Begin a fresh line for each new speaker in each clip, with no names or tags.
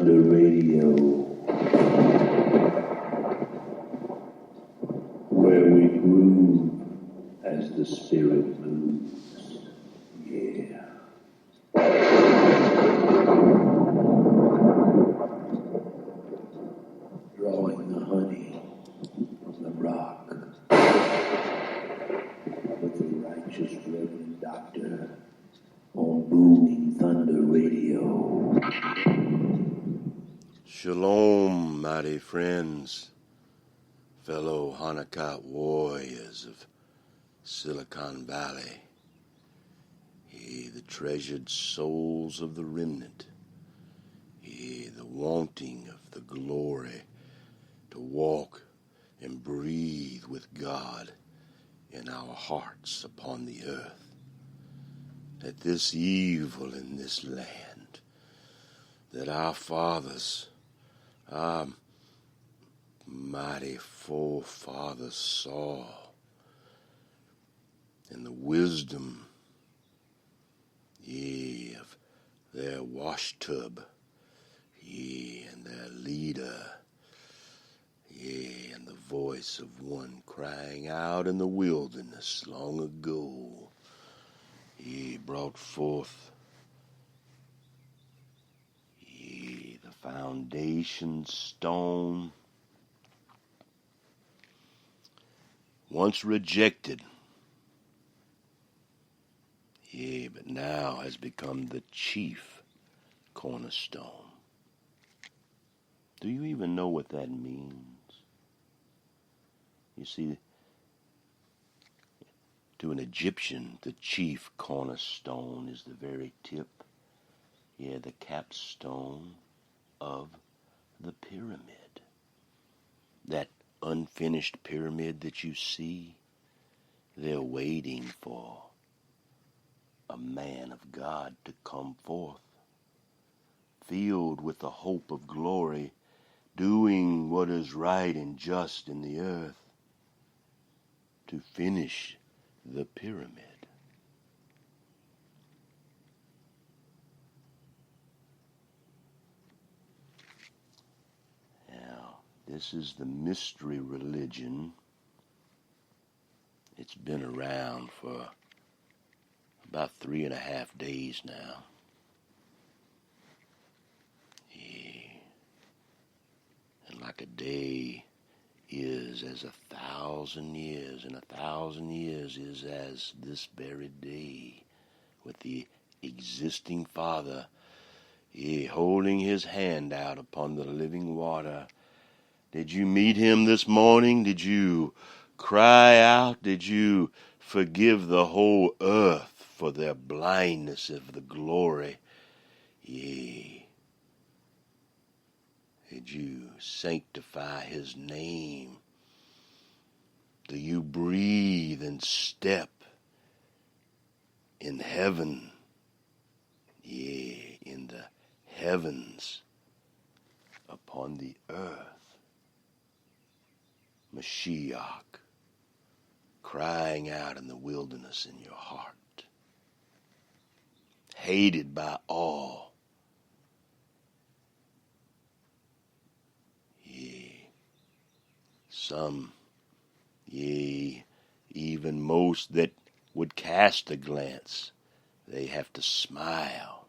Thunder Radio, where we groove as the Spirit moves. Yeah. Drawing the honey from the rock with the righteous Reverend Doctor on Booming Thunder Radio.
Shalom, mighty friends, fellow Hanukkite warriors of Silicon Valley, ye the treasured souls of the remnant, ye the wanting of the glory to walk and breathe with God in our hearts upon the earth, that this evil in this land, that our fathers, our mighty forefathers saw, in the wisdom, ye of their washtub, ye and their leader, ye and the voice of one crying out in the wilderness long ago, ye brought forth, ye the foundation stone, once rejected, yea, but now has become the chief cornerstone. Do you even know what that means? You see, to an Egyptian, the chief cornerstone is the very tip, the capstone of the pyramid. That unfinished pyramid that you see, they're waiting for a man of God to come forth, filled with the hope of glory, doing what is right and just in the earth, to finish the pyramid. Now, this is the mystery religion. It's been around for about 3.5 days now. And like a day is as 1,000 years, and 1,000 years is as this very day, with the existing Father, holding his hand out upon the living water. Did you meet him this morning? Did you cry out? Did you forgive the whole earth for their blindness of the glory? Yea. Did you sanctify his name? Do you breathe and step in heaven? Yea, in the heavens upon the earth. Mashiach, crying out in the wilderness in your heart. Hated by all. Some, even most that would cast a glance, they have to smile.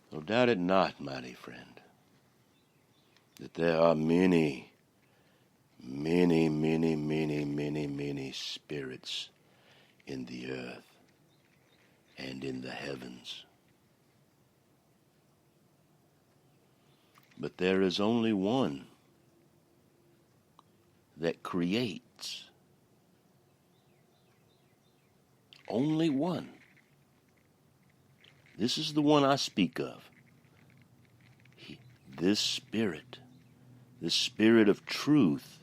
So doubt it not, mighty friend, that there are many, many, many, many, many, many spirits in the earth and in the heavens. But there is only one that creates. Only one. This is the one I speak of. This spirit of truth,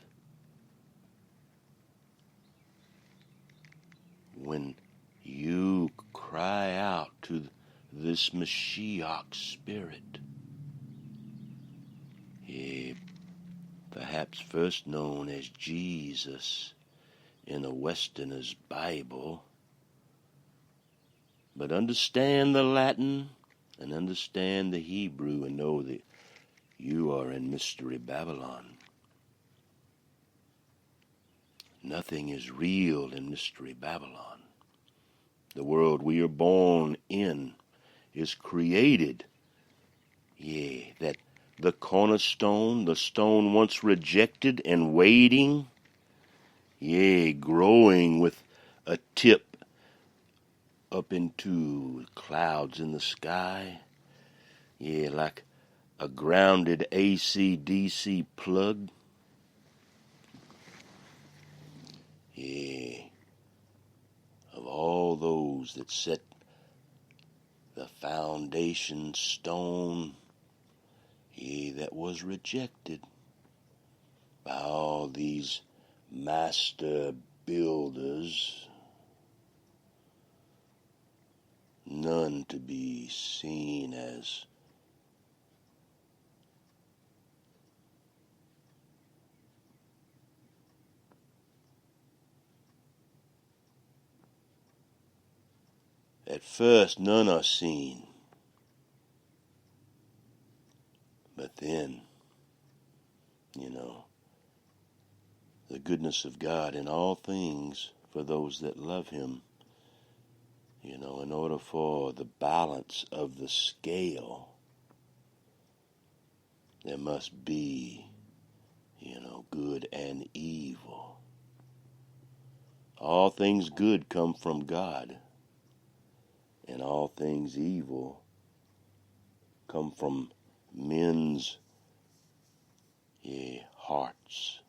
when you cry out to this Mashiach spirit, perhaps first known as Jesus, in a Westerner's Bible, but understand the Latin and understand the Hebrew and know that you are in Mystery Babylon. Nothing is real in Mystery Babylon. The world we are born in is created, that the cornerstone, the stone once rejected and waiting, growing with a tip up into clouds in the sky, like a grounded AC/DC plug, of all those that set the foundation stone, that was rejected by all these master builders, none to be seen as at first none are seen, but then, the goodness of God in all things for those that love Him, in order for the balance of the scale, there must be, good and evil. All things good come from God, and all things evil come from men's hearts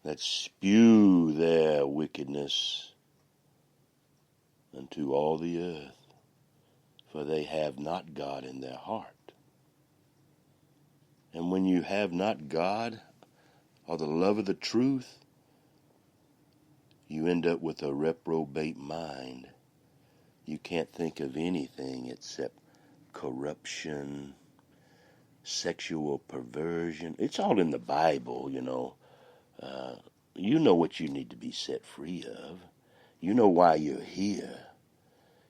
that spew their wickedness unto all the earth, for they have not God in their heart. And when you have not God or the love of the truth, you end up with a reprobate mind. You can't think of anything except corruption, sexual perversion. It's all in the Bible, you know what you need to be set free of. You know why you're here.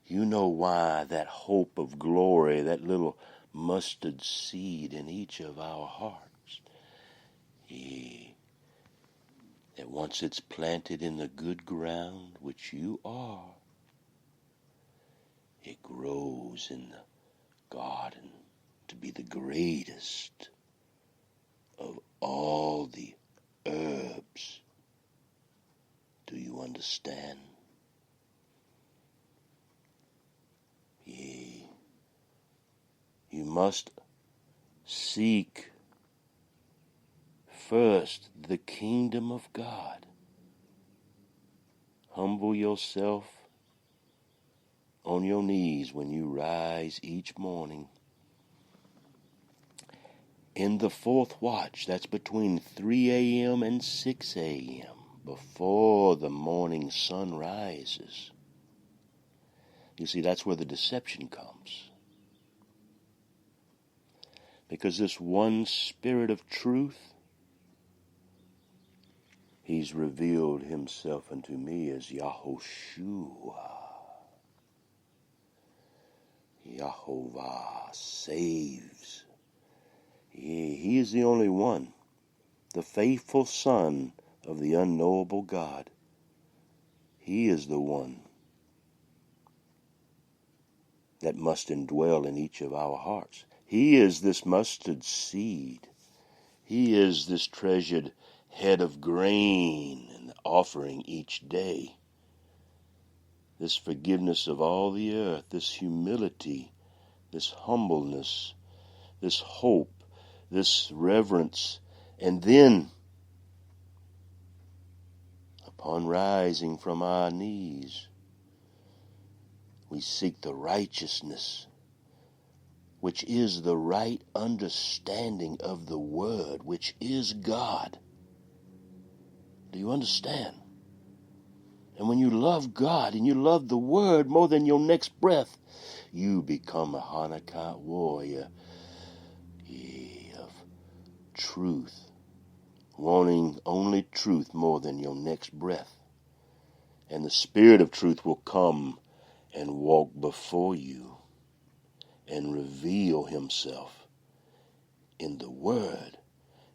You know why that hope of glory, that little mustard seed in each of our hearts, that once it's planted in the good ground, which you are, it grows in the garden to be the greatest of all the herbs. Do you understand? You must seek first the kingdom of God. Humble yourself on your knees when you rise each morning. In the fourth watch, that's between 3 a.m. and 6 a.m., before the morning sun rises. You see, that's where the deception comes. Because this one Spirit of truth, He's revealed Himself unto me as Yahushua. Yahovah saves. He is the only one, the faithful Son of the unknowable God. He is the one that must indwell in each of our hearts. He is this mustard seed. He is this treasured head of grain and offering each day. This forgiveness of all the earth, this humility, this humbleness, this hope, this reverence, and then, upon rising from our knees, we seek the righteousness, which is the right understanding of the Word, which is God. Do you understand? And when you love God and you love the Word more than your next breath, you become a Hanukkite warrior of truth wanting only truth more than your next breath. And the Spirit of truth will come and walk before you and reveal himself in the Word.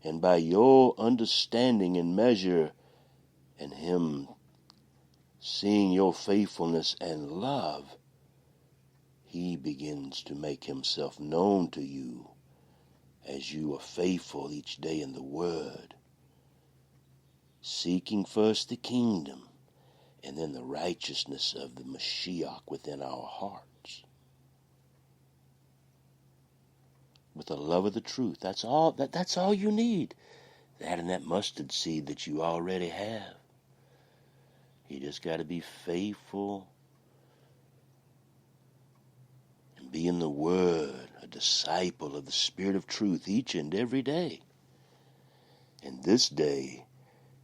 And by your understanding and measure and him seeing your faithfulness and love, he begins to make himself known to you as you are faithful each day in the Word, seeking first the kingdom and then the righteousness of the Mashiach within our hearts. With the love of the truth. That's all you need. That and that mustard seed that you already have. You just got to be faithful and be in the Word, a disciple of the Spirit of truth each and every day. And this day,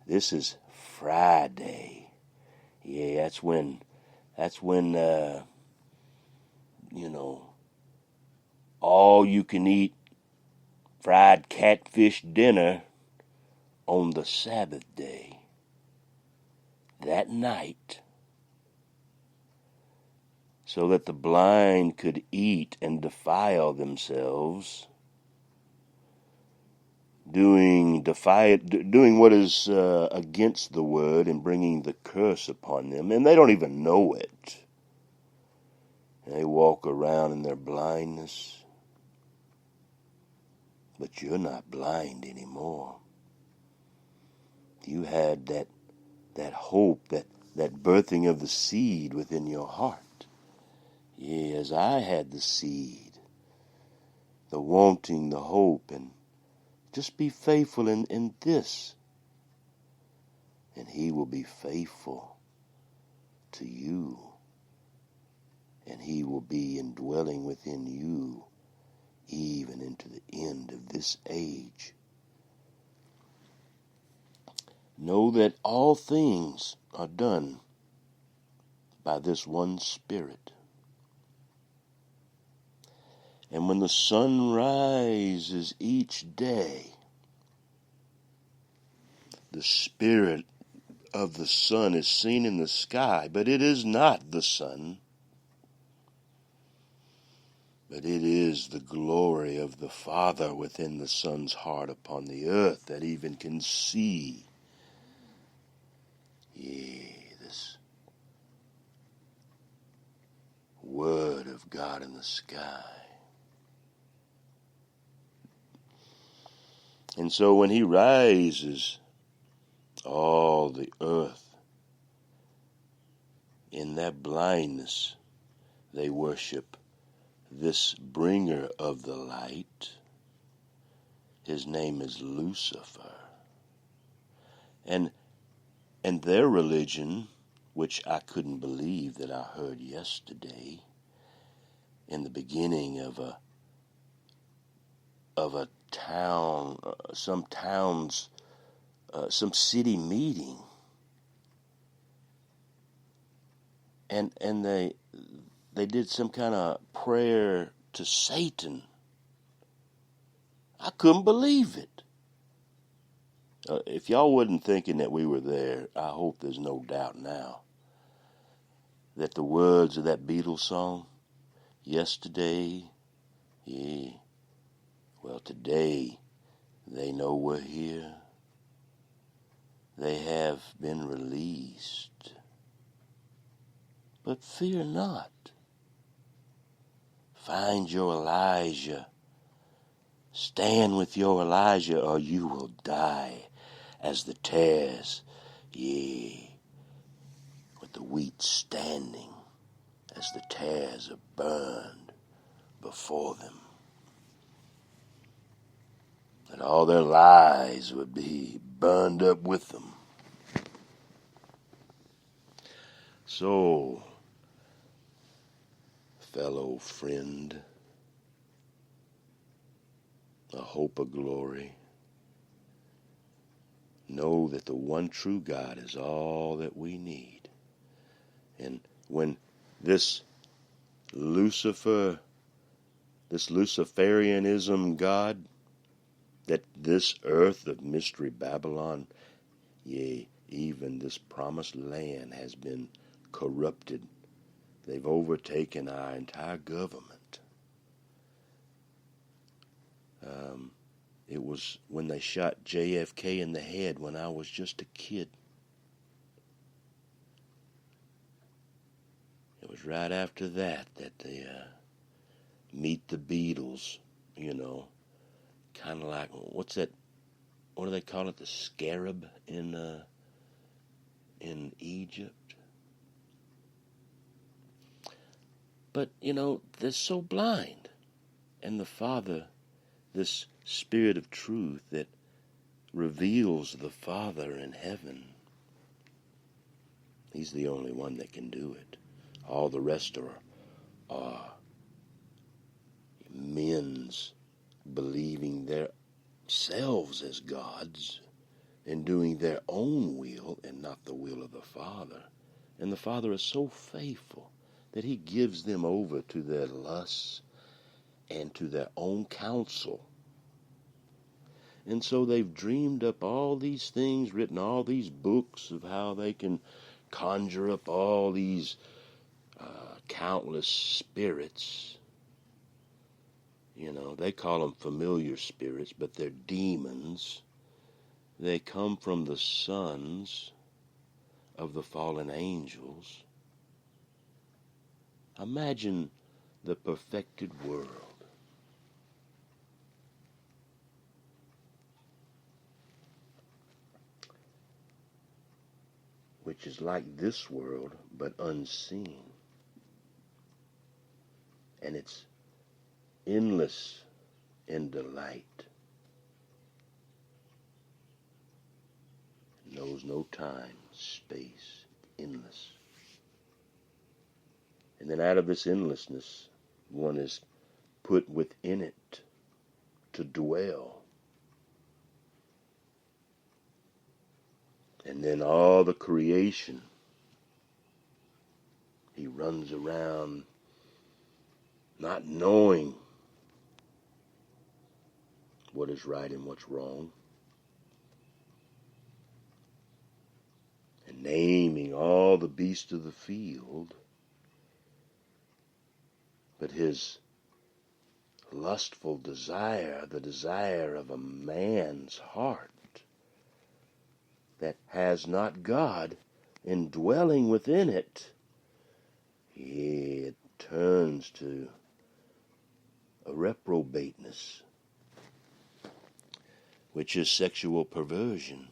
this is Friday. Yeah, that's when all you can eat fried catfish dinner on the Sabbath day. That night, so that the blind could eat and defile themselves, doing what is against the word and bringing the curse upon them, and they don't even know it. They walk around in their blindness, but you're not blind anymore. You had that hope, that birthing of the seed within your heart. Yes, I had the seed, the wanting, the hope, and just be faithful in this, and he will be faithful to you, and he will be indwelling within you even into the end of this age. Know that all things are done by this one Spirit. And when the sun rises each day, the Spirit of the sun is seen in the sky, but it is not the sun, but it is the glory of the Father within the Son's heart upon the earth that even can see. This Word of God in the sky. And so when he rises, all the earth, in their blindness, they worship this bringer of the light. His name is Lucifer. And their religion, which I couldn't believe that I heard yesterday, in the beginning of a town, some city meeting, and they did some kind of prayer to Satan. I couldn't believe it. If y'all wasn't thinking that we were there, I hope there's no doubt now that the words of that Beatles song, yesterday, today, they know we're here. They have been released. But fear not. Find your Elijah. Stand with your Elijah, or you will die as the tares, with the wheat standing as the tares are burned before them. That all their lies would be burned up with them. So, fellow friend, a hope of glory, know that the one true God is all that we need. And when this Luciferianism God that this earth of mystery Babylon, yea, even this promised land has been corrupted. They've overtaken our entire government. It was when they shot JFK in the head when I was just a kid. It was right after that they Meet the Beatles, kind of like, what's that, what do they call it, the scarab in Egypt? But, they're so blind. And the Father, this Spirit of truth that reveals the Father in heaven, He's the only one that can do it. All the rest are men's believing themselves as gods and doing their own will and not the will of the Father. And the Father is so faithful that He gives them over to their lusts and to their own counsel. And so they've dreamed up all these things, written all these books of how they can conjure up all these countless spirits. They call them familiar spirits, but they're demons. They come from the sons of the fallen angels. Imagine the perfected world. Which is like this world, but unseen. And it's endless in delight. It knows no time, space, endless. And then out of this endlessness, one is put within it to dwell. And then all the creation, He runs around not knowing what is right and what's wrong, and naming all the beasts of the field, but His lustful desire, the desire of a man's heart that has not God indwelling within it, it turns to a reprobateness, which is sexual perversion.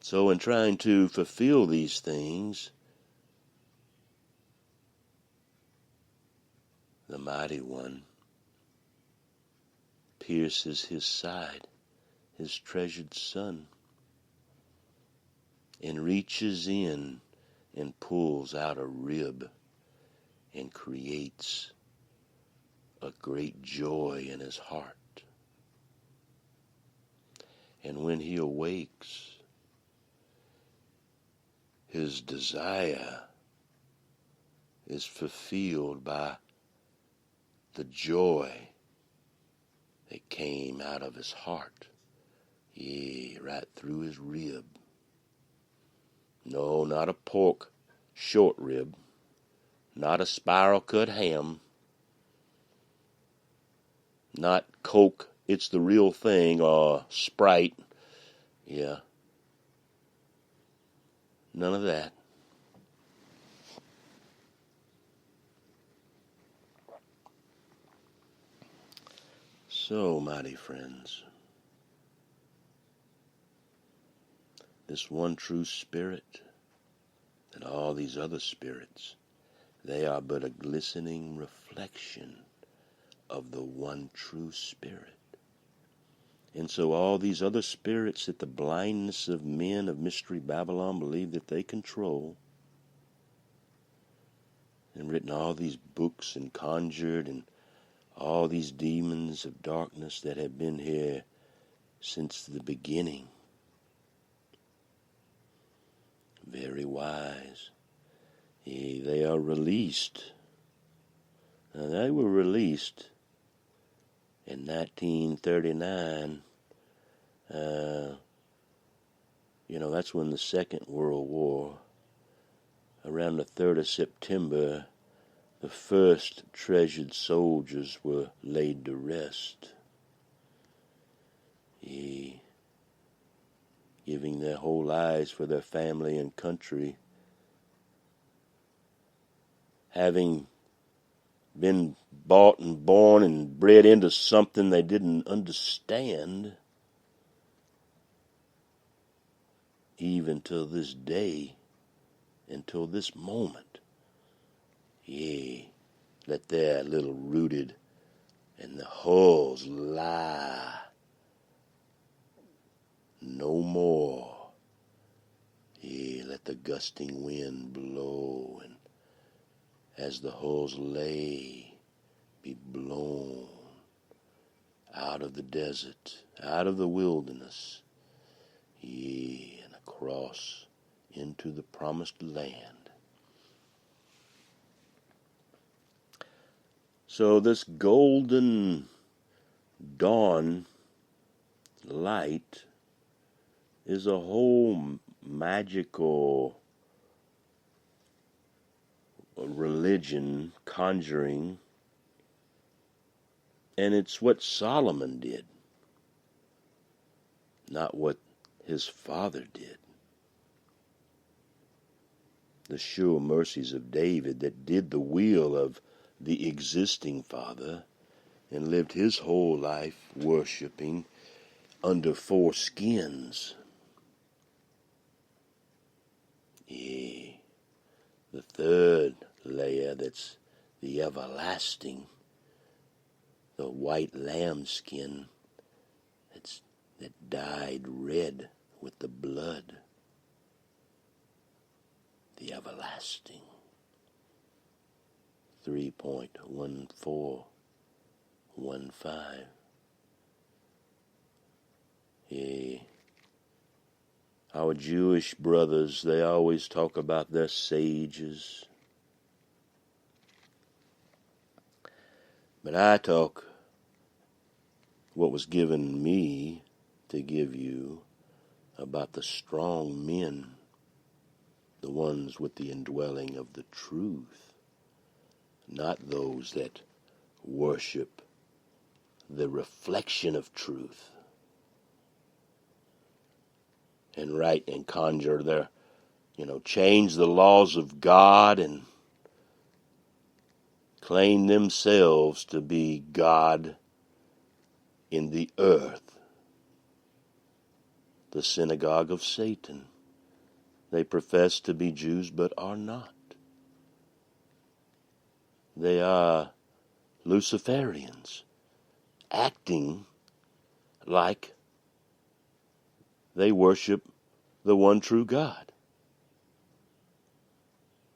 So in trying to fulfill these things, the Mighty One pierces His side, His treasured Son, and reaches in and pulls out a rib and creates a great joy in His heart. And when He awakes, His desire is fulfilled by the joy that came out of His heart. Yea, right through His rib. No, not a pork short rib. Not a spiral cut ham. Not Coke, it's the real thing, or Sprite. Yeah. None of that. So, mighty friends, this one true Spirit and all these other spirits, they are but a glistening reflection of the one true Spirit. And so all these other spirits that the blindness of men of Mystery Babylon believe that they control, and written all these books and conjured, and all these demons of darkness that have been here since the beginning. Very wise. They are released. Now, they were released in 1939, that's when the Second World War, around the 3rd of September, the first treasured soldiers were laid to rest, giving their whole lives for their family and country, having been bought and born and bred into something they didn't understand, even till this day, until this moment. Let their little rooted and the hulls lie no more. Let the gusting wind blow, and as the hulls lay, be blown out of the desert, out of the wilderness, and across into the promised land. So this golden dawn light is a whole magical religion, conjuring, and it's what Solomon did, not what his father did. The sure mercies of David that did the will of the existing father and lived his whole life worshiping under four skins. The third layer, that's the everlasting, the white lamb skin that dyed red with the blood, the everlasting. 3.1415. Our Jewish brothers, they always talk about their sages. But I talk what was given me to give you about the strong men, the ones with the indwelling of the truth, not those that worship the reflection of truth and write and conjure their, change the laws of God and claim themselves to be God in the earth. The synagogue of Satan. They profess to be Jews but are not. They are Luciferians, acting like they worship the one true God.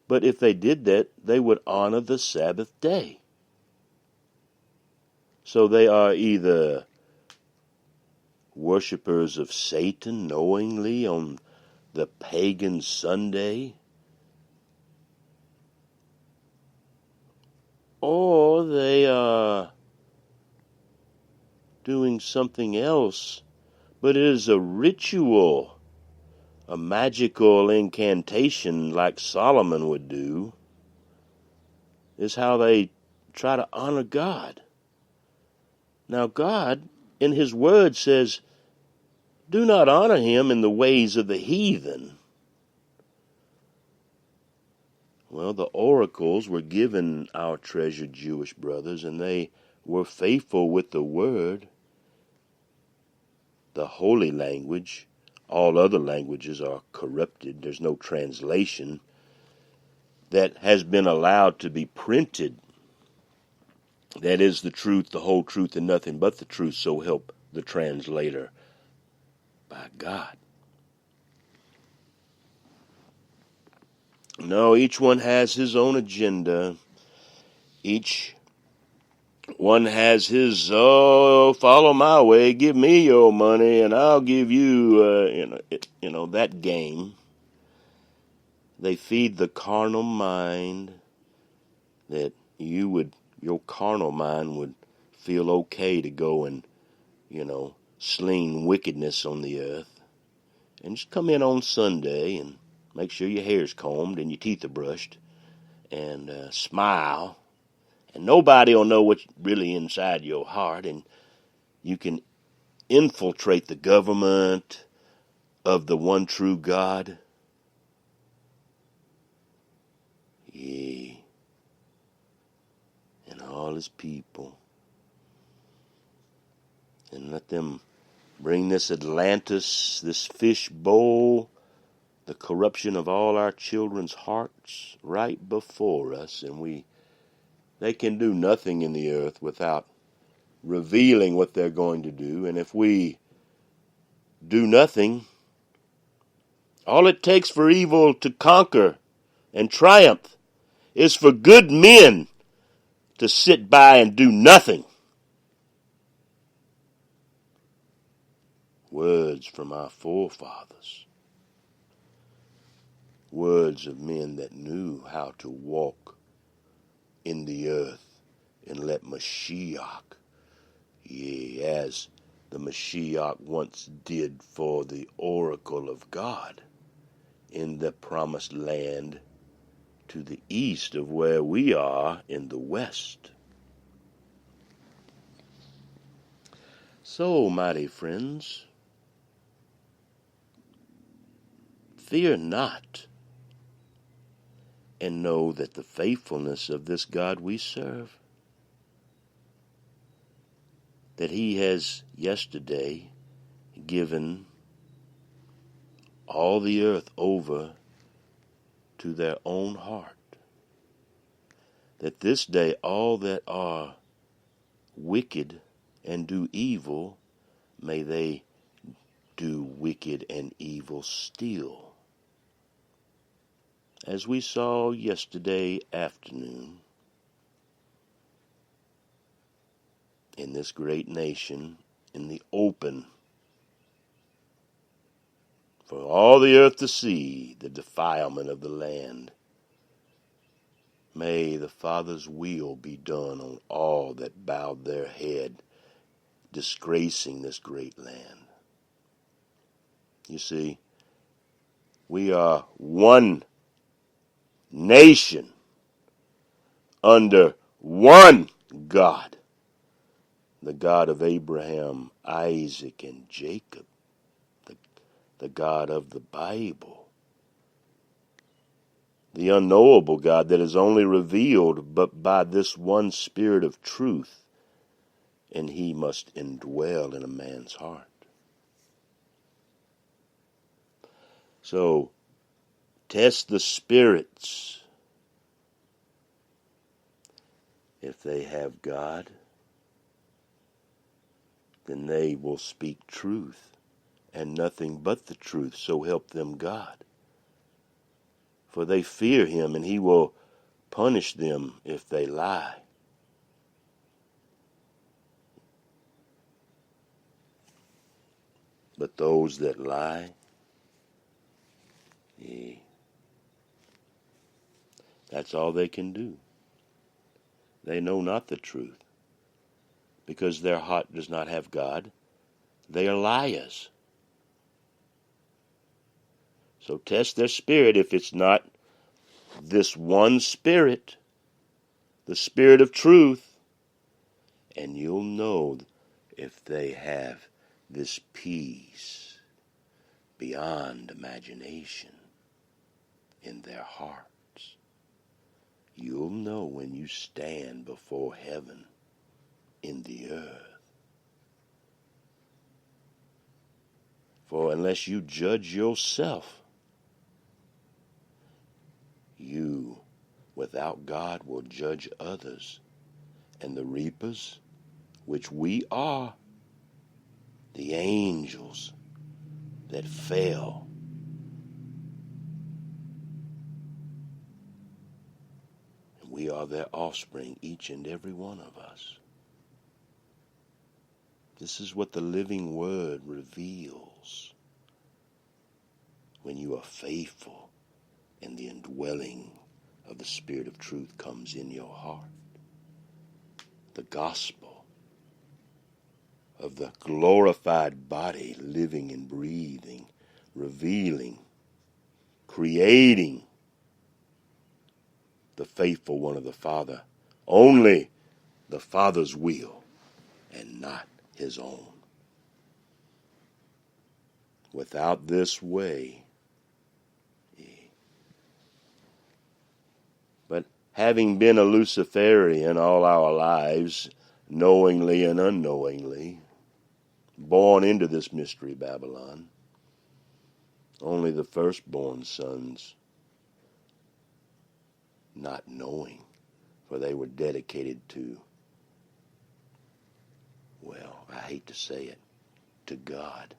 But if they did that, they would honor the Sabbath day. So they are either worshipers of Satan knowingly on the pagan Sunday, or they are doing something else, but it is a ritual, a magical incantation like Solomon would do, is how they try to honor God. Now God, in His Word, says, do not honor Him in the ways of the heathen. Well, the oracles were given our treasured Jewish brothers, and they were faithful with the Word, the holy language. All other languages are corrupted. There's no translation that has been allowed to be printed. That is the truth, the whole truth, and nothing but the truth, so help the translator by God. No, each one has his own agenda. Each one has his, follow my way, give me your money, and I'll give you, that game. They feed the carnal mind that your carnal mind would feel okay to go and, sling wickedness on the earth. And just come in on Sunday and make sure your hair's combed and your teeth are brushed and smile. And nobody will know what's really inside your heart. And you can infiltrate the government of the one true God. Yea, and all his people. And let them bring this Atlantis, this fish bowl, the corruption of all our children's hearts right before us. And they can do nothing in the earth without revealing what they're going to do. And if we do nothing, all it takes for evil to conquer and triumph is for good men to sit by and do nothing. Words from our forefathers. Words of men that knew how to walk in the earth and let Mashiach, yea, as the Mashiach once did for the oracle of God in the promised land to the east of where we are in the west. So, mighty friends, fear not, and know that the faithfulness of this God we serve, that he has yesterday given all the earth over to their own heart, that this day all that are wicked and do evil, may they do wicked and evil still. As we saw yesterday afternoon, in this great nation, in the open, for all the earth to see the defilement of the land, may the Father's will be done on all that bowed their head, disgracing this great land. You see, we are one nation under one God, the God of Abraham, Isaac, and Jacob, the God of the Bible, the unknowable God that is only revealed but by this one Spirit of truth, and he must indwell in a man's heart. So, test the spirits. If they have God, then they will speak truth and nothing but the truth, so help them God. For they fear him, and he will punish them if they lie. But those that lie, that's all they can do. They know not the truth, because their heart does not have God. They are liars. So test their spirit. If it's not this one Spirit, the Spirit of truth, and you'll know if they have this peace beyond imagination in their hearts. You'll know when you stand before heaven in the earth. For unless you judge yourself, you, without God, will judge others. And the reapers, which we are, the angels that fell, and we are their offspring, each and every one of us. This is what the living word reveals when you are faithful and the indwelling of the Spirit of truth comes in your heart. The gospel of the glorified body, living and breathing, revealing, creating the faithful one of the Father. Only the Father's will and not his own. Without this way, but having been a Luciferian all our lives, knowingly and unknowingly, born into this mystery Babylon, only the firstborn sons not knowing, for they were dedicated to, well, I hate to say it, to God.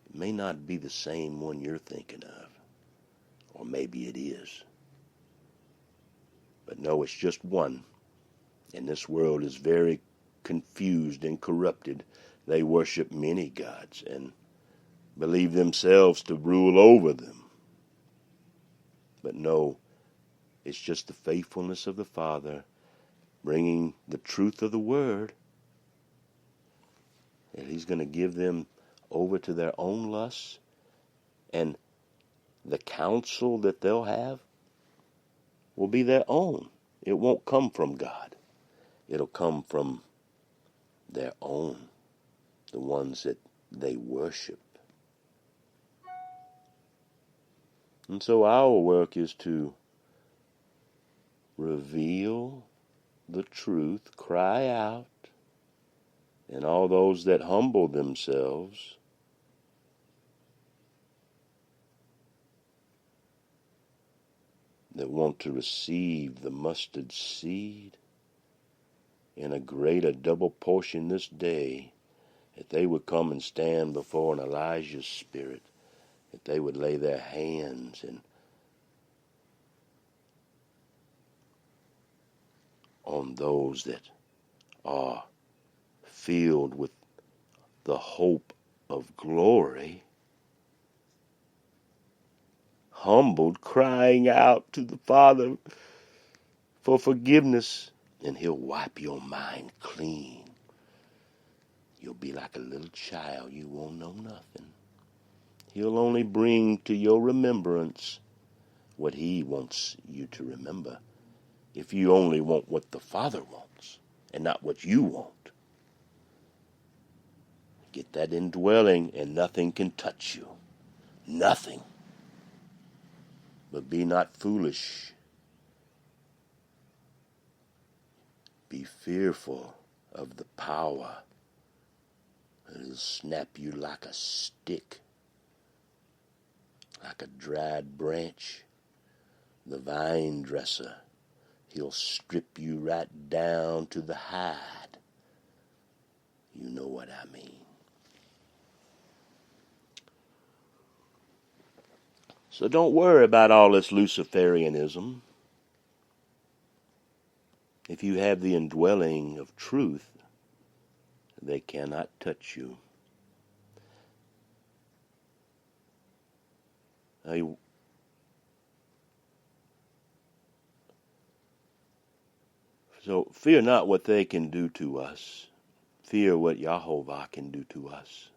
It may not be the same one you're thinking of, or maybe it is. But no, it's just one. And this world is very confused and corrupted. They worship many gods and believe themselves to rule over them. But no, it's just the faithfulness of the Father bringing the truth of the Word. And he's going to give them over to their own lusts. And the counsel that they'll have will be their own. It won't come from God. It'll come from their own, the ones that they worship. And so our work is to reveal the truth, cry out, and all those that humble themselves that want to receive the mustard seed in a greater double portion this day, that they would come and stand before an Elijah's spirit, that they would lay their hands and on those that are filled with the hope of glory, humbled, crying out to the Father for forgiveness, and he'll wipe your mind clean. You'll be like a little child. You won't know nothing. He'll only bring to your remembrance what he wants you to remember. If you only want what the Father wants and not what you want, get that indwelling and nothing can touch you. Nothing. But be not foolish. Be fearful of the power. It'll snap you like a stick, like a dried branch. The vine dresser, he'll strip you right down to the hide. You know what I mean. So don't worry about all this Luciferianism. If you have the indwelling of truth, they cannot touch you. So fear not what they can do to us. Fear what Yahovah can do to us.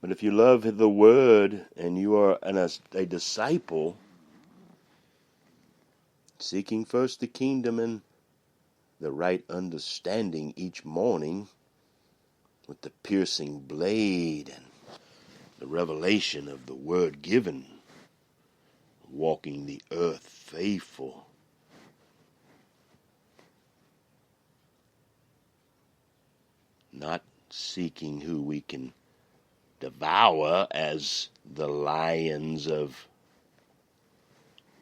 But if you love the Word and you are a disciple, seeking first the kingdom and the right understanding each morning with the piercing blade and the revelation of the Word given, walking the earth faithful, not seeking who we can devour as the lions of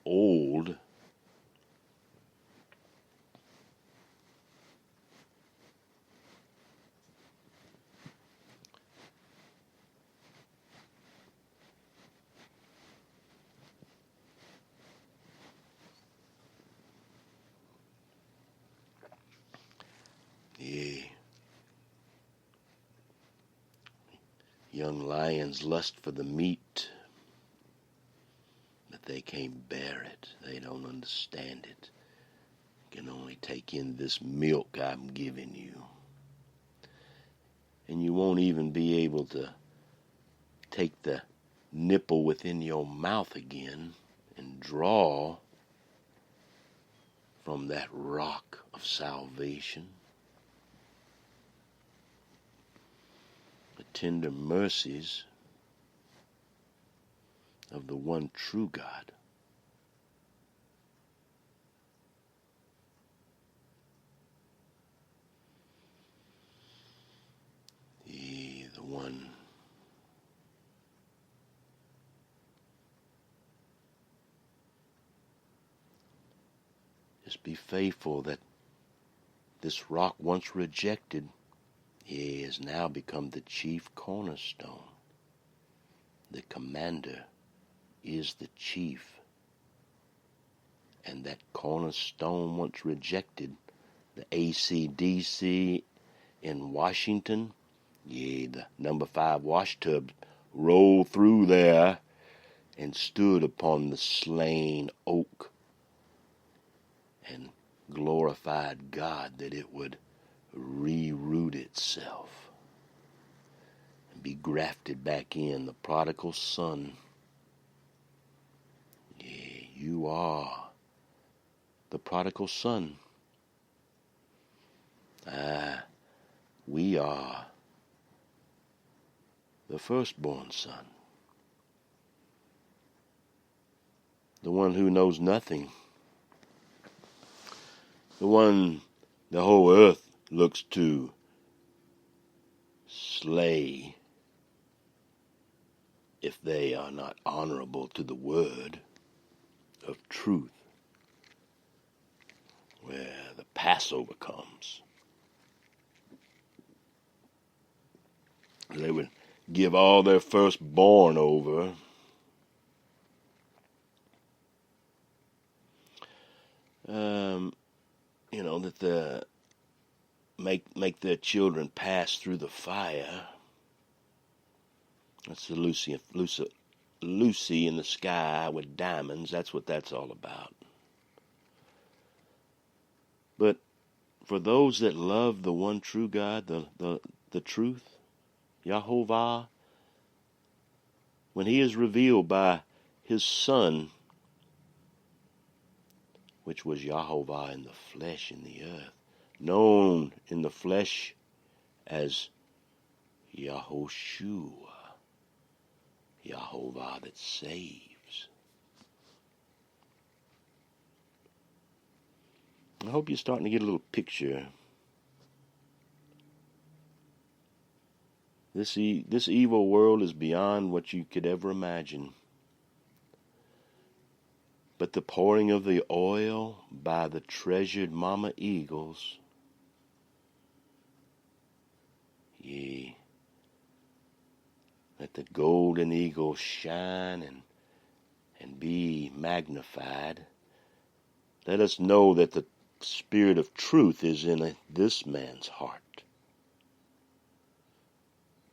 old. Yea. Young lions lust for the meat, but they can't bear it. They don't understand it. can only take in this milk I'm giving you. And you won't even be able to take the nipple within your mouth again and draw from that rock of salvation. The tender mercies of the one true God. The one just be faithful that this rock once rejected, he has now become the chief cornerstone. The commander is the chief. And that cornerstone once rejected, the AC/DC in Washington, the number 5 wash tub rolled through there and stood upon the slain oak and glorified God that it would reroot itself and be grafted back in. The prodigal son. You are the prodigal son. We are the firstborn son. The one who knows nothing. The one the whole earth looks to slay if they are not honorable to the word of truth, where the Passover comes. They would give all their firstborn over. That the make their children pass through the fire. That's the Lucy in the sky with diamonds. That's what that's all about. But for those that love the one true God, the truth, Yahovah, when he is revealed by his Son, which was Yahovah in the flesh in the earth, known in the flesh as Yahoshua, Yahovah that saves. I hope you're starting to get a little picture. This evil world is beyond what you could ever imagine. But the pouring of the oil by the treasured mama eagles, let the golden eagle shine and be magnified. Let us know that the spirit of truth is in this man's heart.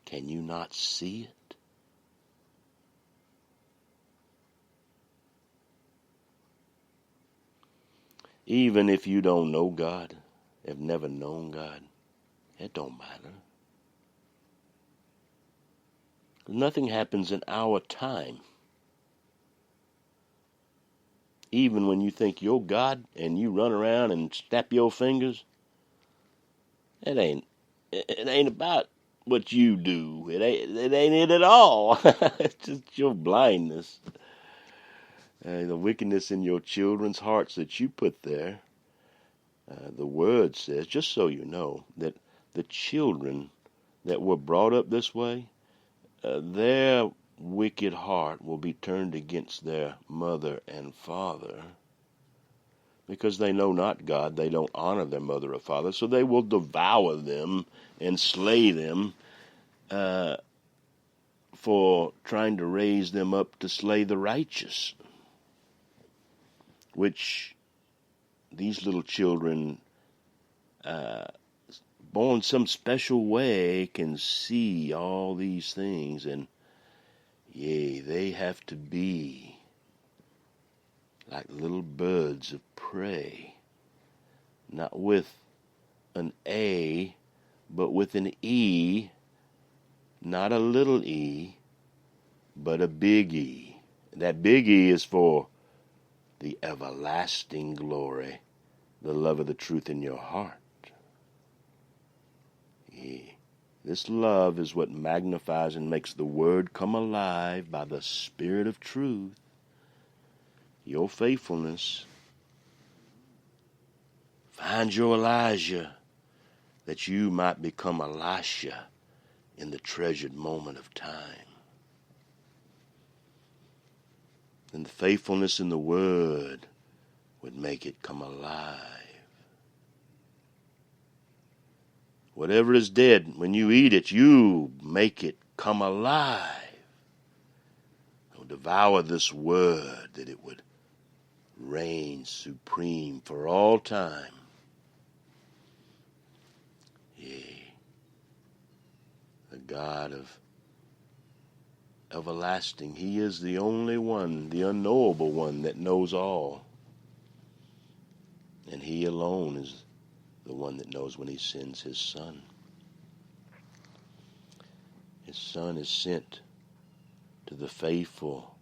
Can you not see it? Even if you don't know God, have never known God, it don't matter. Nothing happens in our time. Even when you think you're God and you run around and snap your fingers, it ain't about what you do. It ain't it at all. It's just your blindness. The wickedness in your children's hearts that you put there. The word says, just so you know, that the children that were brought up this way, their wicked heart will be turned against their mother and father, because they know not God. They don't honor their mother or father, so they will devour them and slay them for trying to raise them up to slay the righteous, which these little children, born some special way, can see all these things, and they have to be like little birds of prey not with an A, but with an E, not a little e, but a big E. That big E is for the everlasting glory, the love of the truth in your heart. Yeah. This love is what magnifies and makes the Word come alive by the Spirit of truth. Your faithfulness. Find your Elijah, that you might become Elisha in the treasured moment of time. And the faithfulness in the Word would make it come alive. Whatever is dead, when you eat it, you make it come alive. Oh, devour this Word, that it would reign supreme for all time. Yea, the God of everlasting, He is the only one, the unknowable one that knows all. And He alone is the one that knows when He sends His Son. His Son is sent to the faithful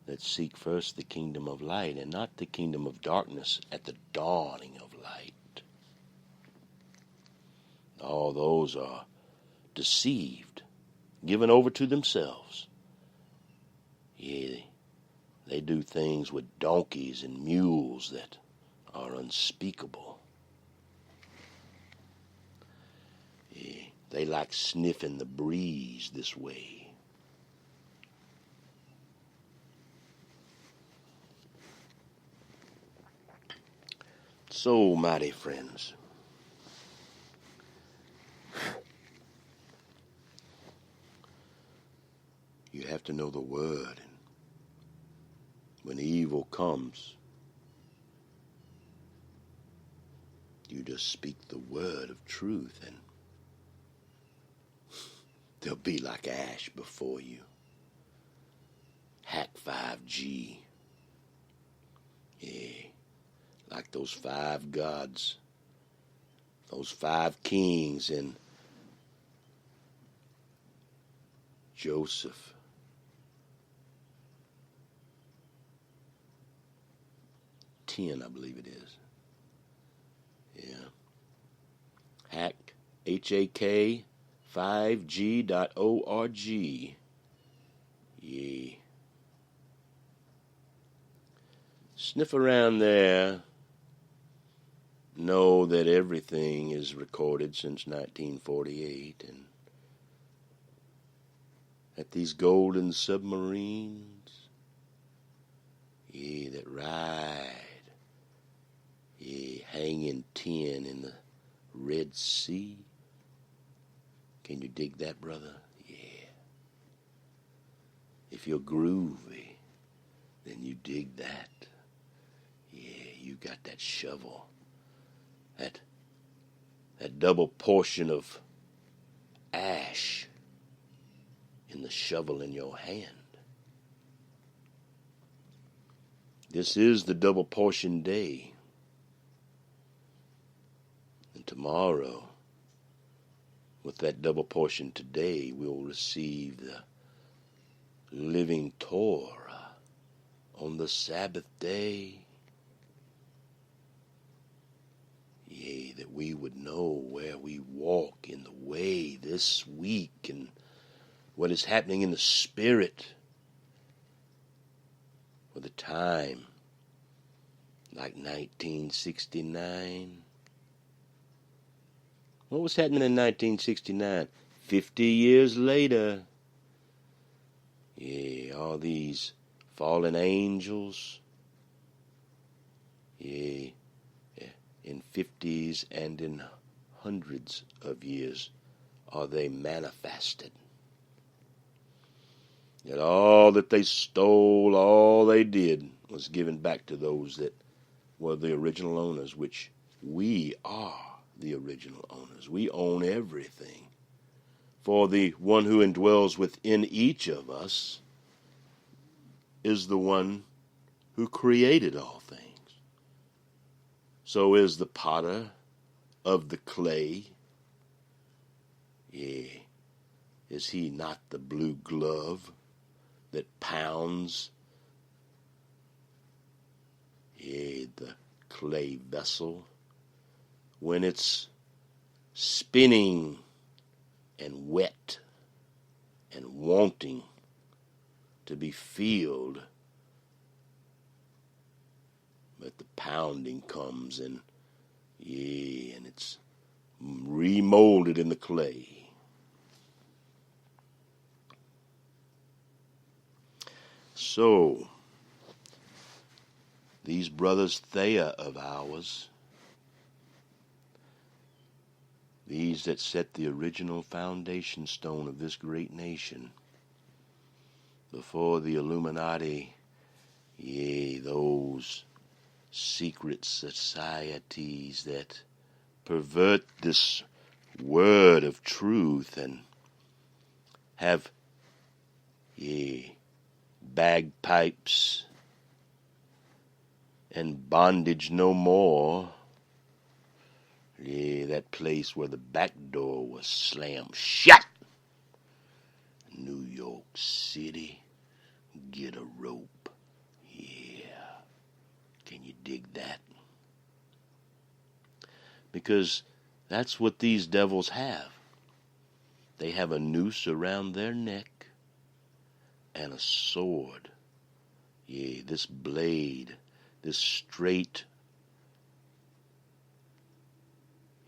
that seek first the kingdom of light and not the kingdom of darkness at the dawning of light. All those are deceived, given over to themselves. Yea, they do things with donkeys and mules that are unspeakable. Yea, they like sniffing the breeze this way. So, mighty friends, you have to know the Word. And when evil comes, you just speak the word of truth, and they'll be like ash before you. Hack 5G. Yeah, like those 5 gods, those 5 kings in Joseph. I believe it is. Yeah. Hack, HAK, 5G.org. Yeah. Sniff around there. Know that everything is recorded since 1948, and that these golden submarines, yeah, that ride, yeah, hanging 10 in the Red Sea. Can you dig that, brother? Yeah. If you're groovy, then you dig that. Yeah, you got that shovel. That double portion of ash in the shovel in your hand. This is the double portion day. And tomorrow, with that double portion today, we'll receive the living Torah on the Sabbath day. Yea, that we would know where we walk in the way this week and what is happening in the Spirit for the time like 1969. What was happening in 1969? 50 years later. Yeah, all these fallen angels. Yeah, in 50s and in hundreds of years are they manifested. That all that they stole, all they did was given back to those that were the original owners, which we are the original owners. We own everything. For the one who indwells within each of us is the one who created all things. So is the potter of the clay. Yeah. Is he not the blue glove that pounds, yeah, the clay vessel when it's spinning and wet and wanting to be filled, but the pounding comes and yeah, and it's remolded in the clay. So these brothers Thea of ours, these that set the original foundation stone of this great nation before the Illuminati, yea, those secret societies that pervert this word of truth and have, yea, bagpipes and bondage no more. Yeah, that place where the back door was slammed shut. New York City, get a rope. Yeah. Can you dig that? Because that's what these devils have. They have a noose around their neck and a sword. Yeah, this blade, this straight.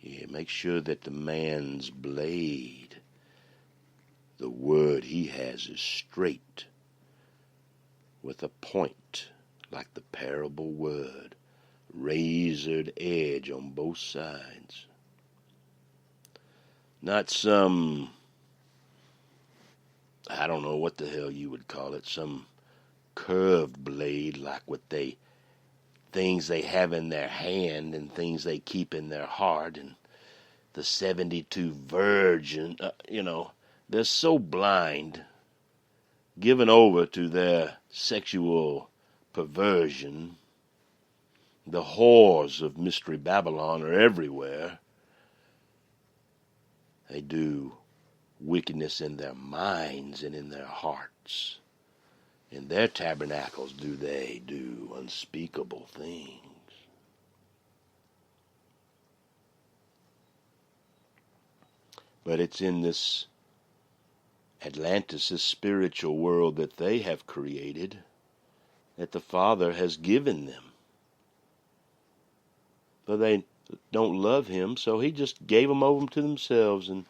Yeah, make sure that the man's blade, the word he has, is straight with a point, like the parable word, razored edge on both sides. Not some, I don't know what the hell you would call it, some curved blade like what things they have in their hand and things they keep in their heart, and the 72 virgin, they're so blind, given over to their sexual perversion. The whores of Mystery Babylon are everywhere. They do wickedness in their minds and in their hearts. In their tabernacles they do unspeakable things. But it's in this Atlantis, this spiritual world that they have created, that the Father has given them. But they don't love him, so he just gave them over to themselves. And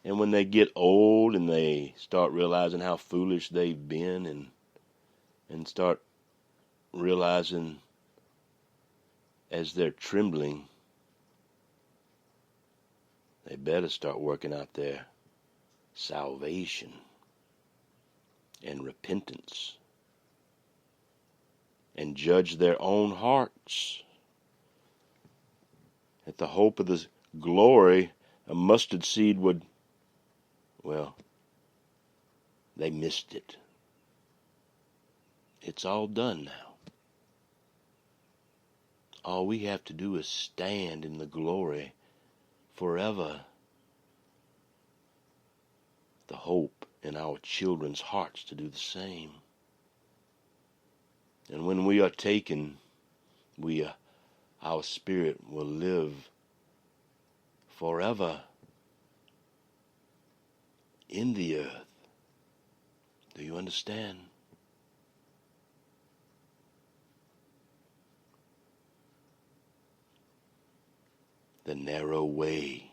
when they get old and they start realizing how foolish they've been, and start realizing as they're trembling, they better start working out their salvation and repentance and judge their own hearts. At the hope of the glory, a mustard seed would, well, they missed it. It's all done now. All we have to do is stand in the glory forever. The hope in our children's hearts to do the same. And when we are taken, our spirit will live forever in the earth. Do you understand? The narrow way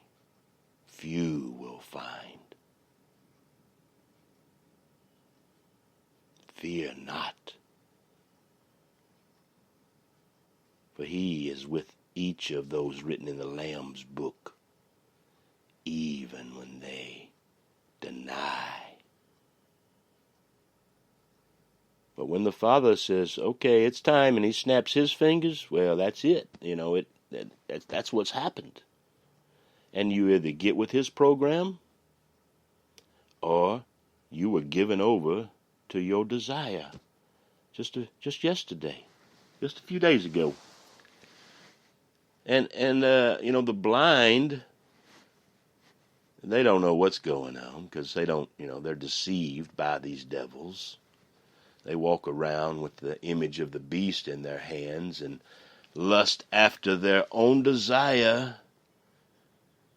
few will find. Fear not, for he is with each of those written in the Lamb's book, even when they deny. But when the Father says, okay, it's time, and he snaps his fingers, well, that's it. That's what's happened. And you either get with his program, or you were given over to your desire. Just yesterday, just a few days ago, And the blind, they don't know what's going on because they don't, they're deceived by these devils. They walk around with the image of the beast in their hands and lust after their own desire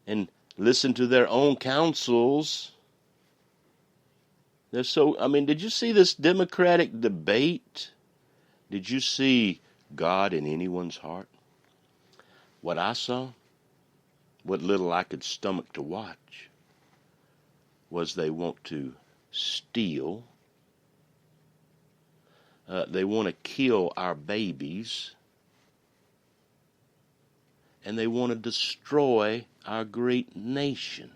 and listen to their own counsels. Did you see this Democratic debate? Did you see God in anyone's heart? What I saw, what little I could stomach to watch, was they want to steal. They want to kill our babies. And they want to destroy our great nation.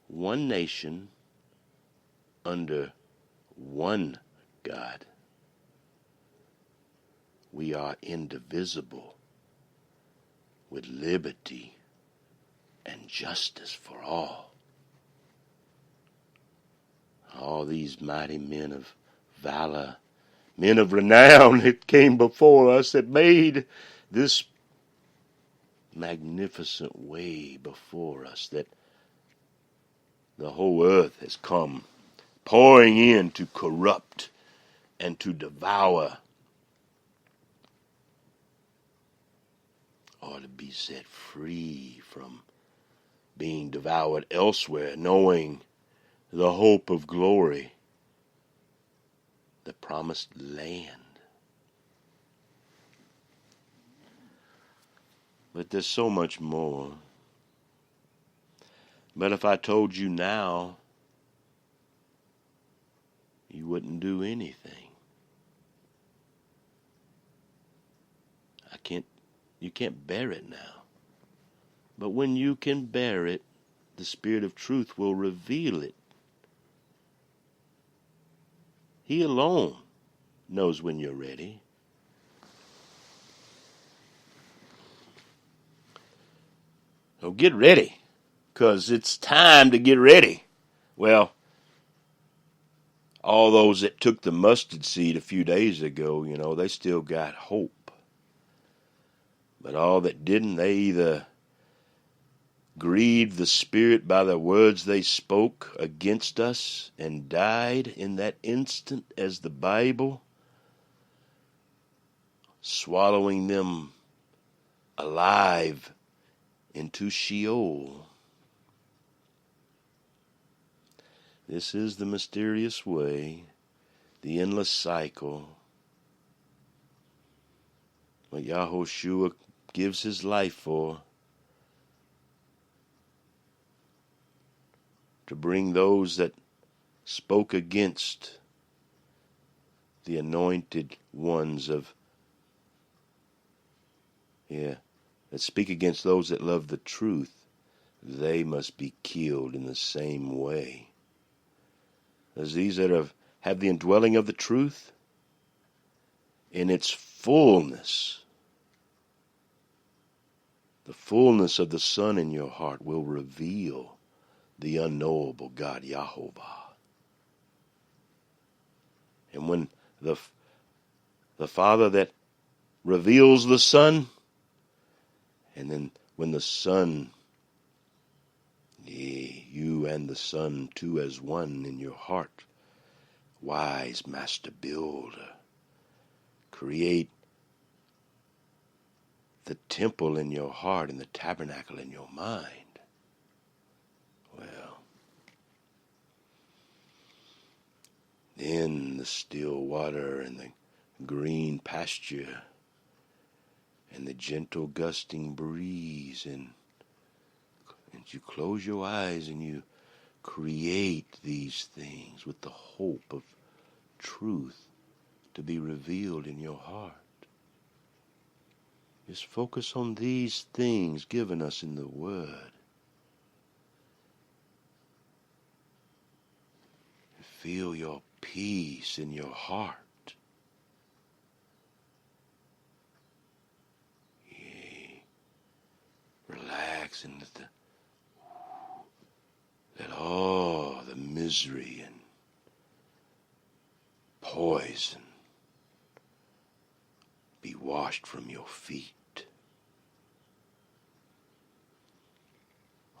One nation under one God. We are indivisible with liberty and justice for all. All these mighty men of valor, men of renown that came before us that made this magnificent way before us that the whole earth has come pouring in to corrupt and to devour, or to be set free from being devoured elsewhere, knowing the hope of glory, the promised land. But there's so much more. But if I told you now, you wouldn't do anything. You can't bear it now. But when you can bear it, the Spirit of truth will reveal it. He alone knows when you're ready. So get ready, because it's time to get ready. Well, all those that took the mustard seed a few days ago, they still got hope. But all that didn't, they either grieved the Spirit by the words they spoke against us and died in that instant as the Bible, swallowing them alive into Sheol. This is the mysterious way, the endless cycle. What Yahushua gives his life for, to bring those that spoke against the anointed ones that speak against those that love the truth, they must be killed in the same way. As these that have the indwelling of the truth in its fullness, the fullness of the Son in your heart will reveal the unknowable God Yahovah. And when the Father that reveals the Son, and then when the Son, you and the Son, two as one in your heart, wise master builder, create the temple in your heart and the tabernacle in your mind. Well, then the still water and the green pasture and the gentle gusting breeze, and you close your eyes and you create these things with the hope of truth to be revealed in your heart. Just focus on these things given us in the Word. Feel your peace in your heart. Relax and let all the misery and poison washed from your feet.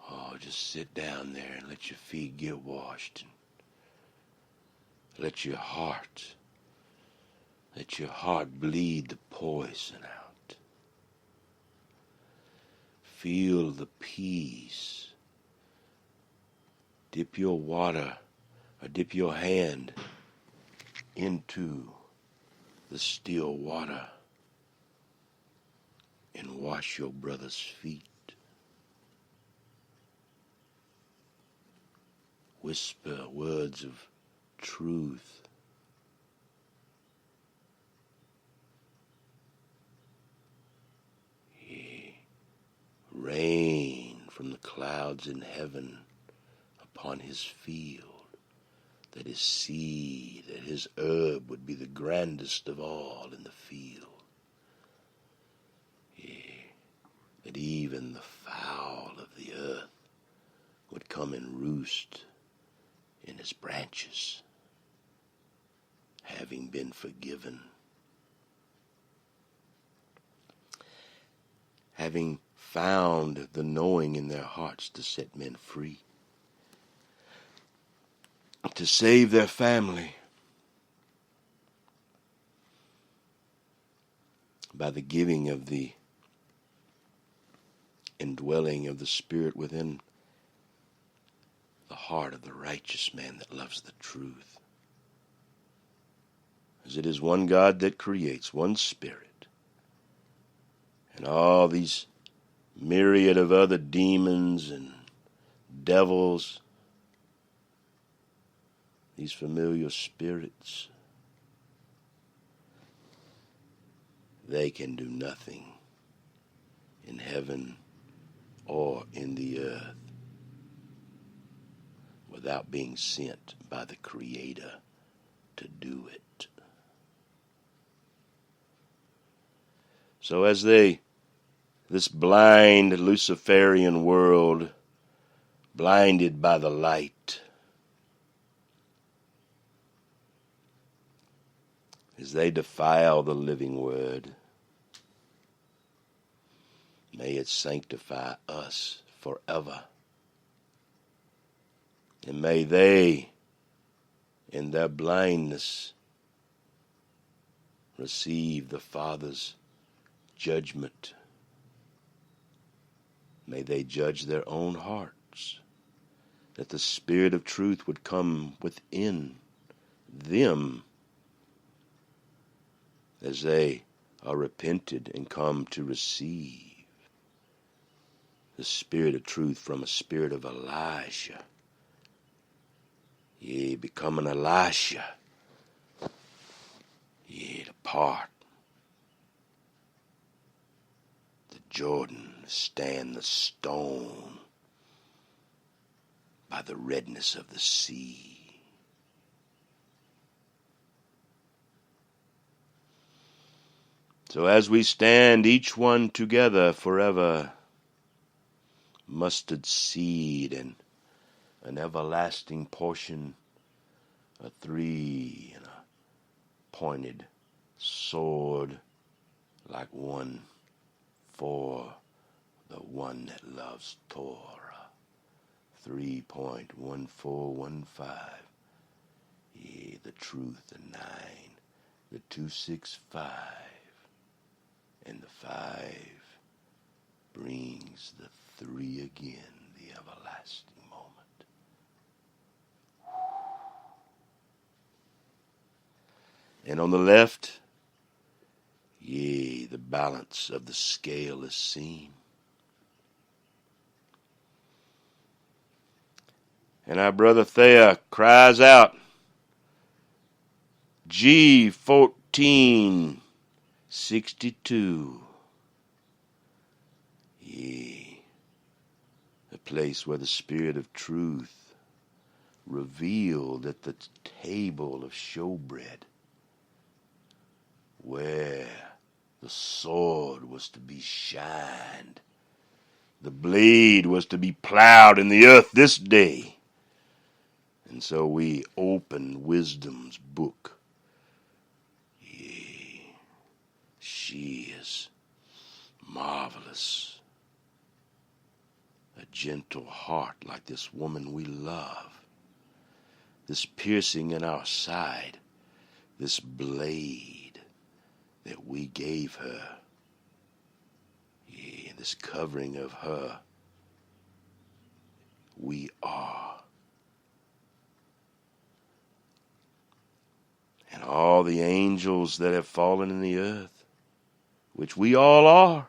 Oh, just sit down there and let your feet get washed. Let your heart bleed the poison out. Feel the peace. Dip your water, or dip your hand into the still water and wash your brother's feet. Whisper words of truth. Rain from the clouds in heaven upon his field, that his seed, that his herb would be the grandest of all in the field. That even the fowl of the earth would come and roost in his branches, having been forgiven, having found the knowing in their hearts to set men free, to save their family by the giving of the indwelling of the Spirit within the heart of the righteous man that loves the truth. As it is one God that creates, one Spirit, and all these myriad of other demons and devils, these familiar spirits, they can do nothing in heaven or in the earth without being sent by the Creator to do it. So as this blind Luciferian world, blinded by the light, as they defile the living word, may it sanctify us forever. And may they, in their blindness, receive the Father's judgment. May they judge their own hearts, that the Spirit of truth would come within them as they are repented and come to receive the Spirit of truth from a spirit of Elijah. Yea, become an Elisha. Yea, to part the Jordan, stand the stone by the redness of the sea. So as we stand each one together forever, mustard seed and an everlasting portion, a 3 and a pointed sword, like one for the one that loves Torah. 3.1415. Yea, the truth, the 9, the 265, and the 5 brings the 3 again, the everlasting moment. And on the left, yea, the balance of the scale is seen. And our brother Thea cries out, G1462. Yea, the place where the Spirit of truth revealed at the table of showbread, where the sword was to be shined, the blade was to be plowed in the earth this day. And so we open wisdom's book. Yea, she is marvelous. A gentle heart like this woman we love. This piercing in our side, this blade that we gave her. Yeah, this covering of her. We are. And all the angels that have fallen in the earth, which we all are,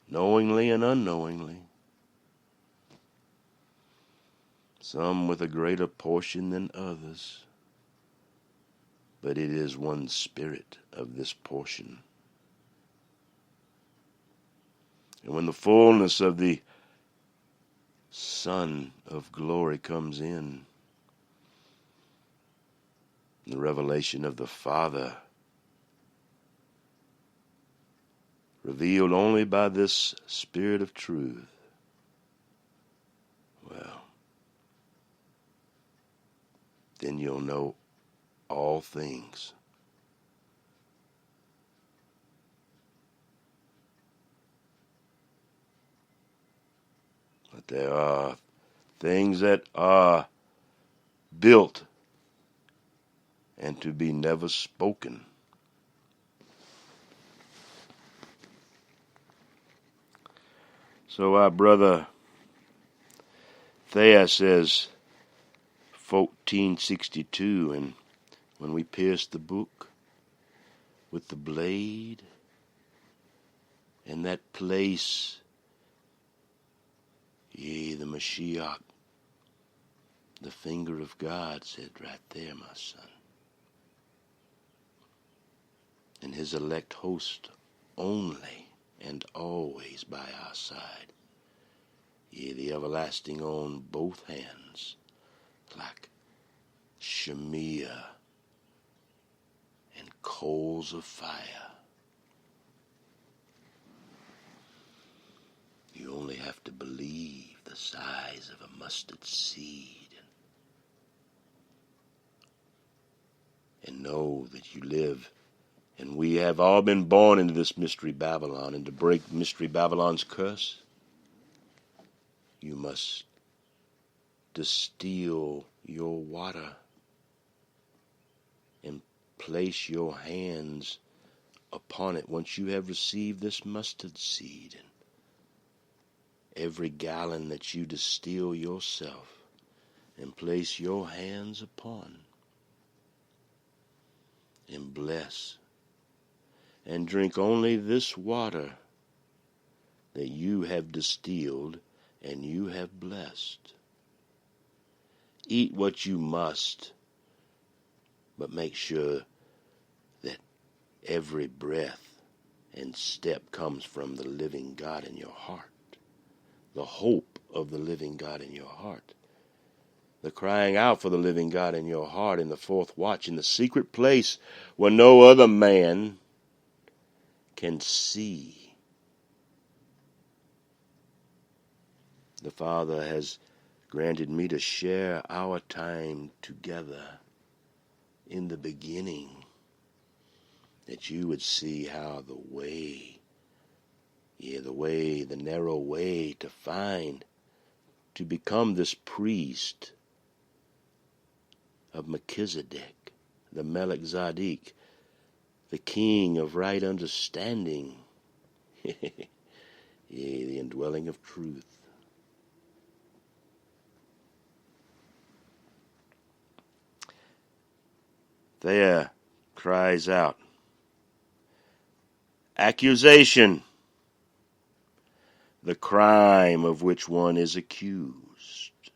knowingly and unknowingly. Some with a greater portion than others, but it is one spirit of this portion. And when the fullness of the Son of glory comes in, the revelation of the Father, revealed only by this Spirit of truth, well, then you'll know all things. But there are things that are built and to be never spoken. So our brother Thea says 1462, and when we pierced the book with the blade, and that place, yea, the Mashiach, the finger of God, said, right there, my son. And his elect host only and always by our side. Yea, the everlasting on both hands, like Shemiah and coals of fire. You only have to believe the size of a mustard seed and know that you live. And we have all been born into this mystery Babylon, and to break mystery Babylon's curse, you must distill your water and place your hands upon it once you have received this mustard seed. And every gallon that you distill yourself and place your hands upon and bless and drink only this water that you have distilled and you have blessed. Eat what you must, but make sure that every breath and step comes from the living God in your heart, the hope of the living God in your heart, the crying out for the living God in your heart in the fourth watch, in the secret place where no other man can see. The Father has granted me to share our time together in the beginning, that you would see how the way, the narrow way to find, to become this priest of Melchizedek, the Melech Zaddik, the king of right understanding, the indwelling of truth. There cries out, accusation, the crime of which one is accused.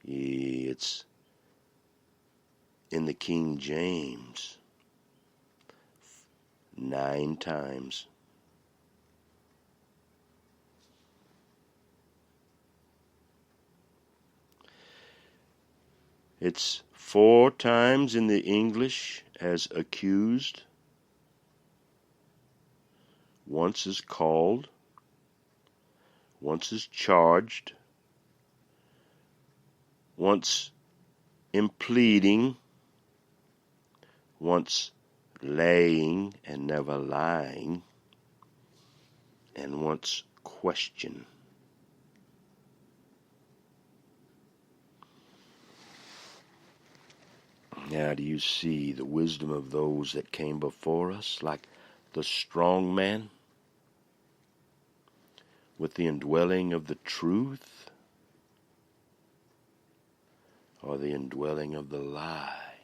It's in the King James 9 times. It's 4 times in the English as accused. Once is called. Once is charged. Once in pleading, once laying and never lying, and once question. Now do you see the wisdom of those that came before us, like the strong man with the indwelling of the truth, or the indwelling of the lie?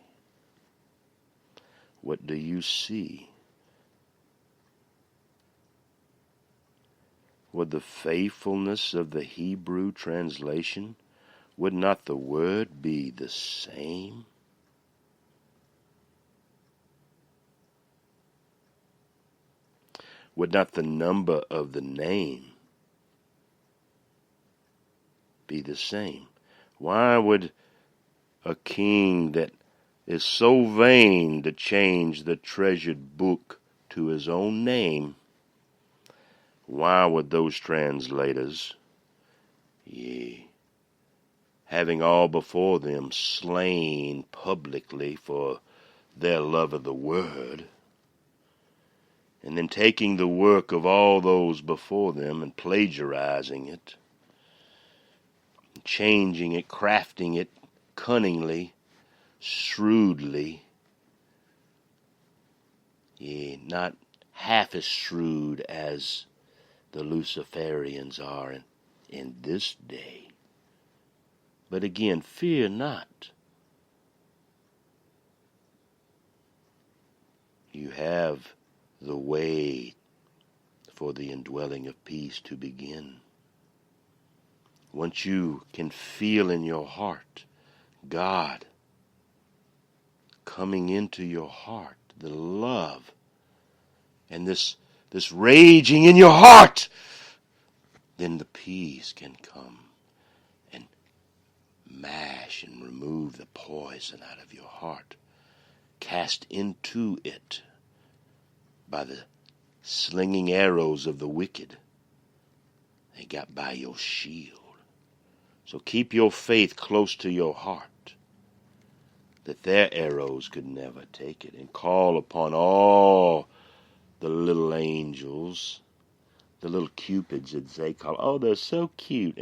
What do you see? Would the faithfulness of the Hebrew translation, would not the word be the same? Would not the number of the name be the same? Why would a king that is so vain to change the treasured book to his own name, why would those translators, having all before them slain publicly for their love of the word, and then taking the work of all those before them and plagiarizing it, changing it, crafting it cunningly, shrewdly, not half as shrewd as the Luciferians are in this day. But again, fear not. You have the way for the indwelling of peace to begin. Once you can feel in your heart God coming into your heart, the love, and this raging in your heart, then the peace can come and mash and remove the poison out of your heart, cast into it by the slinging arrows of the wicked. They got by your shield. So keep your faith close to your heart, that their arrows could never take it, and call upon all the little angels, the little cupids as they call. Oh, they're so cute,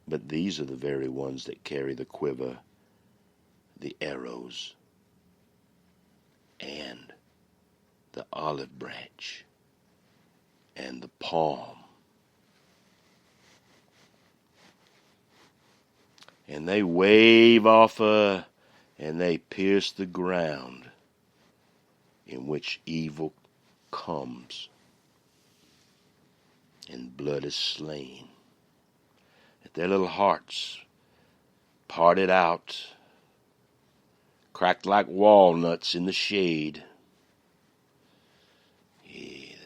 but these are the very ones that carry the quiver, the arrows, and the olive branch, and the palm. And they wave off and they pierce the ground in which evil comes and blood is slain. That their little hearts parted out, cracked like walnuts in the shade.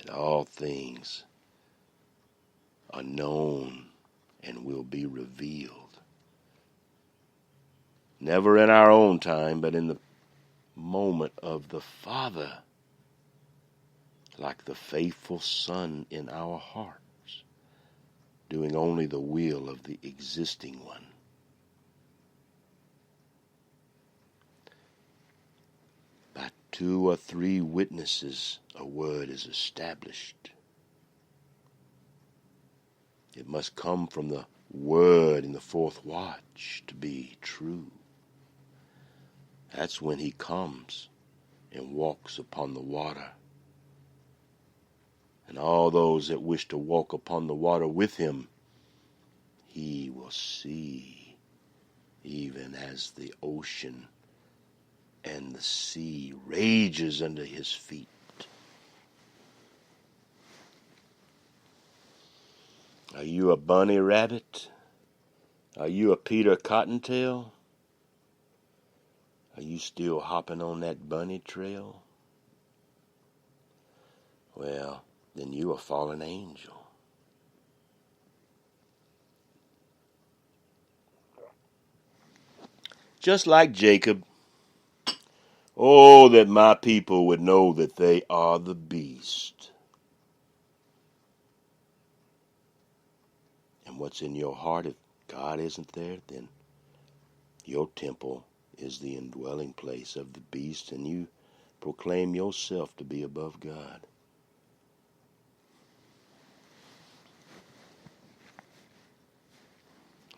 That all things are known and will be revealed. Never in our own time, but in the moment of the Father, like the faithful Son in our hearts, doing only the will of the existing one. By 2 or 3 witnesses, a word is established. It must come from the word in the 4th watch to be true. That's when he comes and walks upon the water. And all those that wish to walk upon the water with him, he will see, even as the ocean and the sea rages under his feet. Are you a bunny rabbit? Are you a Peter Cottontail? Are you still hopping on that bunny trail? Well, then you a fallen angel. Just like Jacob. Oh, that my people would know that they are the beast. And what's in your heart, if God isn't there, then Your temple is the indwelling place of the beast, and you proclaim yourself to be above God.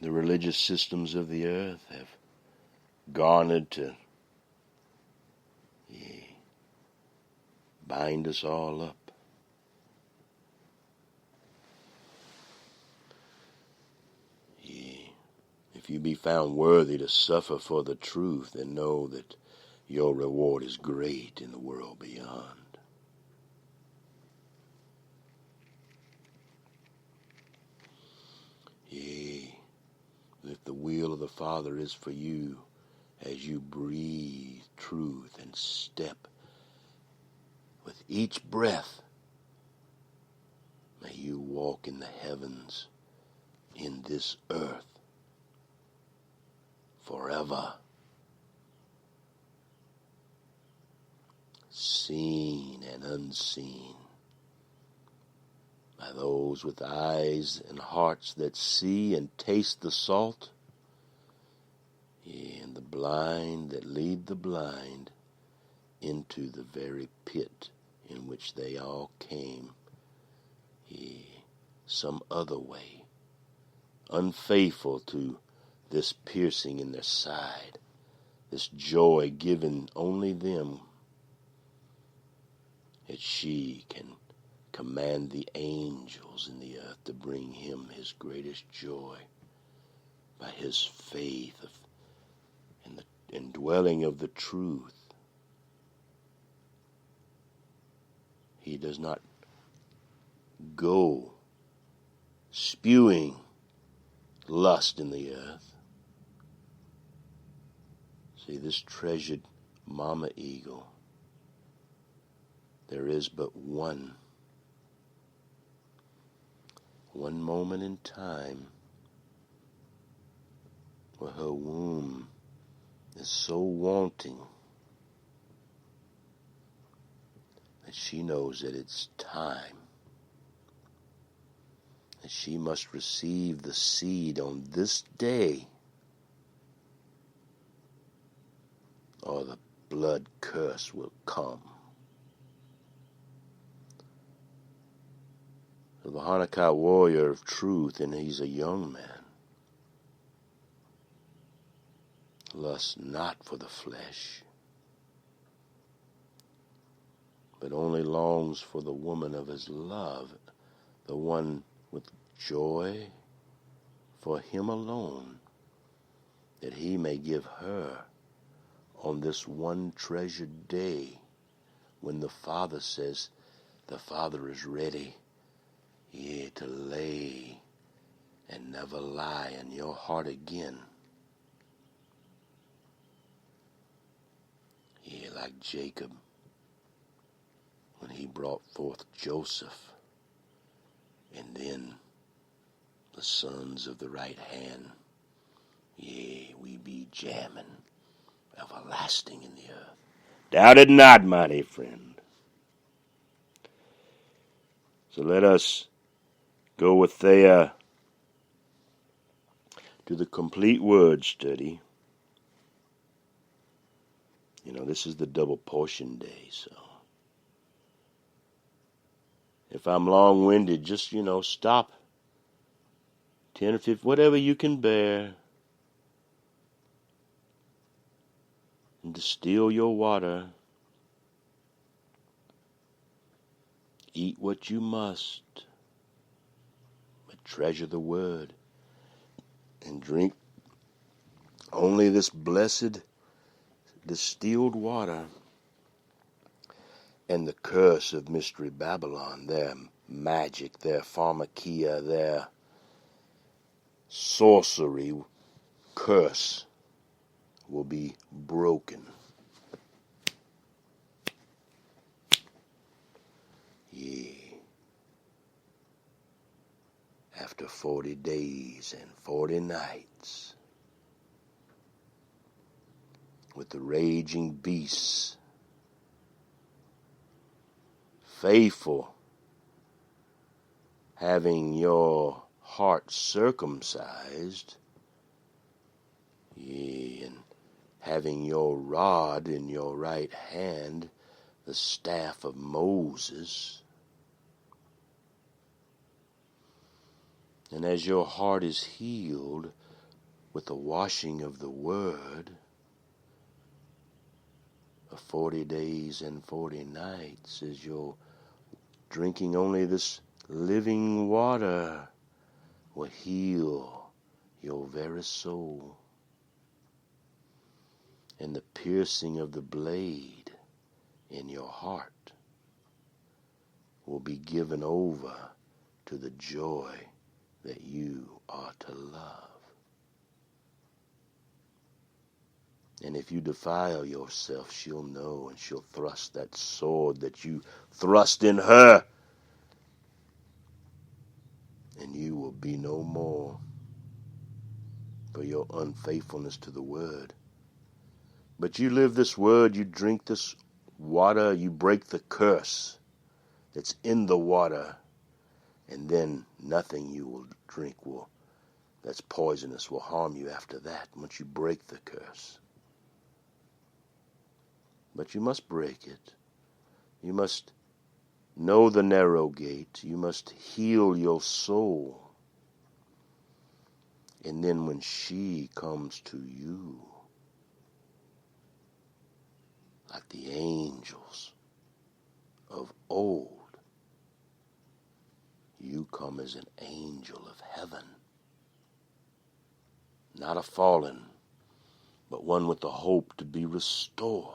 The religious systems of the earth have garnered to bind us all up. If you be found worthy to suffer for the truth, then know that your reward is great in the world beyond. Yea, if the will of the Father is for you, as you breathe truth and step with each breath, may you walk in the heavens, in this earth, forever, seen and unseen by those with eyes and hearts that see and taste the salt, and the blind that lead the blind into the very pit in which they all came, some other way, unfaithful to this piercing in their side, this joy given only them, that she can command the angels in the earth to bring him his greatest joy by his faith in the indwelling of the truth. He does not go spewing lust in the earth. See, this treasured mama eagle, there is but one moment in time where her womb is so wanting that she knows that it's time, that she must receive the seed on this day, or the blood curse will come. So the Hanukkite warrior of truth, and he's a young man, lusts not for the flesh, but only longs for the woman of his love, the one with joy for him alone, that he may give her on this one treasured day when the Father says the Father is ready, to lay and never lie in your heart again. Like Jacob, when he brought forth Joseph, and then the sons of the right hand, we be jamming everlasting in the earth. Doubt it not, mighty friend. So let us go with Thea to the complete word study. This is the double portion day, so if I'm long-winded, just, stop 10 or 15, whatever you can bear, and distill your water. Eat what you must, but treasure the word, and drink only this blessed distilled water. And the curse of Mystery Babylon, their magic, their pharmakia, their sorcery curse will be broken. After 40 days and 40 nights, with the raging beasts, faithful, having your heart circumcised, Yea, and having your rod in your right hand, the staff of Moses. And as your heart is healed with the washing of the word of 40 days and 40 nights, as you're drinking only this living water, will heal your very soul. And the piercing of the blade in your heart will be given over to the joy that you are to love. And if you defile yourself, she'll know, and she'll thrust that sword that you thrust in her, and you will be no more for your unfaithfulness to the word. But you live this word, you drink this water, you break the curse that's in the water, and then nothing you will drink that's poisonous will harm you after that, once you break the curse. But you must break it. You must know the narrow gate. You must heal your soul. And then when she comes to you, like the angels of old, you come as an angel of heaven. Not a fallen, but one with the hope to be restored.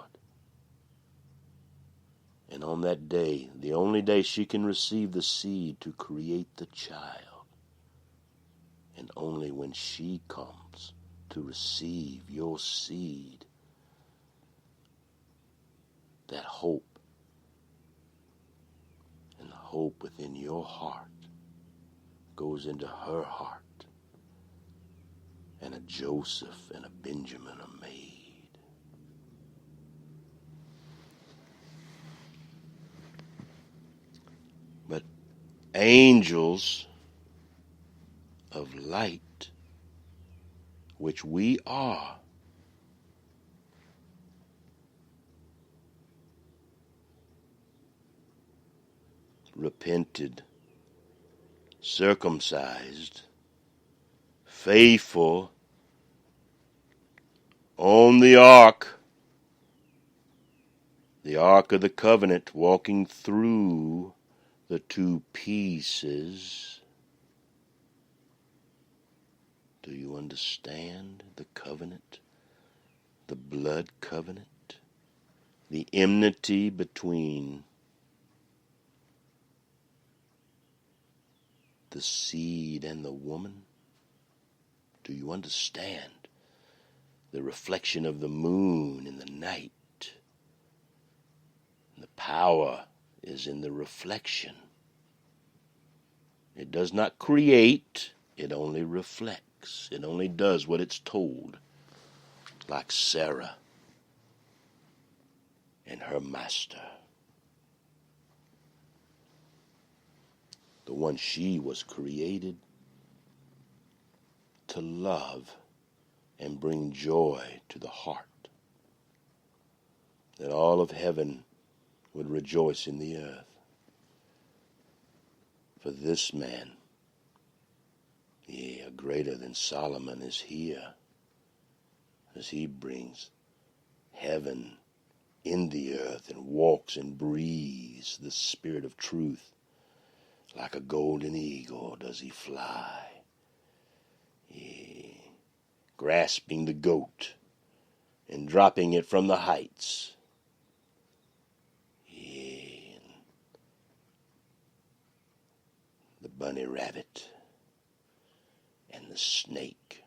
And on that day, the only day she can receive the seed to create the child, and only when she comes to receive your seed, that hope and the hope within your heart goes into her heart, and a Joseph and a Benjamin are made. But angels of light, which we are, repented, circumcised, faithful, on the ark of the covenant, walking through the two pieces. Do you understand the covenant? The blood covenant? The enmity between the seed and the woman? Do you understand the reflection of the moon in the night? The power is in the reflection. It does not create, it only reflects. It only does what it's told, like Sarah and her master. The one she was created to love and bring joy to the heart, that all of heaven would rejoice in the earth. For this man, yea, greater than Solomon, is here, as he brings heaven in the earth and walks and breathes the spirit of truth. Like a golden eagle does he fly, yea, grasping the goat and dropping it from the heights. Yea, and the bunny rabbit and the snake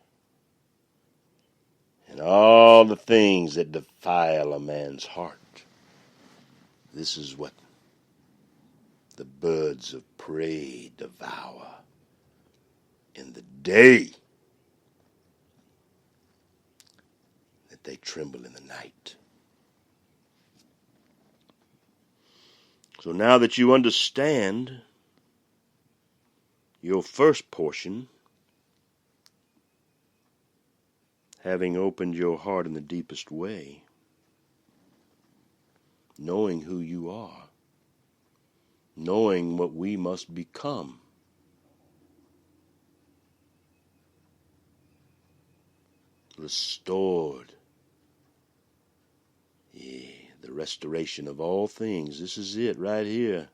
and all the things that defile a man's heart. This is what the birds of prey devour in the day that they tremble in the night. So now that you understand your first portion, having opened your heart in the deepest way, knowing who you are, knowing what we must become. Restored. Yeah, the restoration of all things. This is it right here.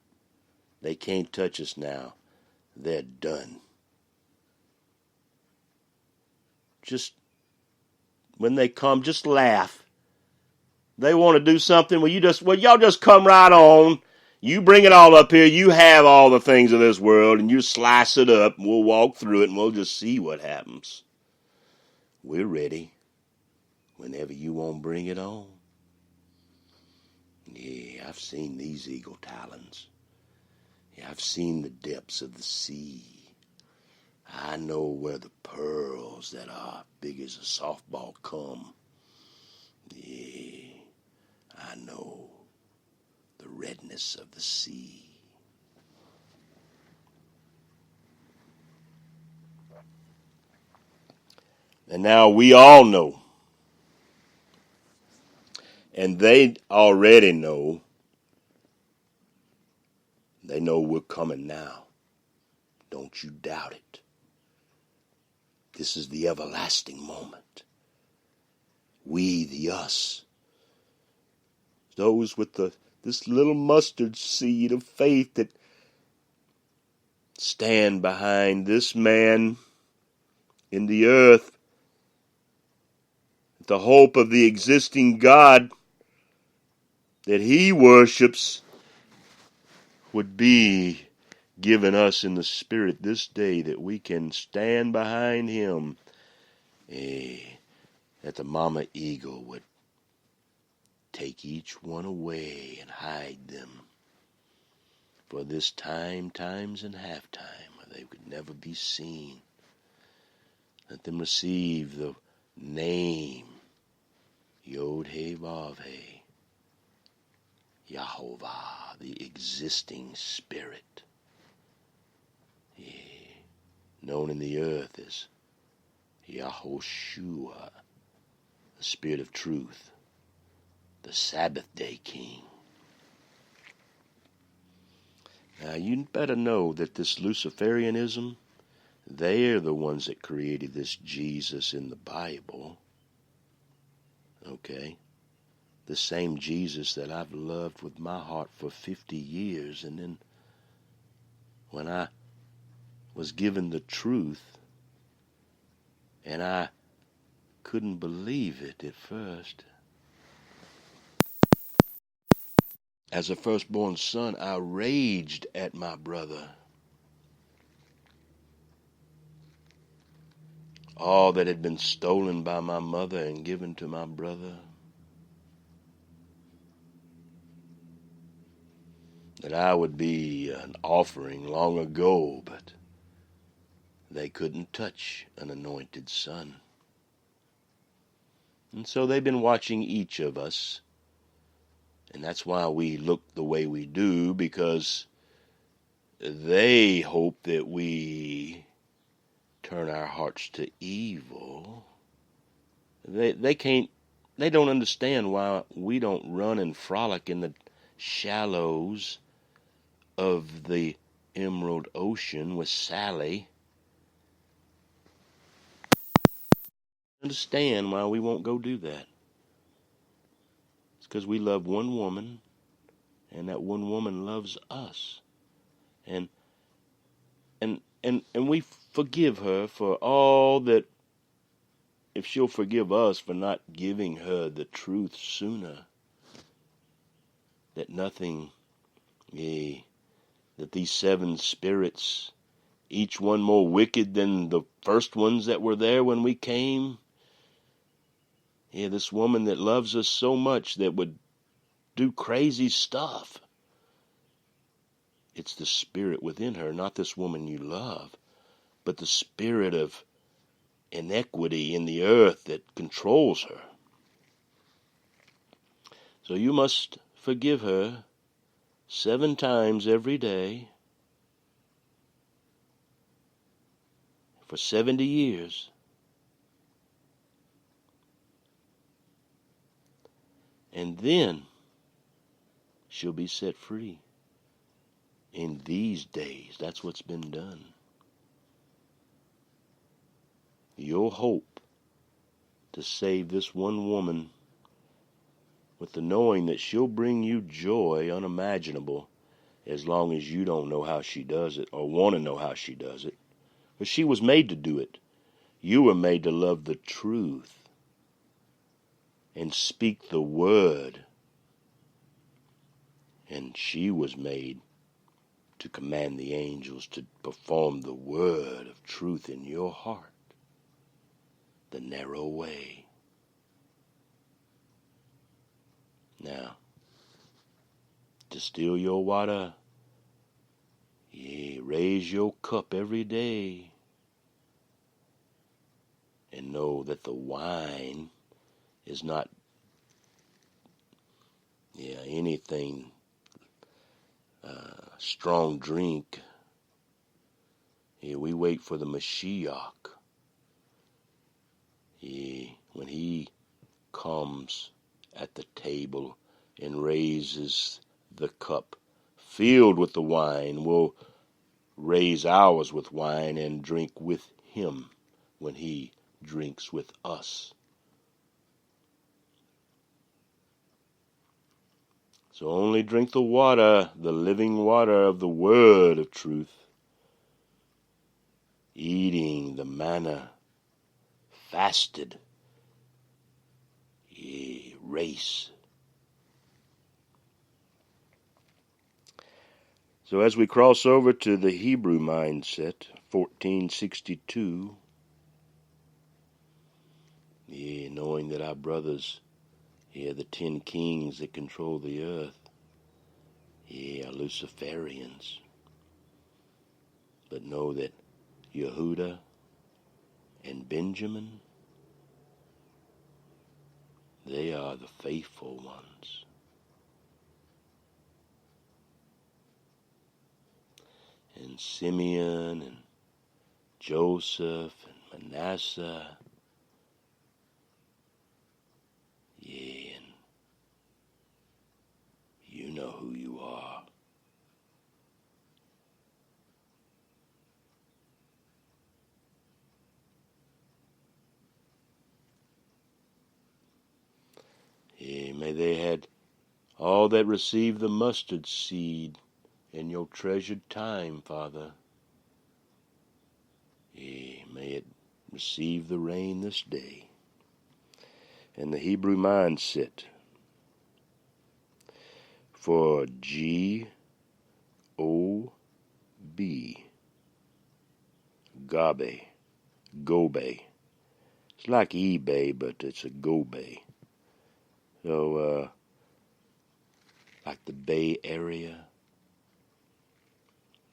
They can't touch us now. They're done. Just, when they come, just laugh. They want to do something, y'all just come right on. You bring it all up here. You have all the things of this world, and you slice it up, and we'll walk through it, and we'll just see what happens. We're ready whenever you want to bring it on. Yeah, I've seen these eagle talons. Yeah, I've seen the depths of the sea. I know where the pearls that are big as a softball come. Yeah, I know the redness of the sea. And now we all know, and they already know, they know we're coming now. Don't you doubt it. This is the everlasting moment. We, the us, those with this little mustard seed of faith that stand behind this man in the earth, the hope of the existing God that he worships would be given us in the Spirit this day, that we can stand behind him, that the mama eagle would take each one away and hide them for this time, times, and halftime, where they could never be seen. Let them receive the name Yod-Heh-Vav-Heh, Yahovah, the existing Spirit, known in the earth as Yahoshua, the Spirit of truth, the Sabbath day King. Now you better know that this Luciferianism, they're the ones that created this Jesus in the Bible. Okay? The same Jesus that I've loved with my heart for 50 years. And then when I was given the truth, and I couldn't believe it at first, as a firstborn son, I raged at my brother. All that had been stolen by my mother and given to my brother, that I would be an offering long ago, but they couldn't touch an anointed son. And so they've been watching each of us, and that's why we look the way we do, because they hope that we turn our hearts to evil. They don't understand why we don't run and frolic in the shallows of the Emerald Ocean with Sally. Understand why we won't go do that. It's because we love one woman, and that one woman loves us. And we forgive her for all that. If she'll forgive us for not giving her the truth sooner, that nothing, that these 7 spirits, each one more wicked than the first ones that were there when we came, this woman that loves us so much that would do crazy stuff, it's the spirit within her, not this woman you love, but the spirit of inequity in the earth that controls her. So you must forgive her 7 times every day for 70 years. And then she'll be set free. In these days, that's what's been done. Your hope to save this one woman with the knowing that she'll bring you joy unimaginable as long as you don't know how she does it or want to know how she does it. But she was made to do it. You were made to love the truth and speak the word. And she was made to command the angels to perform the word of truth in your heart. The narrow way. Now, distill your water. Raise your cup every day. And know that the wine is not anything strong drink. We wait for the Mashiach. When he comes at the table and raises the cup filled with the wine, we'll raise ours with wine and drink with him when he drinks with us. So only drink the water, the living water of the word of truth, eating the manna, fasted, race. So as we cross over to the Hebrew mindset, 1462, knowing that our brothers, the 10 kings that control the earth, are Luciferians. But know that Yehuda and Benjamin, they are the faithful ones. And Simeon and Joseph and Manasseh, and you know who you are. May they had all that received the mustard seed in your treasured time, Father. May it receive the rain this day. And the Hebrew mindset for G-O-B, Gobe. It's like eBay, but it's a Gobe. So, like the Bay Area,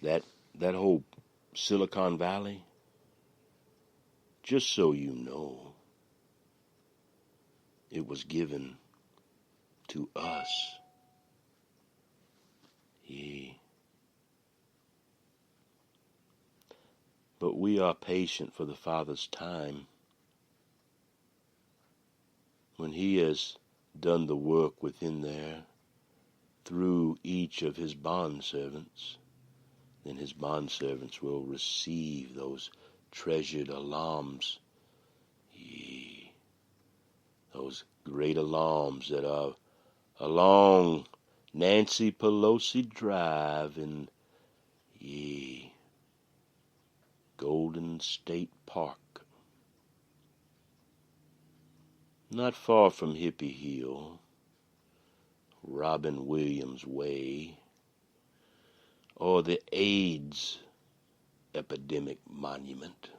that whole Silicon Valley, just so you know, it was given to us. But we are patient for the Father's time. When he has done the work within there through each of his bondservants, then his bondservants will receive those treasured alams, those great alams that are along Nancy Pelosi Drive in Golden State Park, not far from Hippie Hill, Robin Williams Way, or the AIDS epidemic monument.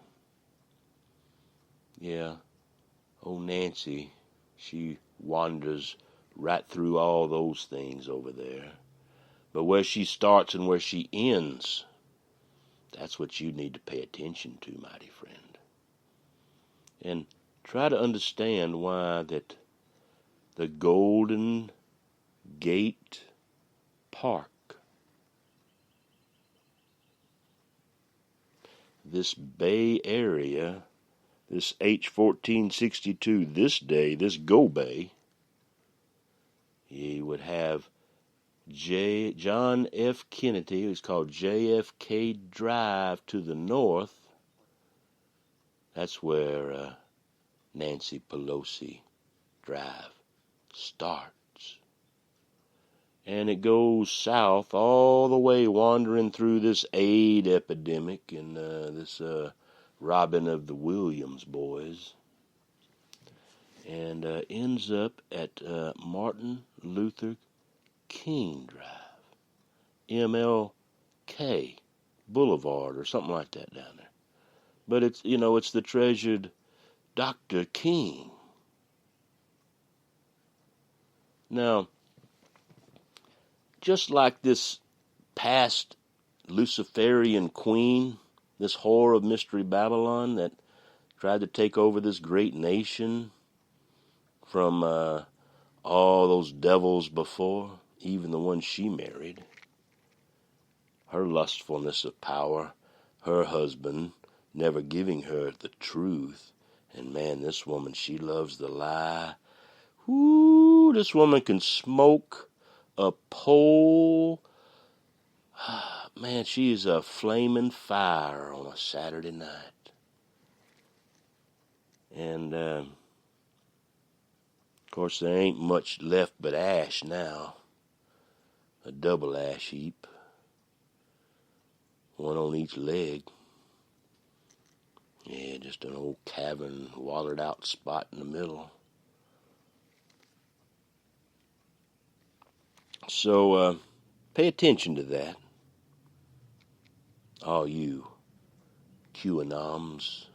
Old Nancy, she wanders right through all those things over there. But where she starts and where she ends, that's what you need to pay attention to, mighty friend. And try to understand why that the Golden Gate Park, this Bay Area, this H1462, this day, this Gobe, He would have John F. Kennedy, it was called JFK Drive to the north. That's where Nancy Pelosi Drive starts. And it goes south all the way, wandering through this AIDS epidemic and this robbing of the Williams boys, and ends up at Martin Luther King Drive, MLK Boulevard or something like that down there. But it's, it's the treasured Dr. King. Now, just like this past Luciferian queen, this whore of Mystery Babylon that tried to take over this great nation from all those devils before, even the one she married. Her lustfulness of power, her husband never giving her the truth. And man, this woman, she loves the lie. Ooh, this woman can smoke a pole. Man, she is a flaming fire on a Saturday night. And, of course, there ain't much left but ash now. A double ash heap. One on each leg. Yeah, just an old cavern, wallered out spot in the middle. So, pay attention to that. All you QAnons,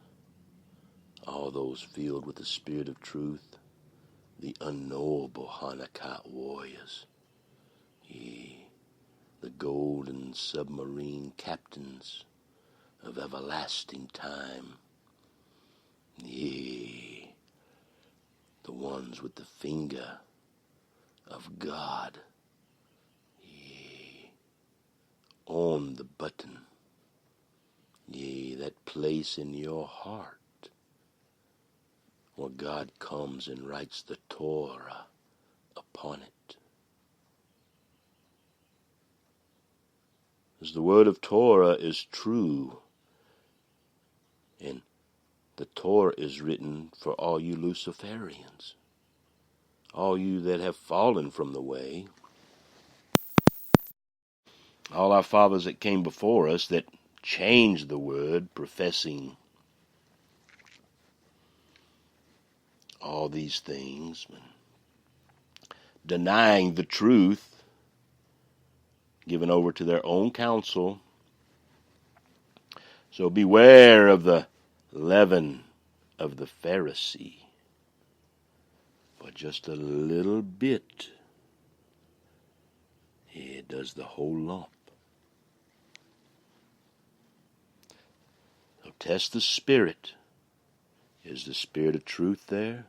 all those filled with the spirit of truth, the unknowable Hanukkite warriors, ye, the golden submarine captains of everlasting time, ye, the ones with the finger of God, ye, on the button, ye, that place in your heart where God comes and writes the Torah upon it. As the word of Torah is true, and the Torah is written for all you Luciferians, all you that have fallen from the way, all our fathers that came before us that changed the word, professing all these things, denying the truth, given over to their own counsel. So beware of the leaven of the Pharisee, for just a little bit, it does the whole lump. So test the spirit. Is the spirit of truth there?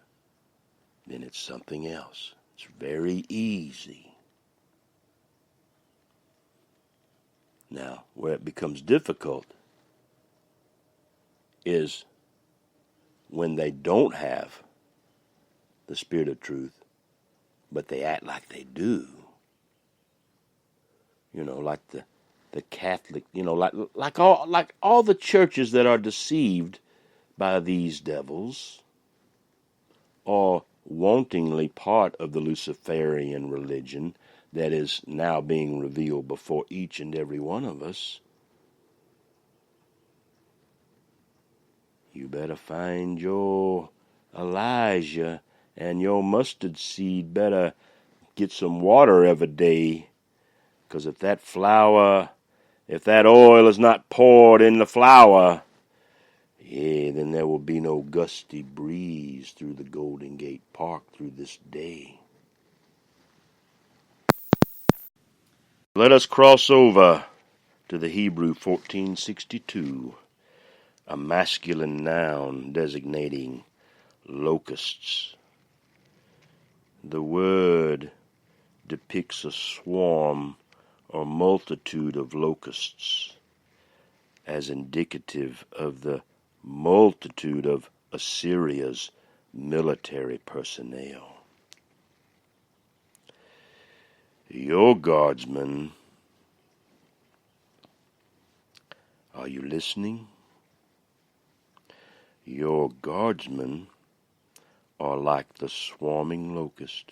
Then it's something else. It's very easy. Now, where it becomes difficult is when they don't have the spirit of truth, but they act like they do. Like the Catholic, like all the churches that are deceived by these devils are wantingly part of the Luciferian religion that is now being revealed before each and every one of us. You better find your Elijah, and your mustard seed better get some water every day, because if that oil is not poured in the flour, then there will be no gusty breeze through the Golden Gate Park through this day. Let us cross over to the Hebrew 1462, a masculine noun designating locusts. The word depicts a swarm or multitude of locusts as indicative of the multitude of Assyria's military personnel. Your guardsmen, are you listening? Your guardsmen are like the swarming locust.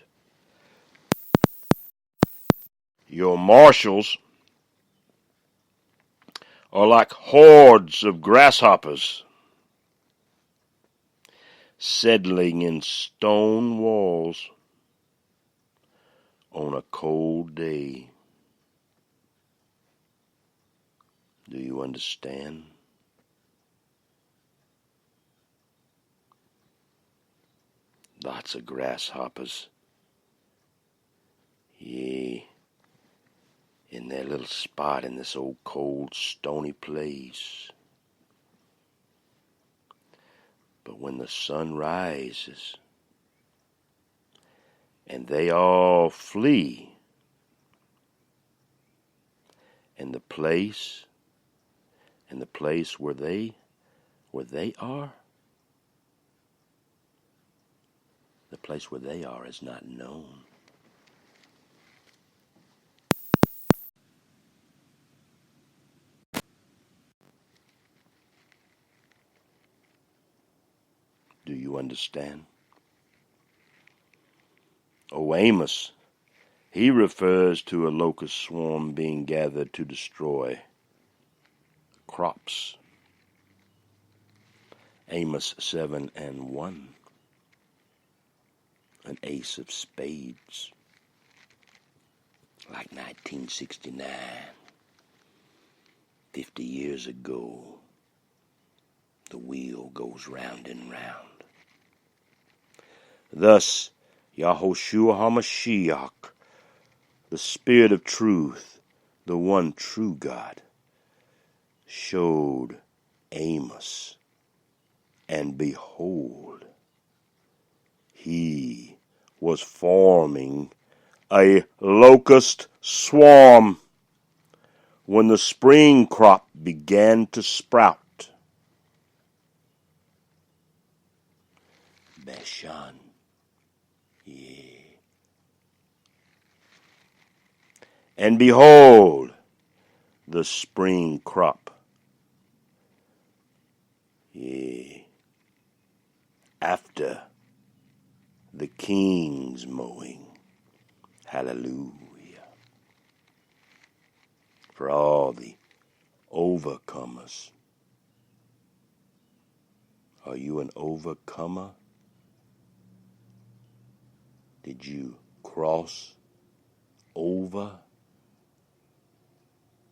Your marshals are like hordes of grasshoppers settling in stone walls on a cold day. Do you understand? Lots of grasshoppers. Yea, in their little spot in this old cold stony place. But when the sun rises and they all flee, and the place where they are, the place where they are is not known. Do you understand? Oh, Amos, he refers to a locust swarm being gathered to destroy crops. Amos 7:1. An ace of spades. Like 1969. 50 years ago. The wheel goes round and round. Thus, Yahushua HaMashiach, the Spirit of truth, the one true God, showed Amos, and behold, he was forming a locust swarm when the spring crop began to sprout. Bashan, yea. And behold, the spring crop, yea, after the king's mowing. Hallelujah. For all the overcomers. Are you an overcomer? Did you cross over?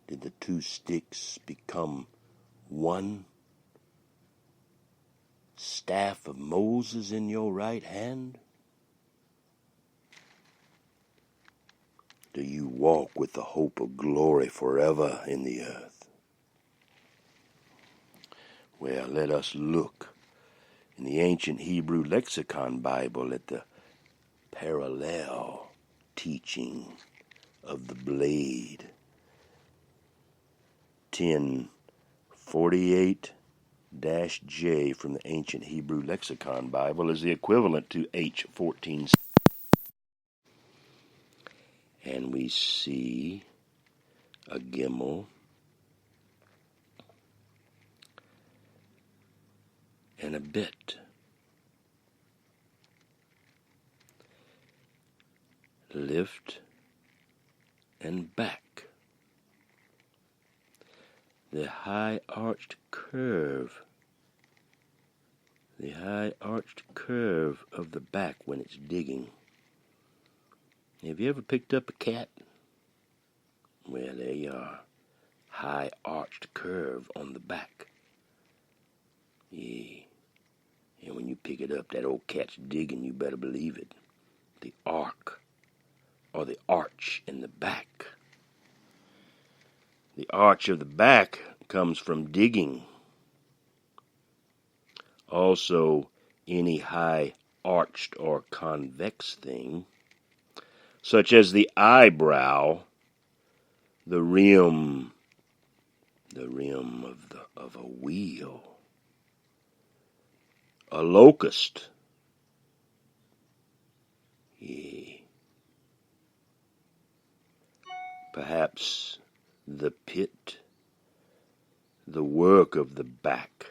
Did the two sticks become one? Staff of Moses in your right hand? Do you walk with the hope of glory forever in the earth? Well, let us look in the ancient Hebrew lexicon Bible at the parallel teaching of the blade. 1048-J from the ancient Hebrew lexicon Bible is the equivalent to H14. And we see a gimel and a bit. Lift and back. The high arched curve of the back when it's digging. Have you ever picked up a cat? Well, there you are. High arched curve on the back. Yeah. And when you pick it up, that old cat's digging, you better believe it. The arc, or the arch in the back. The arch of the back comes from digging. Also, any high arched or convex thing, such as the eyebrow, the rim of a wheel, a locust, yeah. Perhaps the pit, the work of the back,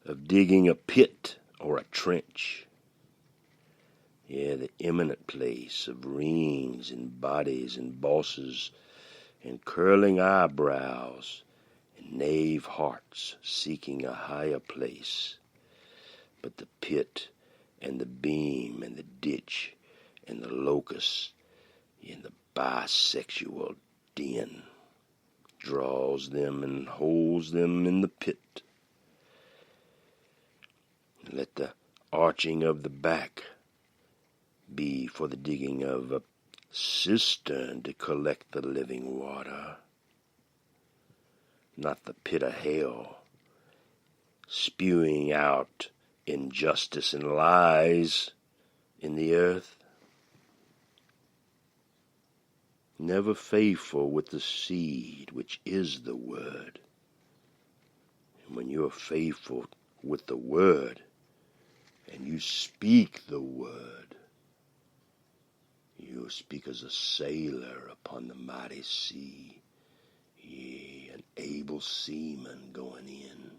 of digging a pit or a trench. Yeah, the imminent place of rings and bodies and bosses and curling eyebrows and knave hearts seeking a higher place. But the pit and the beam and the ditch and the locust and the bisexual den draws them and holds them in the pit. Let the arching of the back be for the digging of a cistern to collect the living water, not the pit of hell, spewing out injustice and lies in the earth. Never faithful with the seed, which is the word. And when you are faithful with the word, and you speak the word, you speak as a sailor upon the mighty sea, yea, an able seaman going in.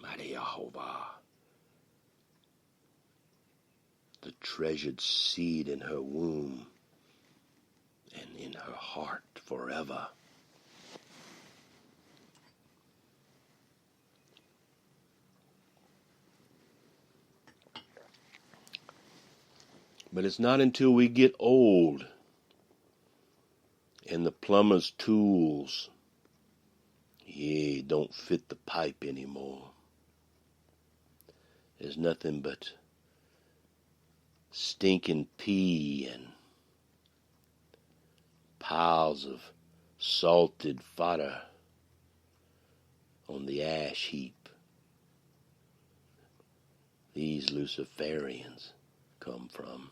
Mighty Jehovah, the treasured seed in her womb and in her heart forever. But it's not until we get old and the plumber's tools, don't fit the pipe anymore. There's nothing but stinking pee and piles of salted fodder on the ash heap. These Luciferians come from,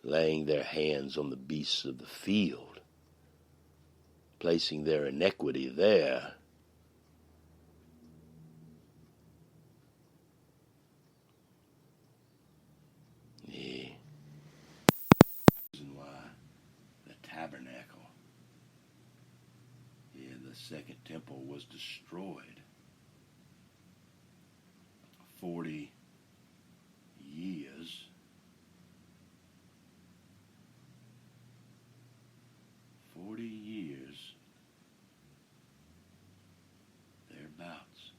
laying their hands on the beasts of the field, placing their iniquity there. Yeah. Reason why the tabernacle, the second temple was destroyed 40 years. 40 years thereabouts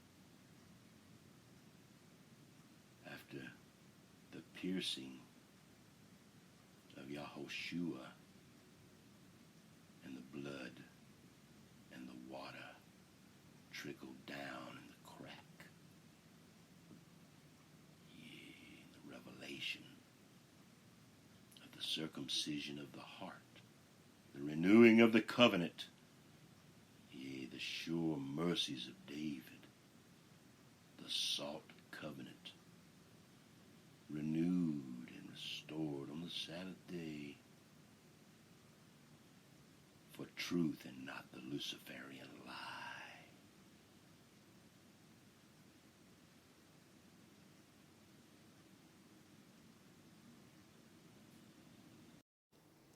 after the piercing of Yahushua and the blood and the water trickled down in the crack. The revelation of the circumcision of the heart, the renewing of the covenant, the sure mercies of David, the salt covenant, renewed and restored on the Sabbath day for truth and not the Luciferian lie.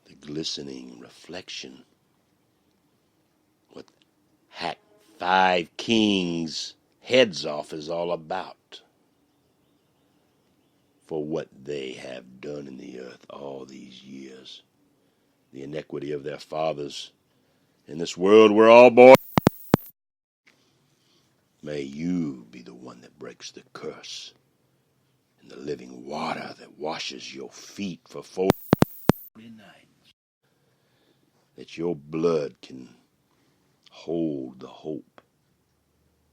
The glistening reflection, what hack 5 kings' heads off is all about, for what they have done in the earth all these years. The iniquity of their fathers. In this world we're all born. May you be the one that breaks the curse and the living water that washes your feet for 40 nights. That your blood can hold the hope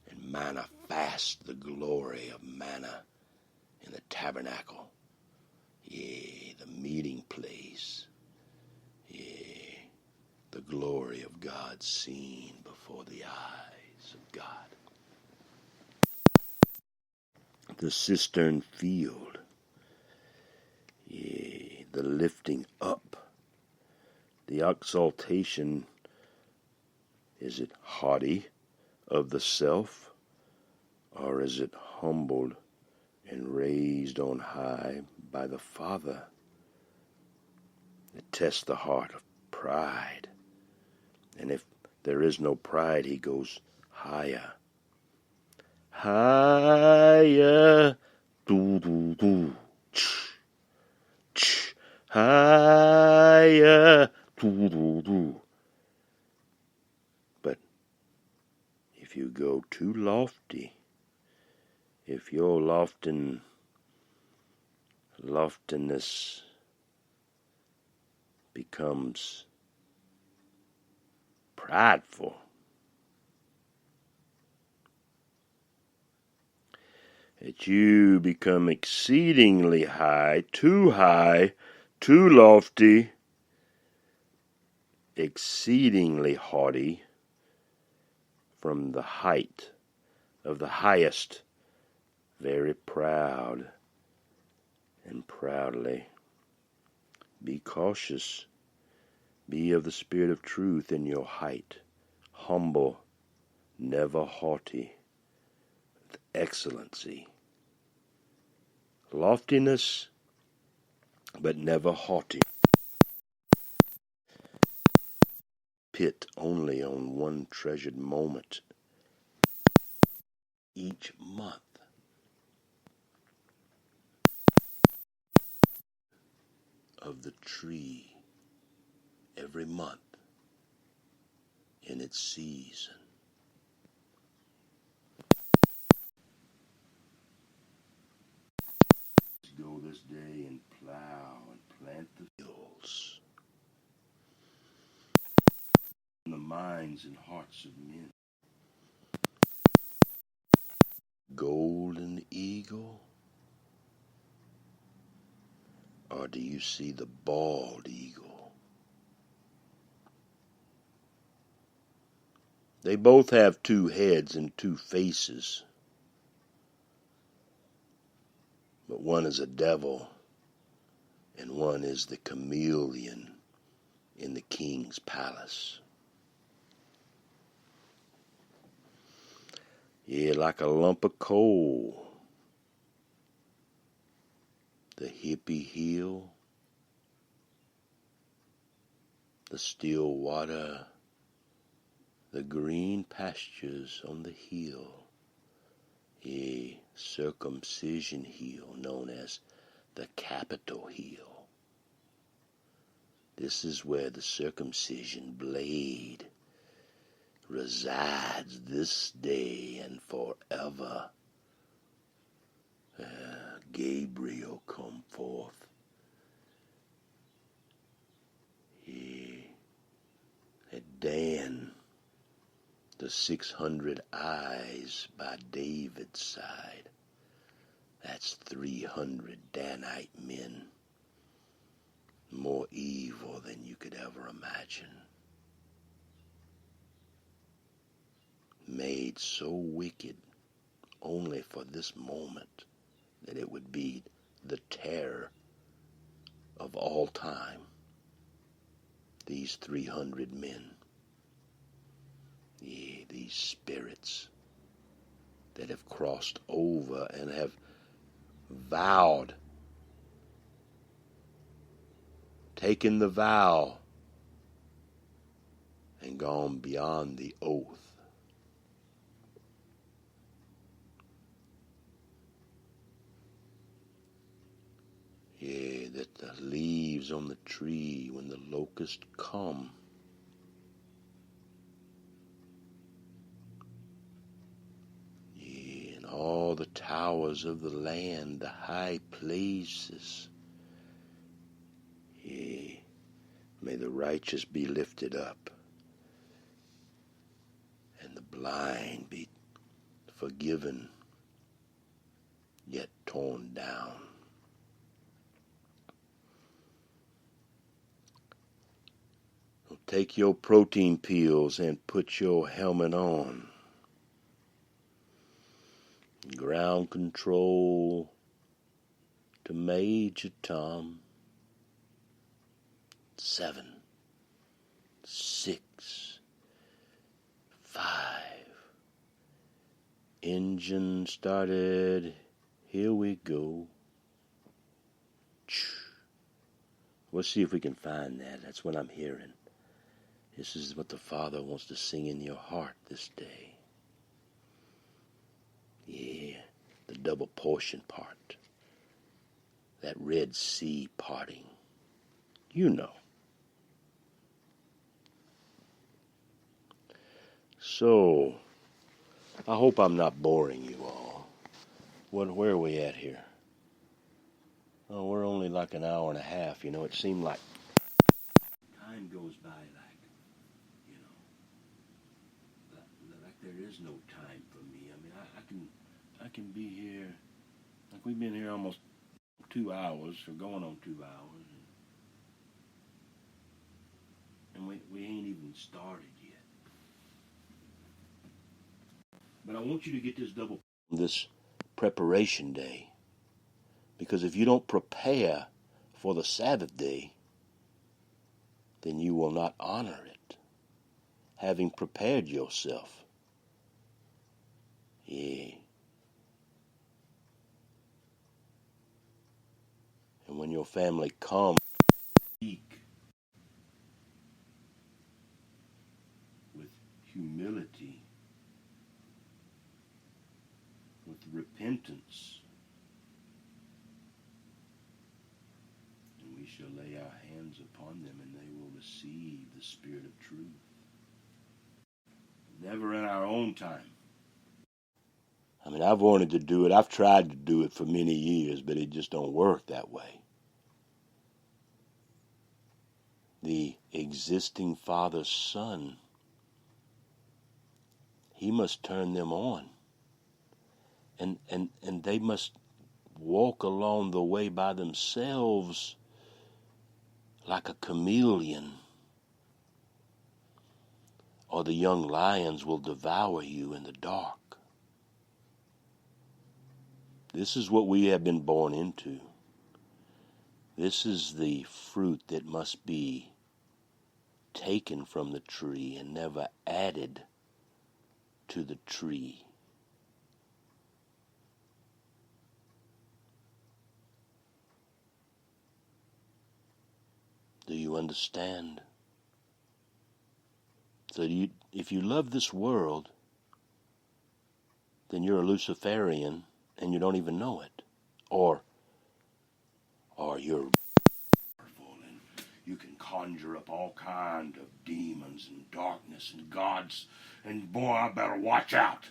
and manifest the glory of manna in the tabernacle. The meeting place. The glory of God seen before the eyes of God. The cistern field. The lifting up. The exaltation. Is it haughty of the self, or is it humbled and raised on high by the Father? It tests the heart of pride And if there is no pride, he goes higher. Higher. Do, do, do. Ch, ch. Higher. Do, do, do. But if you go too lofty, if your loftiness becomes prideful, that you become exceedingly high, too lofty, exceedingly haughty, from the height of the highest, very proud and proudly. Be cautious. Be of the spirit of truth in your height. Humble, never haughty, with excellency. Loftiness, but never haughty. Pit only on one treasured moment each month. Of the tree every month in its season. Let's go this day and plow and plant the fields in the minds and hearts of men. Golden eagle, or do you see the bald eagle? They both have two heads and two faces, but one is a devil and one is the chameleon in the king's palace. Yeah, like a lump of coal. The hippie hill, the still water, the green pastures on the hill, a circumcision hill known as the Capitol Hill. This is where the circumcision blade resides this day and forever. Gabriel come forth. He had Dan, the 600 eyes by David's side. That's 300 Danite men, more evil than you could ever imagine. Made so wicked only for this moment that it would be the terror of all time. These 300 men, yeah, these spirits that have crossed over and have vowed, taken the vow, and gone beyond the oath. Yeah, that the leaves on the tree when the locusts come, yeah, and all the towers of the land, the high places, yeah, may the righteous be lifted up and the blind be forgiven, yet torn down. Take your protein pills and put your helmet on. Ground control to Major Tom. 7, 6, 5. Engine started. Here we go. Let's see if we can find that. That's what I'm hearing. This is what the Father wants to sing in your heart this day. Yeah, the double portion part. That Red Sea parting. You know. So, I hope I'm not boring you all. Where are we at here? Oh, we're only like an hour and a half. You know, it seemed like time goes by like, you know, like there is no time for me. I mean, I can be here, like we've been here almost 2 hours, or going on 2 hours, and we ain't even started yet. But I want you to get this preparation day, because if you don't prepare for the Sabbath day, then you will not honor it, having prepared yourself. Yeah. And when your family comes, speak with humility, with repentance, and we shall lay our hands upon them, and they will receive the Spirit of truth. Never in our own time. I mean, I've wanted to do it. I've tried to do it for many years, but it just don't work that way. The existing Father's Son, He must turn them on. And they must walk along the way by themselves like a chameleon, or the young lions will devour you in the dark. This is what we have been born into. This is the fruit that must be taken from the tree and never added to the tree. Do you understand? So if you love this world, then you're a Luciferian and you don't even know it. Or you're powerful and you can conjure up all kind of demons and darkness and gods, and boy, I better watch out.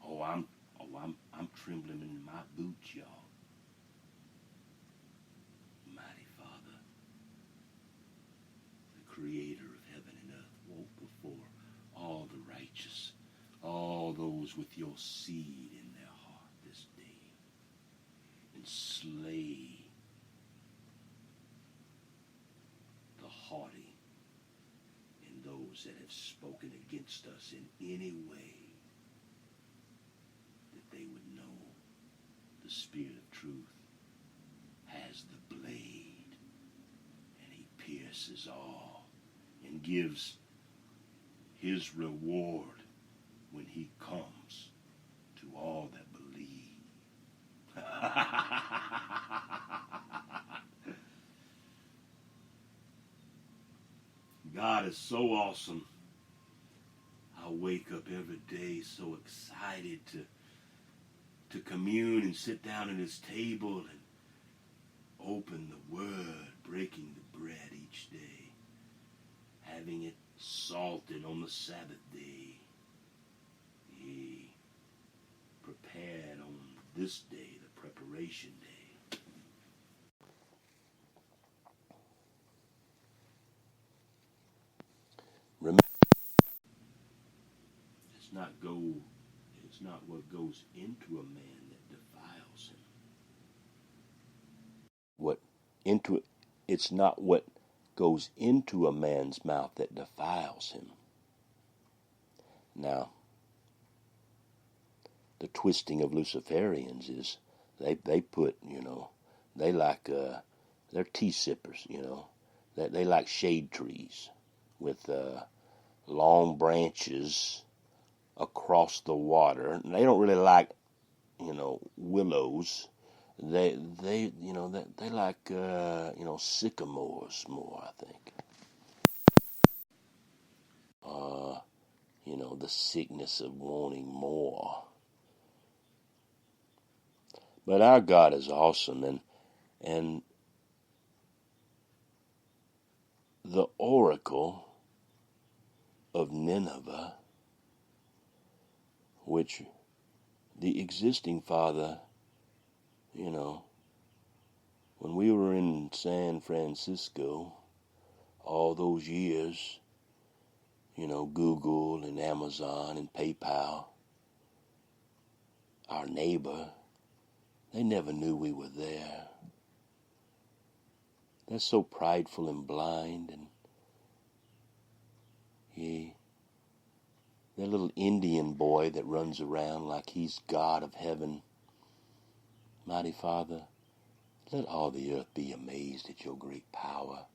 I'm trembling in my boots, y'all. Mighty Father, the Creator of heaven and earth, walk before all the righteous, all those with your seed in their heart this day, and slay the haughty and those that have spoken against us in any way, that they would know the Spirit of truth has the blade, and He pierces all and gives His reward when He comes to all that believe. God is so awesome. I wake up every day so excited to commune and sit down at His table and open the Word, breaking the bread each day, having it salted on the Sabbath day. He prepared on this day, the preparation day. Remember, it's not what goes into a man that defiles him. It's not what goes into a man's mouth that defiles him. Now, the twisting of Luciferians is they put, they like they're tea sippers, they like shade trees with long branches across the water. And they don't really like, willows. They like sycamores more, I think. the sickness of wanting more. But our God is awesome, and the oracle of Nineveh, which the existing Father, when we were in San Francisco all those years, Google and Amazon and PayPal, our neighbor, they never knew we were there. They're so prideful and blind, and that little Indian boy that runs around like he's God of heaven. Mighty Father, let all the earth be amazed at your great power.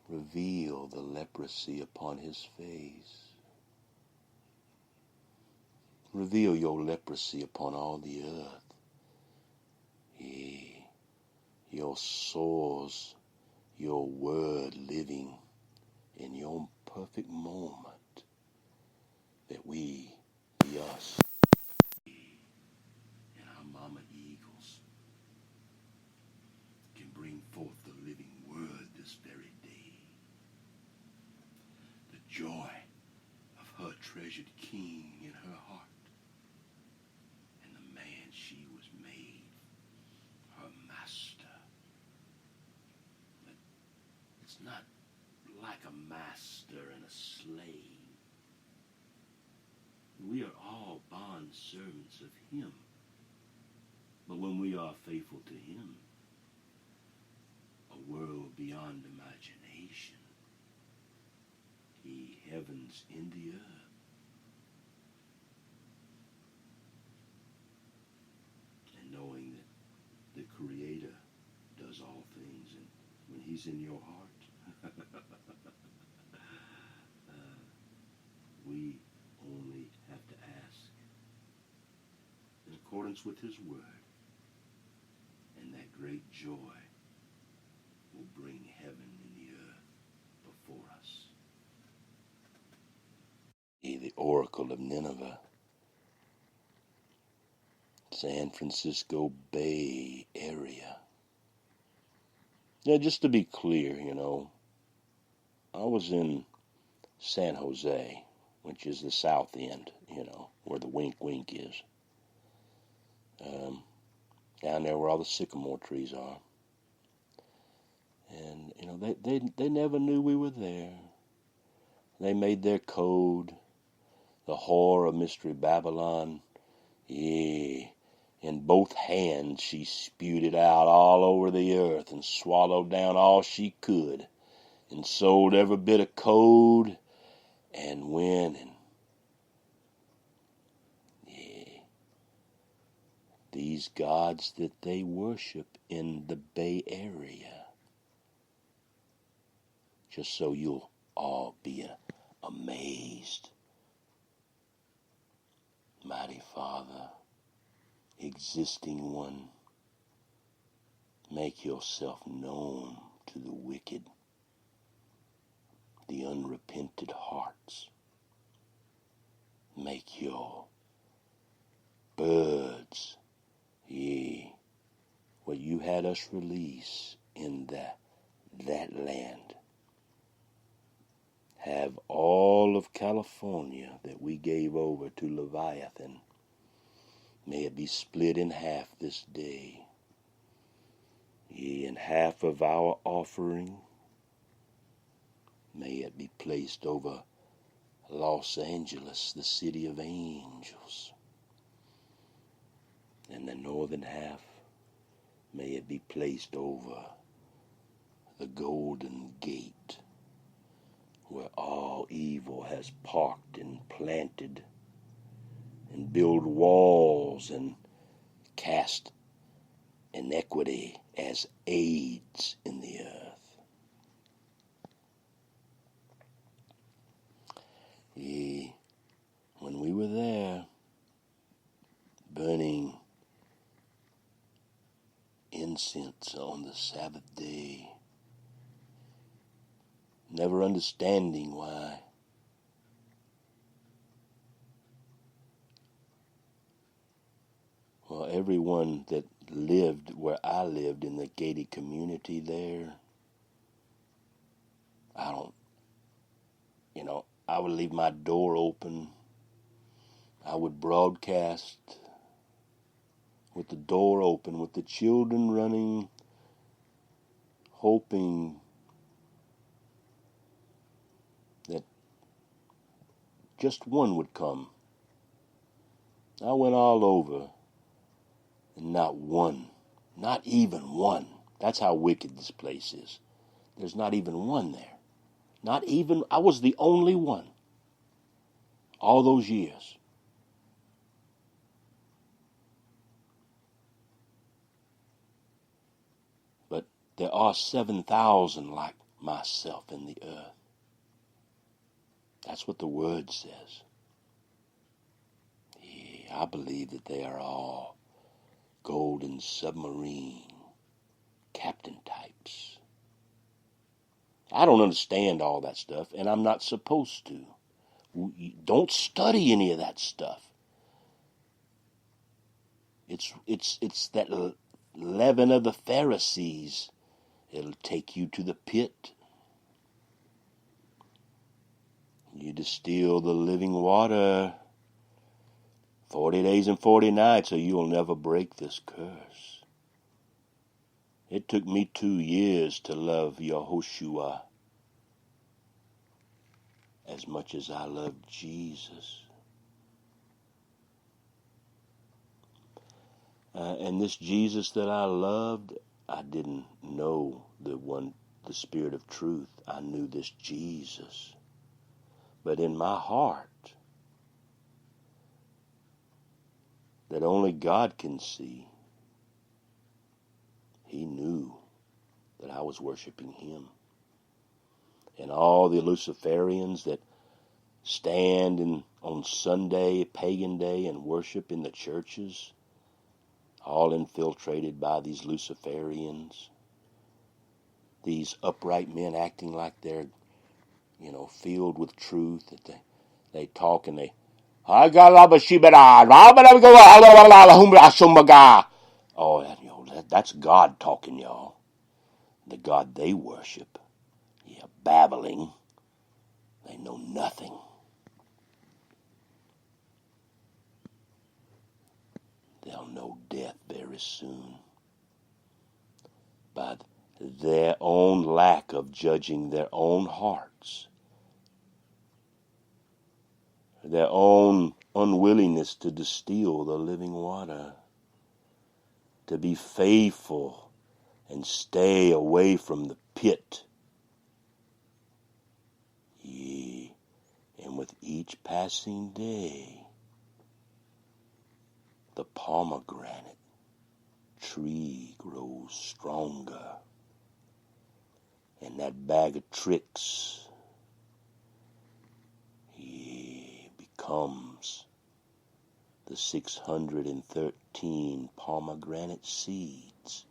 Reveal the leprosy upon his face. Reveal your leprosy upon all the earth. Your sores, your word living in your perfect moment, that we be us and our mama eagles can bring forth the living word this very day. The joy of her treasured king in her heart, and the man she was made, her master. But it's not like a master and a slave. We are all bond servants of him. But when we are faithful to him, a world beyond imagination, he heavens in the earth. And knowing that the Creator does all things, and when he's in your heart, we only have to ask in accordance with his word, and that great joy will bring heaven and the earth before us. The oracle of Nineveh, San Francisco Bay Area. Now, just to be clear, I was in San Jose, which is the south end, where the wink wink is. Down there where all the sycamore trees are. And, they never knew we were there. They made their code, the whore of Mystery Babylon. In both hands she spewed it out all over the earth and swallowed down all she could and sold every bit of code and went and these gods that they worship in the Bay Area. Just so you'll all be amazed. Mighty Father, existing one, make yourself known to the wicked, the unrepented hearts. Make your birds, what you had us release in that land. Have all of California that we gave over to Leviathan. May it be split in half this day. And half of our offering, may it be placed over Los Angeles, the city of angels. And the northern half, may it be placed over the Golden Gate, where all evil has parked and planted and build walls and cast iniquity as AIDS in the earth. When we were there, burning incense on the Sabbath day, never understanding why everyone that lived where I lived in the gated community there, I would leave my door open. I would broadcast with the door open, with the children running, hoping that just one would come. I went all over, and not one, not even one. That's how wicked this place is. There's not even one there. Not even, I was the only one all those years. But there are 7,000 like myself in the earth. That's what the word says. Yeah, I believe that they are all golden submarine captain types. I don't understand all that stuff, and I'm not supposed to. Don't study any of that stuff. It's that leaven of the Pharisees. It'll take you to the pit. You distill the living water 40 days and 40 nights, so you'll never break this curse. It took me 2 years to love Yahushua as much as I love Jesus. And this Jesus that I loved, I didn't know the Spirit of truth. I knew this Jesus. But in my heart, that only God can see, he knew that I was worshiping him. And all the Luciferians that stand on Sunday, pagan day, and worship in the churches, all infiltrated by these Luciferians, these upright men acting like they're, filled with truth, that they talk and they, oh, that's God talking, y'all. The God they worship. Yeah, babbling. They know nothing. They'll know death very soon by their own lack of judging their own hearts, their own unwillingness to distill the living water, to be faithful and stay away from the pit. Yea, and with each passing day, the pomegranate tree grows stronger, and that bag of tricks, becomes the 613 pomegranate seeds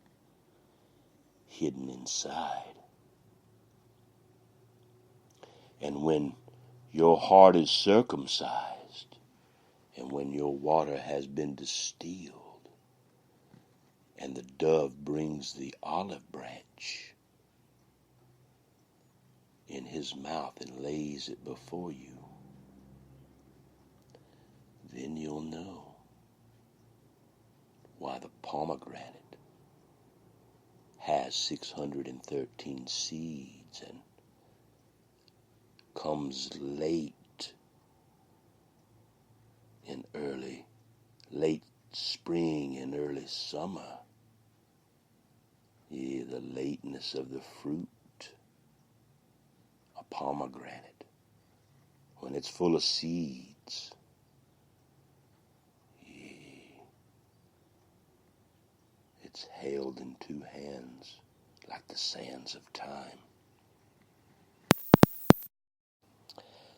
hidden inside. And when your heart is circumcised, and when your water has been distilled, and the dove brings the olive branch in his mouth and lays it before you, then you'll know why the pomegranate has 613 seeds and comes late spring and early summer. Yeah, the lateness of the fruit, a pomegranate, when it's full of seeds. It's held in two hands like the sands of time.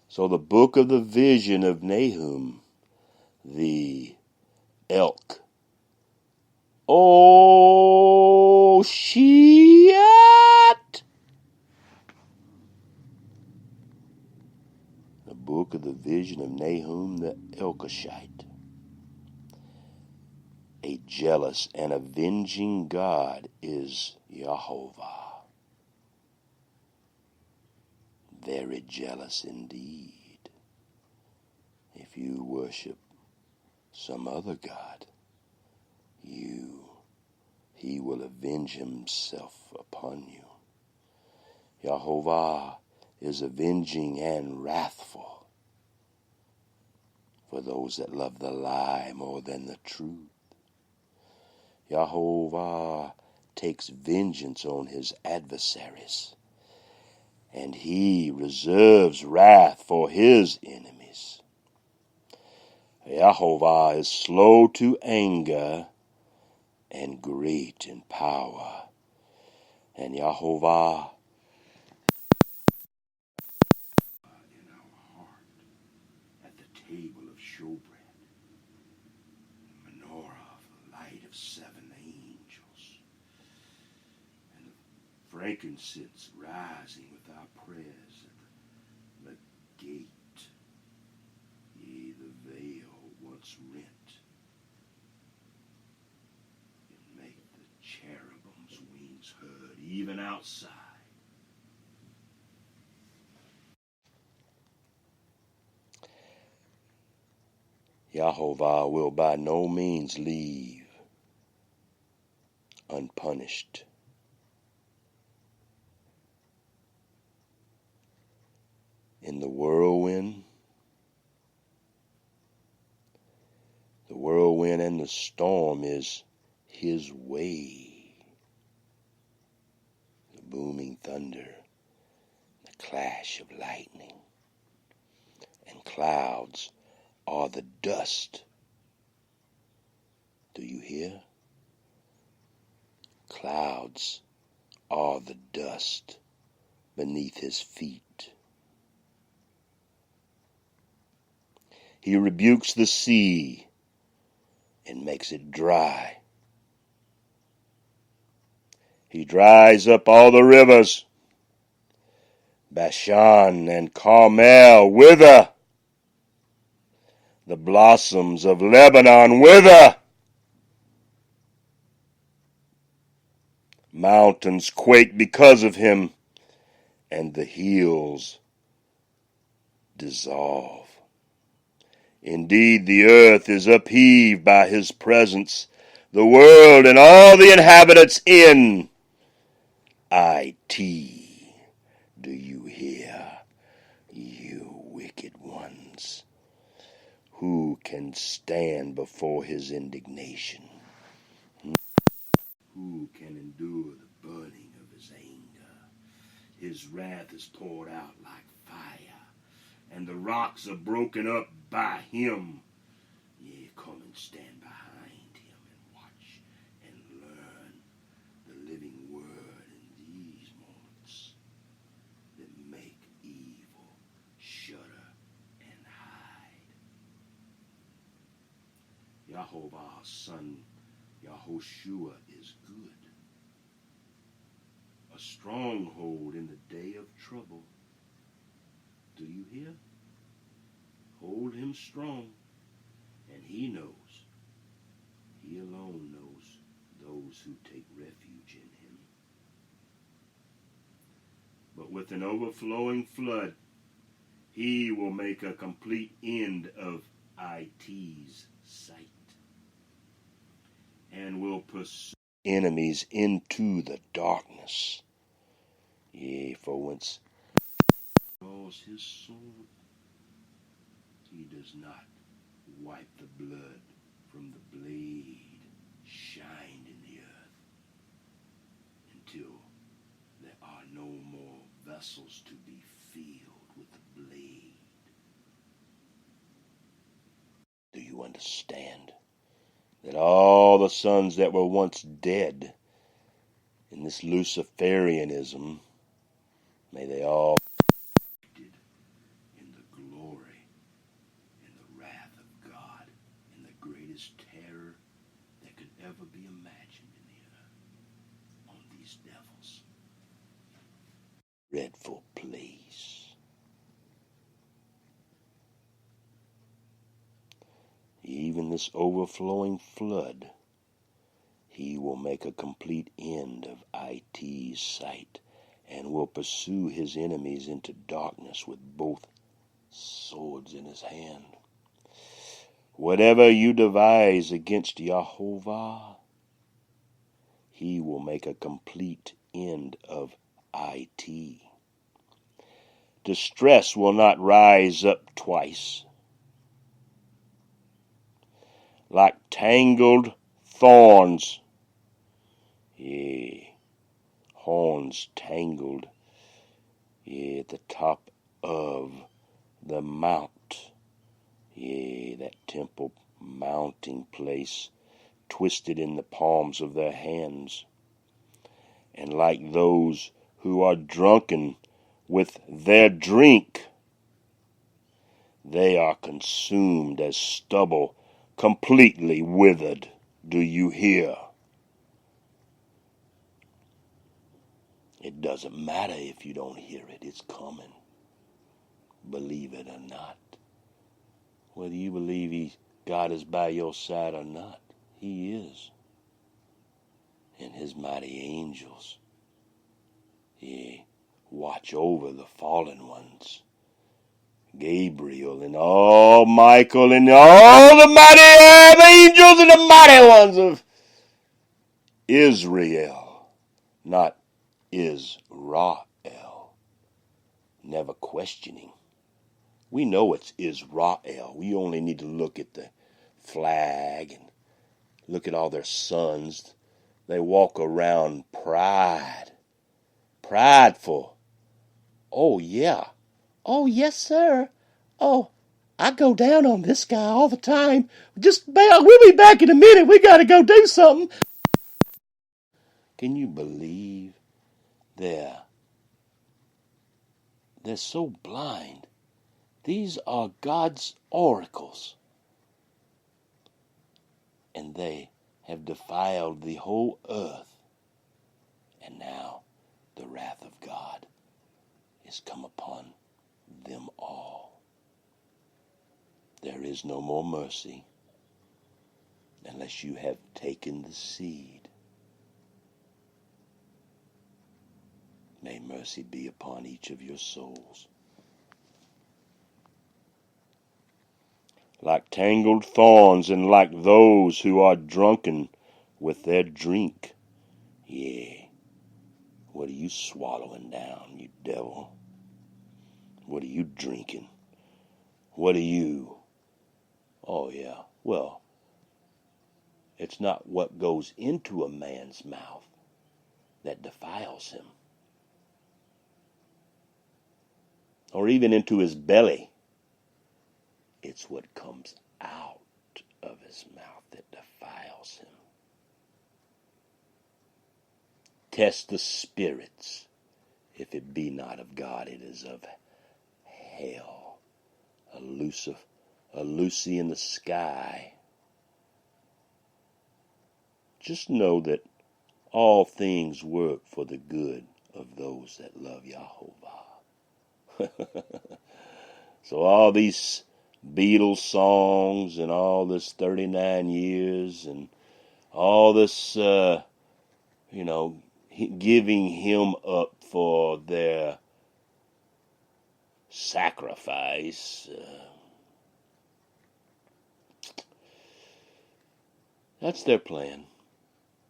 So the book of the vision of Nahum, the elk. Oh, shit! The book of the vision of Nahum, the Elkoshite. A jealous and avenging God is Jehovah. Very jealous indeed. If you worship some other God, he will avenge himself upon you. Jehovah is avenging and wrathful for those that love the lie more than the truth. Jehovah takes vengeance on his adversaries, and he reserves wrath for his enemies. Jehovah is slow to anger and great in power, and Jehovah in our heart at the table of showbread, the menorah of the light of 7 angels, and the frankincense rising with our prayers at the gate. Yea, the veil once rent, and make the cherubim's wings heard even outside. Jehovah will by no means leave unpunished. In the whirlwind and the storm is his way. The booming thunder, the clash of lightning, and clouds are the dust. Do you hear? Clouds are the dust beneath his feet. He rebukes the sea and makes it dry. He dries up all the rivers. Bashan and Carmel wither. The blossoms of Lebanon wither. Mountains quake because of him, and the hills dissolve. Indeed, the earth is upheaved by his presence, the world and all the inhabitants in it. Do you hear, you wicked ones? Who can stand before his indignation? Who can endure the burning of his anger? His wrath is poured out like fire, and the rocks are broken up by him. Yea, come and stand behind him and watch and learn the living word in these moments that make evil shudder and hide. Jehovah's son Yahushua is good, a stronghold in the day of trouble. Do you hear? Hold him strong, and he knows. He alone knows those who take refuge in him. But with an overflowing flood, he will make a complete end of it's sight, and will pursue enemies into the darkness. Yea, for whence draws his sword, he does not wipe the blood from the blade shined in the earth until there are no more vessels to be filled with the blade. Do you understand that all the sons that were once dead in this Luciferianism, may they all be in the glory and the wrath of God and the greatest terror that could ever be imagined in the earth on these devils. Dreadful place. Even this overflowing flood He will make a complete end of IT's sight and will pursue his enemies into darkness with both swords in his hand. Whatever you devise against Jehovah, he will make a complete end of IT. Distress will not rise up twice. Like tangled thorns, horns tangled, at the top of the mount, that temple mounting place, twisted in the palms of their hands. And like those who are drunken with their drink, they are consumed as stubble, completely withered. Do you hear? It doesn't matter if you don't hear it. It's coming. Believe it or not. Whether you believe God is by your side or not, he is. And his mighty angels, watch over the fallen ones. Gabriel and all Michael and all the mighty angels and the mighty ones of Israel, not Israel. Never questioning. We know it's Israel. We only need to look at the flag and look at all their sons. They walk around prideful. Oh, yeah. Oh, yes, sir. Oh, I go down on this guy all the time. We'll be back in a minute. We got to go do something. Can you believe they're so blind? These are God's oracles. And they have defiled the whole earth. And now the wrath of God is come upon them all. There is no more mercy unless you have taken the seed. May mercy be upon each of your souls. Like tangled thorns and like those who are drunken with their drink. What are you swallowing down, you devil? What are you drinking? What are you? Oh, yeah. Well, it's not what goes into a man's mouth that defiles him, or even into his belly. It's what comes out of his mouth that defiles him. Test the spirits. If it be not of God, it is of hell. A Lucy in the sky. Just know that all things work for the good of those that love Jehovah. So all these Beatles songs and all this 39 years and all this, giving him up for their sacrifice, that's their plan.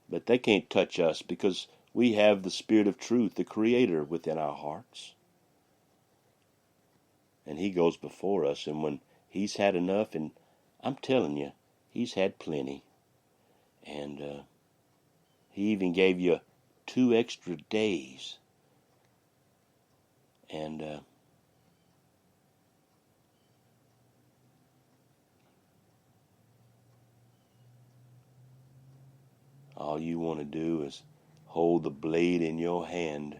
But they can't touch us because we have the Spirit of truth, the Creator, within our hearts. And he goes before us, and when he's had enough, and I'm telling you, he's had plenty. And he even gave you 2 extra days. And all you want to do is hold the blade in your hand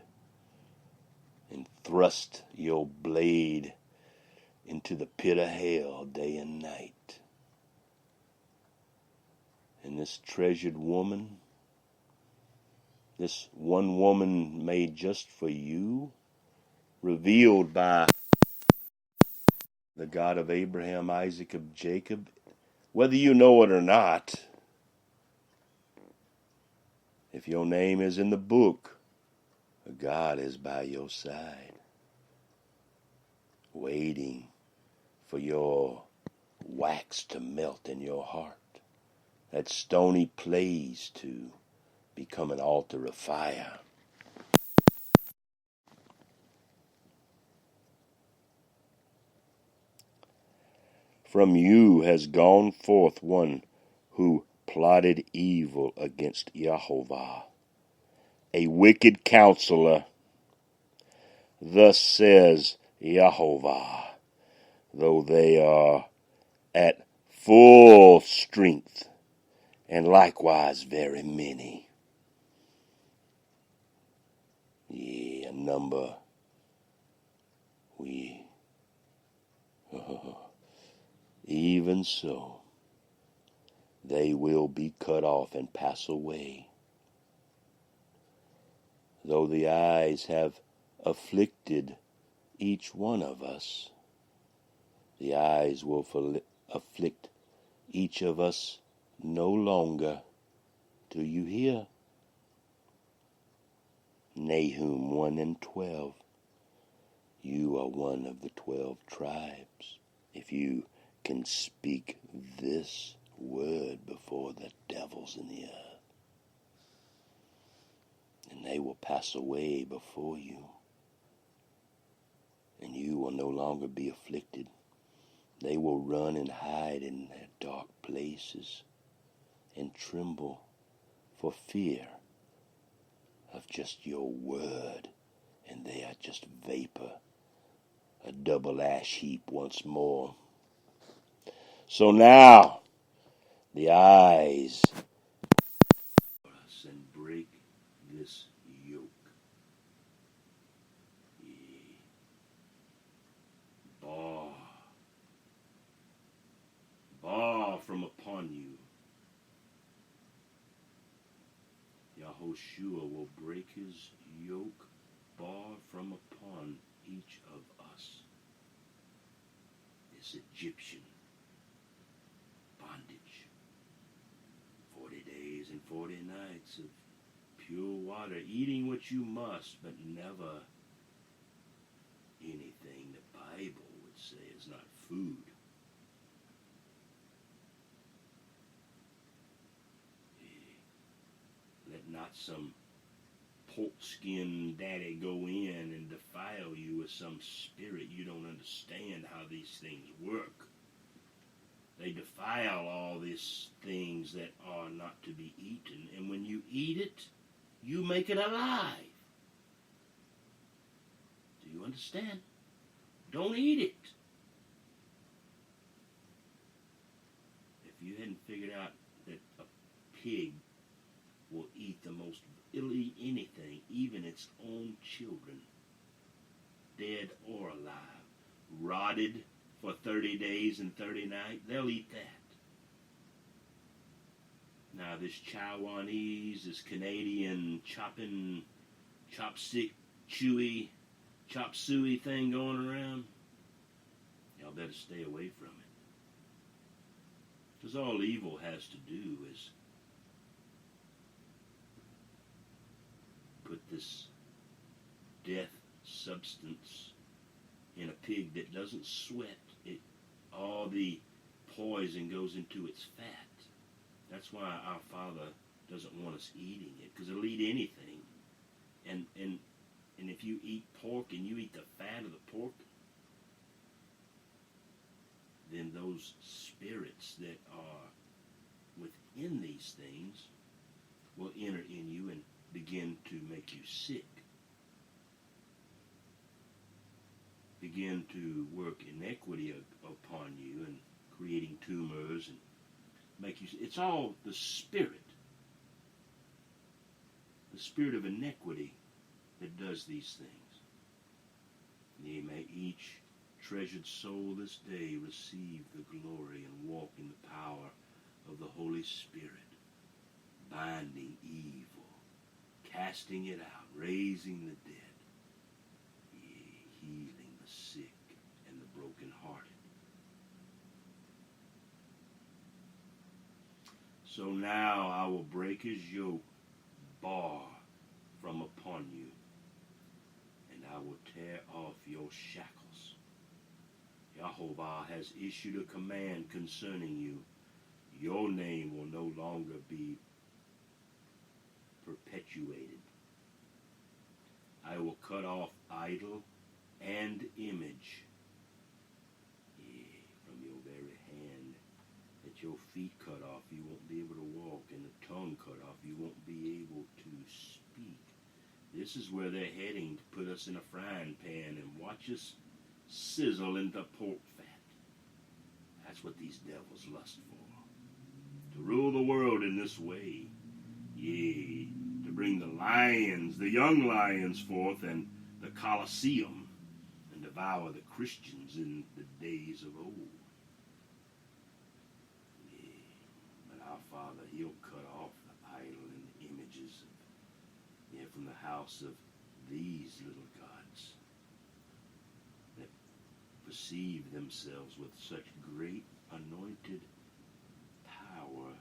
and thrust your blade into the pit of hell day and night. And this treasured woman, this one woman made just for you, revealed by the God of Abraham, Isaac, of Jacob, whether you know it or not, If your name is in the book, God is by your side, waiting for your wax to melt in your heart, that stony place to become an altar of fire. From you has gone forth one who plotted evil against Jehovah, a wicked counselor. Thus says Jehovah, though they are at full strength, and likewise very many. Yea, a number we, even so, they will be cut off and pass away. Though the eyes have afflicted each one of us, the eyes will afflict each of us no longer. Do you hear? Nahum 1:12. You are one of the 12 tribes. If you can speak this word before the devils in the earth, and they will pass away before you, and you will no longer be afflicted. They will run and hide in their dark places and tremble for fear of just your word, and they are just vapor, a double ash heap once more. So now, the eyes and break this yoke. Bar from upon you. Yahushua will break his yoke, bar from upon each of us. This Egyptian bondage. 40 days and 40 nights of pure water, eating what you must, but never anything the Bible would say is not food. Let not some pork skin daddy go in and defile you with some spirit. You don't understand how these things work. They defile all these things that are not to be eaten. And when you eat it, you make it alive. Do you understand? Don't eat it. If you hadn't figured out that a pig will eat it'll eat anything, even its own children, dead or alive, rotted for 30 days and 30 nights, they'll eat that. Now this Taiwanese, this Canadian chopstick, chop suey thing going around, y'all better stay away from it. Because all evil has to do is put this death substance in a pig that doesn't sweat. All the poison goes into its fat. That's why our Father doesn't want us eating it, because it'll eat anything. And if you eat pork and you eat the fat of the pork, then those spirits that are within these things will enter in you and begin to make you sick. Begin to work inequity upon you and creating tumors and make you. It's all the spirit of inequity that does these things. Ye may each treasured soul this day receive the glory and walk in the power of the Holy Spirit, binding evil, casting it out, raising the dead, yea, healing the sick and the brokenhearted. So now I will break his yoke, bar from upon you, and I will tear off your shackles. Jehovah has issued a command concerning you. Your name will no longer be perpetuated. I will cut off idol and image from your very hand. At your feet cut off, you won't be able to walk, and the tongue cut off, you won't be able to speak. This is where they're heading, to put us in a frying pan and watch us sizzle into pork fat. That's what these devils lust for. To rule the world in this way. Yea, to bring the lions, the young lions forth, and the Colosseum, and devour the Christians in the days of old. Yea, but our Father, he'll cut off the idol and the images from the house of these little gods that perceive themselves with such great anointed power.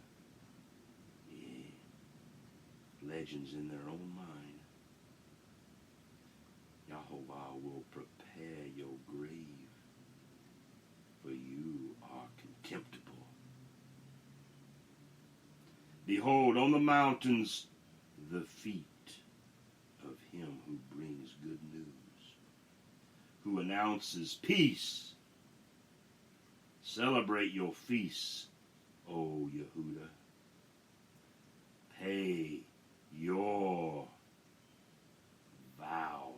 Legends in their own mind. Jehovah will prepare your grave, for you are contemptible. Behold, on the mountains, the feet of him who brings good news, who announces peace. Celebrate your feasts, O Yehuda. Pay your vows.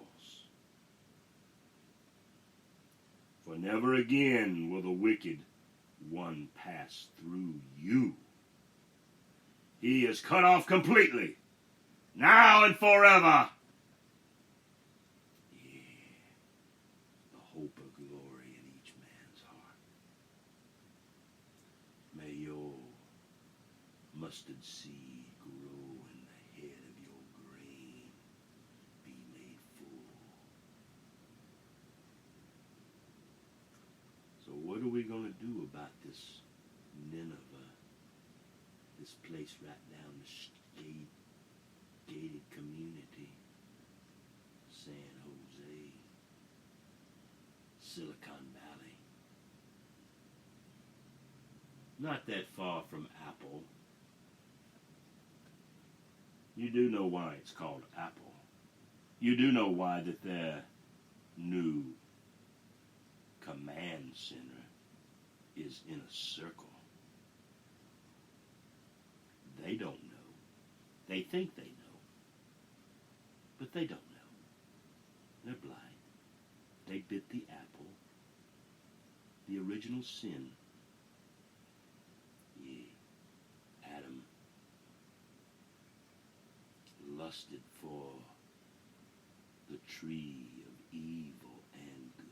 For never again will the wicked one pass through you. He is cut off completely, now and forever. Yeah, the hope of glory in each man's heart. May your mustard seed grow in the head of your grain, be made full. So what are we going to do about this Nineveh, this place right down the gated community, San Jose, Silicon Valley? Not that far from Apple. You do know why it's called Apple. You do know why that their new command center is in a circle. They don't know. They think they know. But they don't know. They're blind. They bit the apple. The original sin. Adam lusted for the tree of evil and good.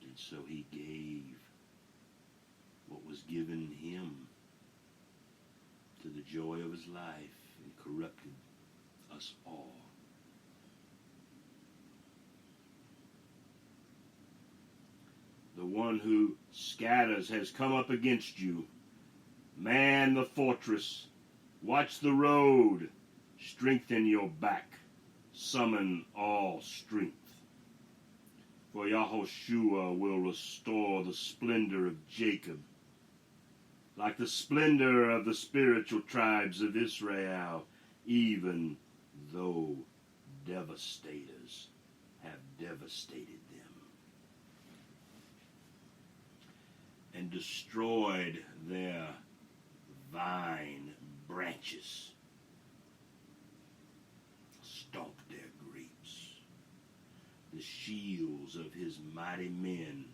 And so he gave what was given him to the joy of his life and corrupted us all. The one who scatters has come up against you. Man the fortress, watch the road, strengthen your back, summon all strength. For Yahushua will restore the splendor of Jacob, like the splendor of the spiritual tribes of Israel, even though devastators have devastated them and destroyed their vine branches, stomped their grapes. The shields of his mighty men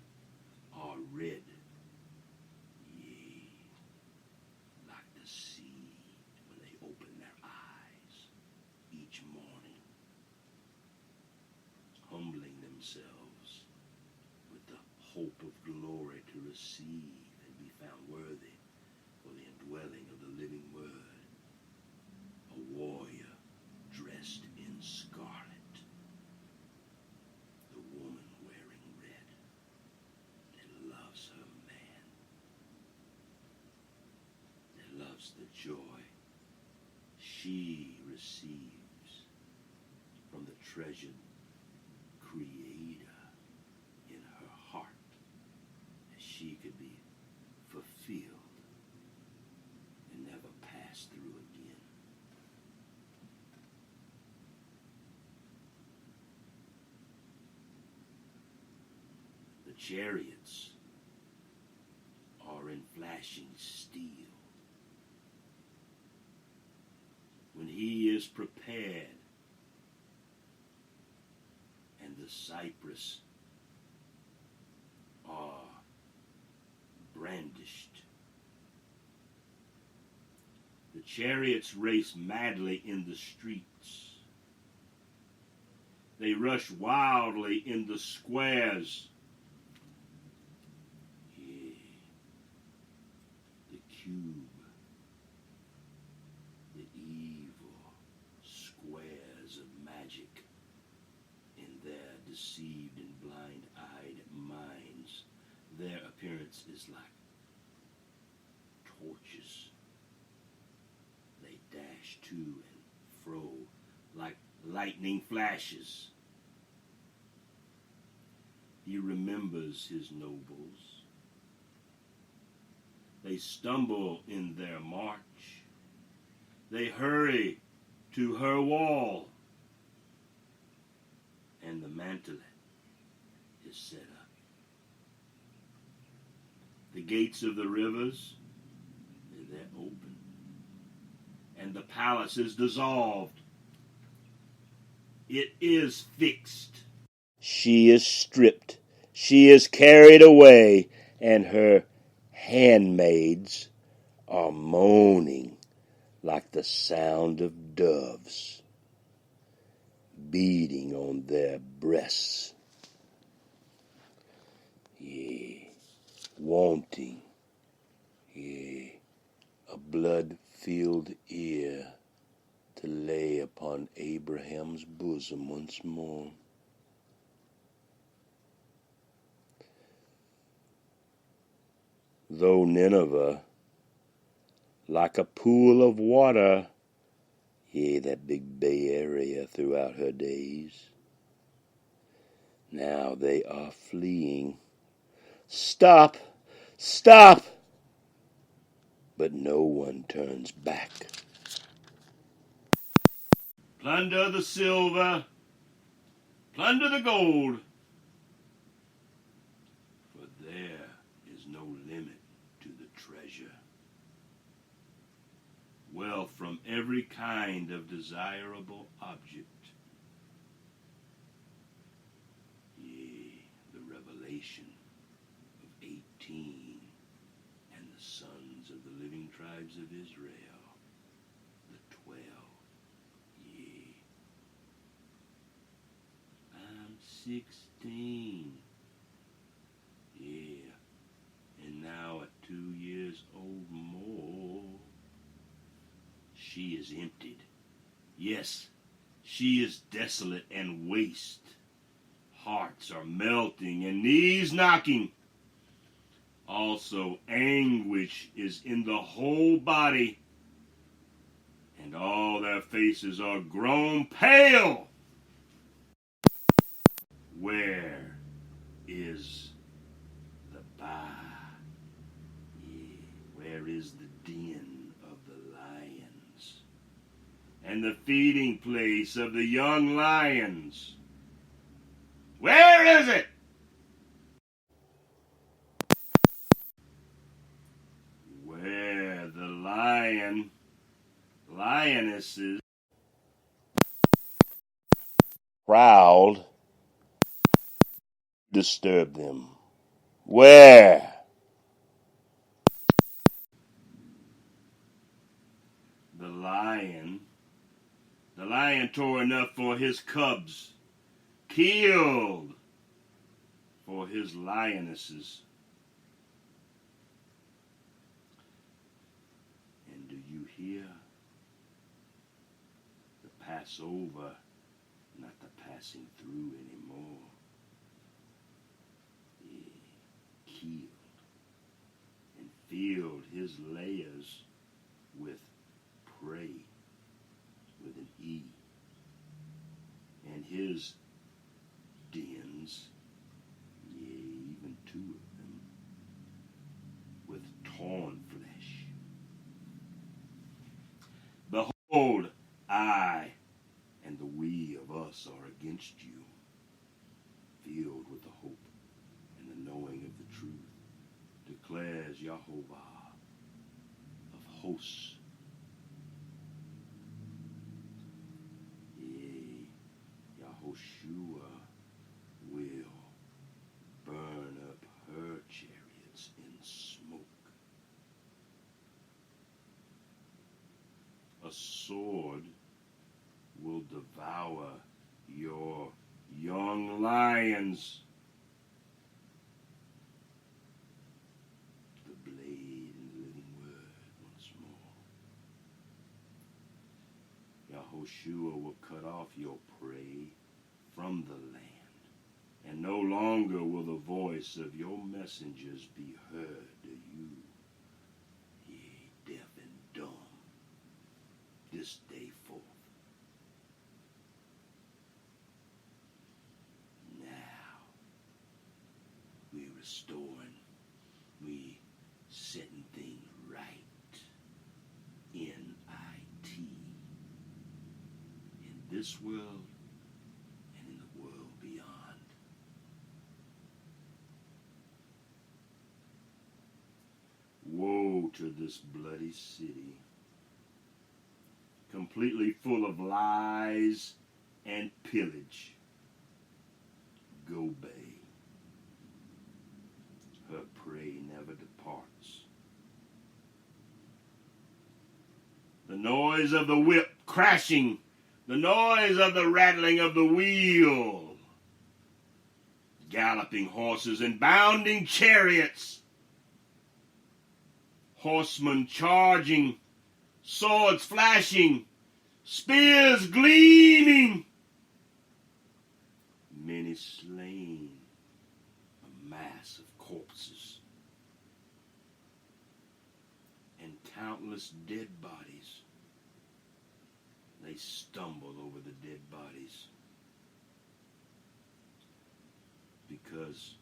are red, yea, like the sea when they open their eyes each morning, humbling themselves with the hope of glory to receive and be found worthy for the indwelling of the living word. A warrior dressed in scarlet, the woman wearing red, that loves her man, that loves is the joy she receives from the treasured Creator in her heart, that she could be fulfilled and never pass through again. The chariots are in flashing steel. When he is prepared, and the Cyprus are brandished. The chariots race madly in the streets. They rush wildly in the squares. Yeah. The cube, the evil squares of magic in their deceived and blind-eyed minds. Their appearance is like torches. They dash to and fro like lightning flashes. He remembers his nobles. They stumble in their march. They hurry to her wall. And the mantelet is set up. The gates of the rivers, they're open. And the palace is dissolved. It is fixed. She is stripped. She is carried away, and her handmaids are moaning like the sound of doves beating on their breasts. Yea, wanting, yea, a blood-filled ear to lay upon Abraham's bosom once more. Though Nineveh, like a pool of water, yea, that big Bay Area throughout her days, now they are fleeing. Stop! Stop! But no one turns back. Plunder the silver, plunder the gold, for there is no limit to the treasure. Wealth from every kind of desirable object. Yea, the revelation of 18 and the sons of the living tribes of Israel, the 12. Yea, I'm 16. Yeah, and now at 2 years old more, she is emptied. Yes, she is desolate and waste. Hearts are melting and knees knocking. Also, anguish is in the whole body, and all their faces are grown pale. Where is the bar? Yeah, where is the den of the lions? And the feeding place of the young lions? Where is it? Where the lionesses prowled, disturb them. Where? The lion tore enough for his cubs, killed for his lionesses. And do you hear? The Passover, not the passing through anymore. He killed and filled his layers with pray with an E, and his dens, yea, even two of them, with torn flesh. Behold, I and the we of us are against you, filled with the hope and the knowing of the truth, declares Yahovah of hosts. Yea, Yahoshua will burn up her chariots in smoke. A sword will devour your young lions. The blade and the living word once more. Yahoshua will cut off your prey from the land, and no longer will the voice of your messengers be heard to you, ye deaf and dumb, this day forth. Now, we restoring, we setting things right in IT, in this world and in the world beyond. Woe to this bloody city, completely full of lies and pillage. Gobay, her prey never departs. The noise of the whip crashing, the noise of the rattling of the wheel, galloping horses and bounding chariots, horsemen charging, swords flashing, spears gleaming, many slain, a mass of corpses, and countless dead bodies. They stumble over the dead bodies because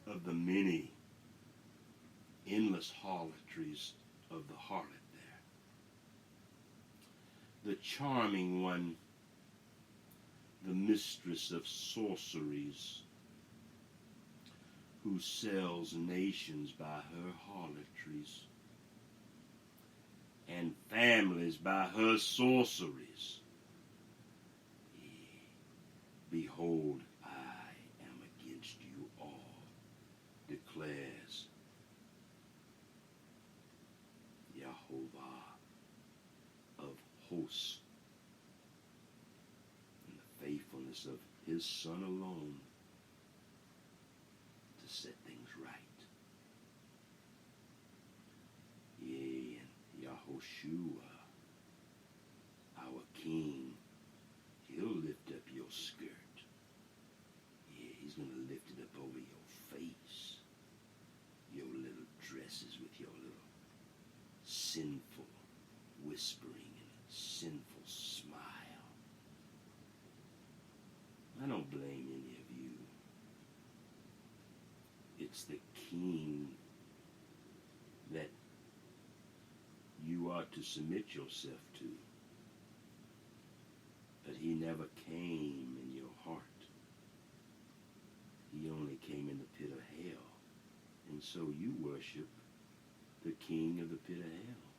of the many endless harlotries of the harlot there. The charming one, the mistress of sorceries, who sells nations by her harlotries, and families by her sorceries. Behold, I am against you all, declares Yahovah of hosts, and the faithfulness of his Son alone to set things right. Yea, and Yahoshua, our King, he'll lift up your skirt. Yeah, he's going to lift it up over your face, your little dresses with your little sinful whispering and sinful smile. I don't blame any of you. It's the King that you are to submit yourself to. But he never came in your heart. He only came in the pit of hell. And so you worship the king of the pit of hell,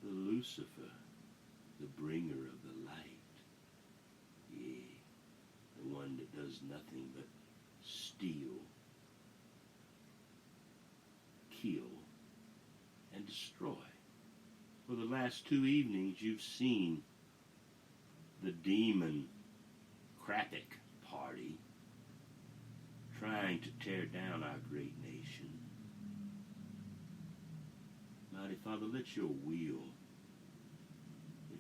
the Lucifer, the bringer of the light. Yea, the one that does nothing but steal, kill, and destroy. For the last 2 evenings, you've seen the demon Crepe party trying to tear down our great nation. Mighty Father, let your will,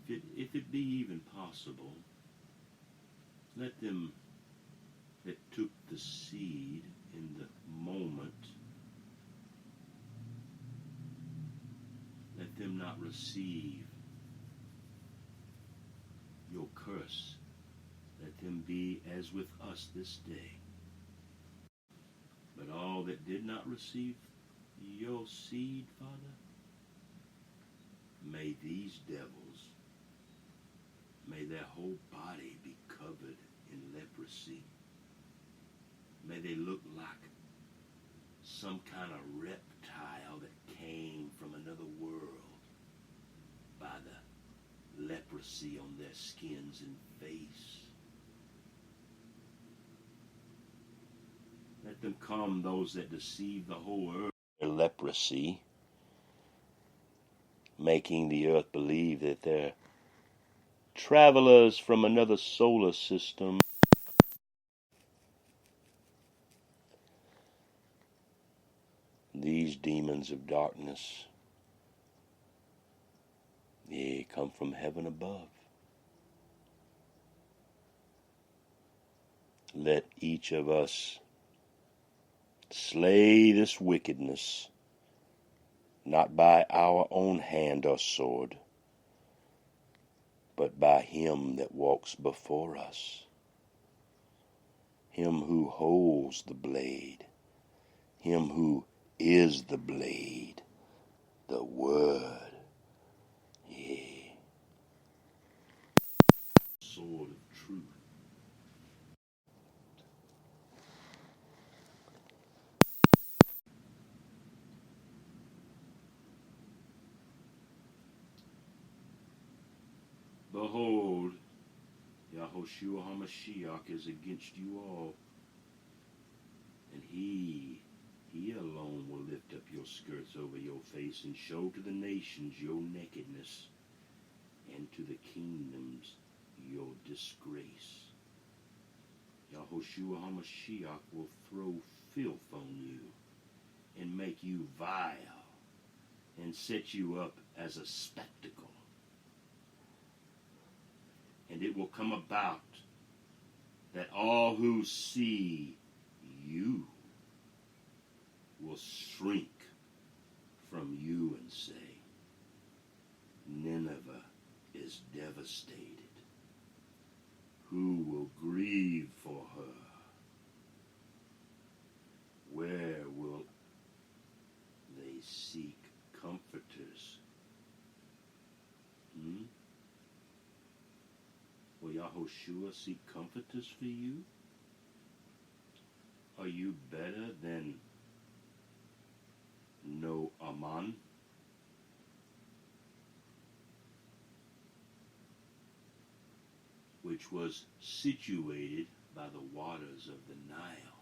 if it be even possible, let them that took the seed in the moment them not receive your curse. Let them be as with us this day. But all that did not receive your seed, Father, may these devils, may their whole body be covered in leprosy. May they look like some kind of reptile that came from another world by the leprosy on their skins and face. Let them come, those that deceive the whole earth. Their leprosy, making the earth believe that they're travelers from another solar system. These demons of darkness, they come from heaven above. Let each of us slay this wickedness, not by our own hand or sword, but by him that walks before us, him who holds the blade, him who is the blade, the word, yea, sword of truth. Behold, Yahushua HaMashiach is against you all, and he alone will lift up your skirts over your face and show to the nations your nakedness, and to the kingdoms your disgrace. Yahushua HaMashiach will throw filth on you and make you vile and set you up as a spectacle. And it will come about that all who see you will shrink from you and say, Nineveh is devastated. Who will grieve for her? Where will they seek comforters? Will Yahushua seek comforters for you? Are you better than Aman? Which was situated by the waters of the Nile,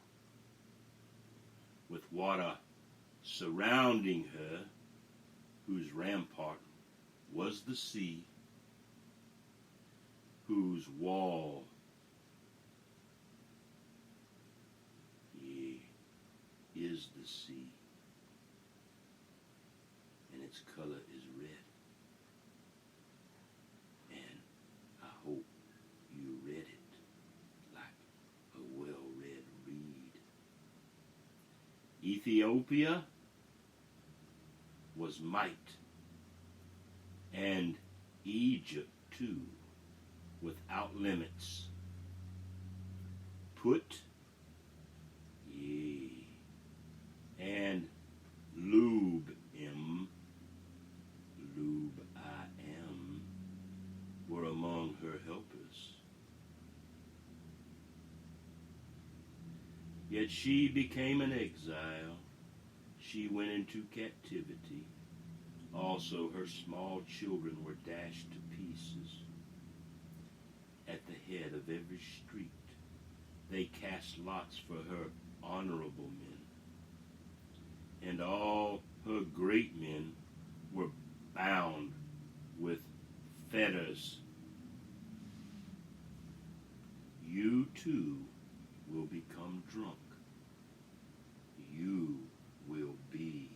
with water surrounding her, whose rampart was the sea, whose wall is the sea, and its color is red. And I hope you read it like a well-read reed. Ethiopia was might, and Egypt too, without limits. Put ye, and Lub-im, Lub-I-am, were among her helpers. Yet she became an exile. She went into captivity. Also her small children were dashed to pieces. At the head of every street they cast lots for her honorable men, and all her great men were bound with fetters. You too will become drunk. You will be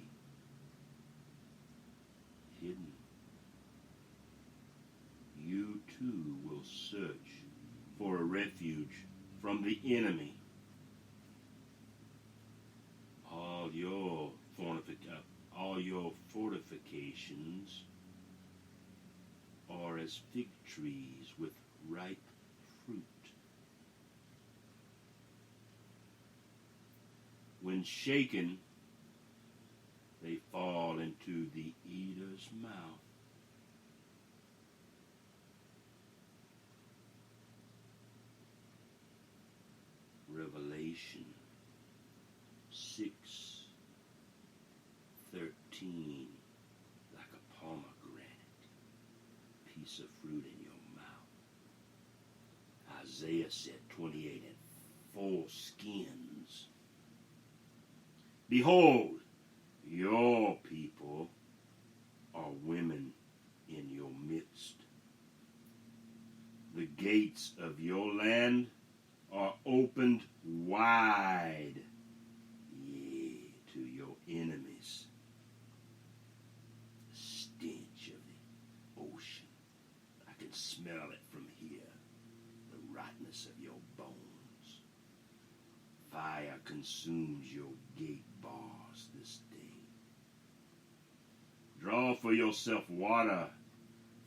hidden. You too will search for a refuge from the enemy. All your fortifications as fig trees with ripe fruit. When shaken, they fall into the eater's mouth. Revelation 6:13, like a pomegranate, piece of fruit in your mouth. Isaiah said 28, and four skins. Behold, your people are women in your midst. The gates of your land are opened wide, yea, to your enemies. The stench of the ocean, I can smell it from here. The rottenness of your bones. Fire consumes your gate bars this day. Draw for yourself water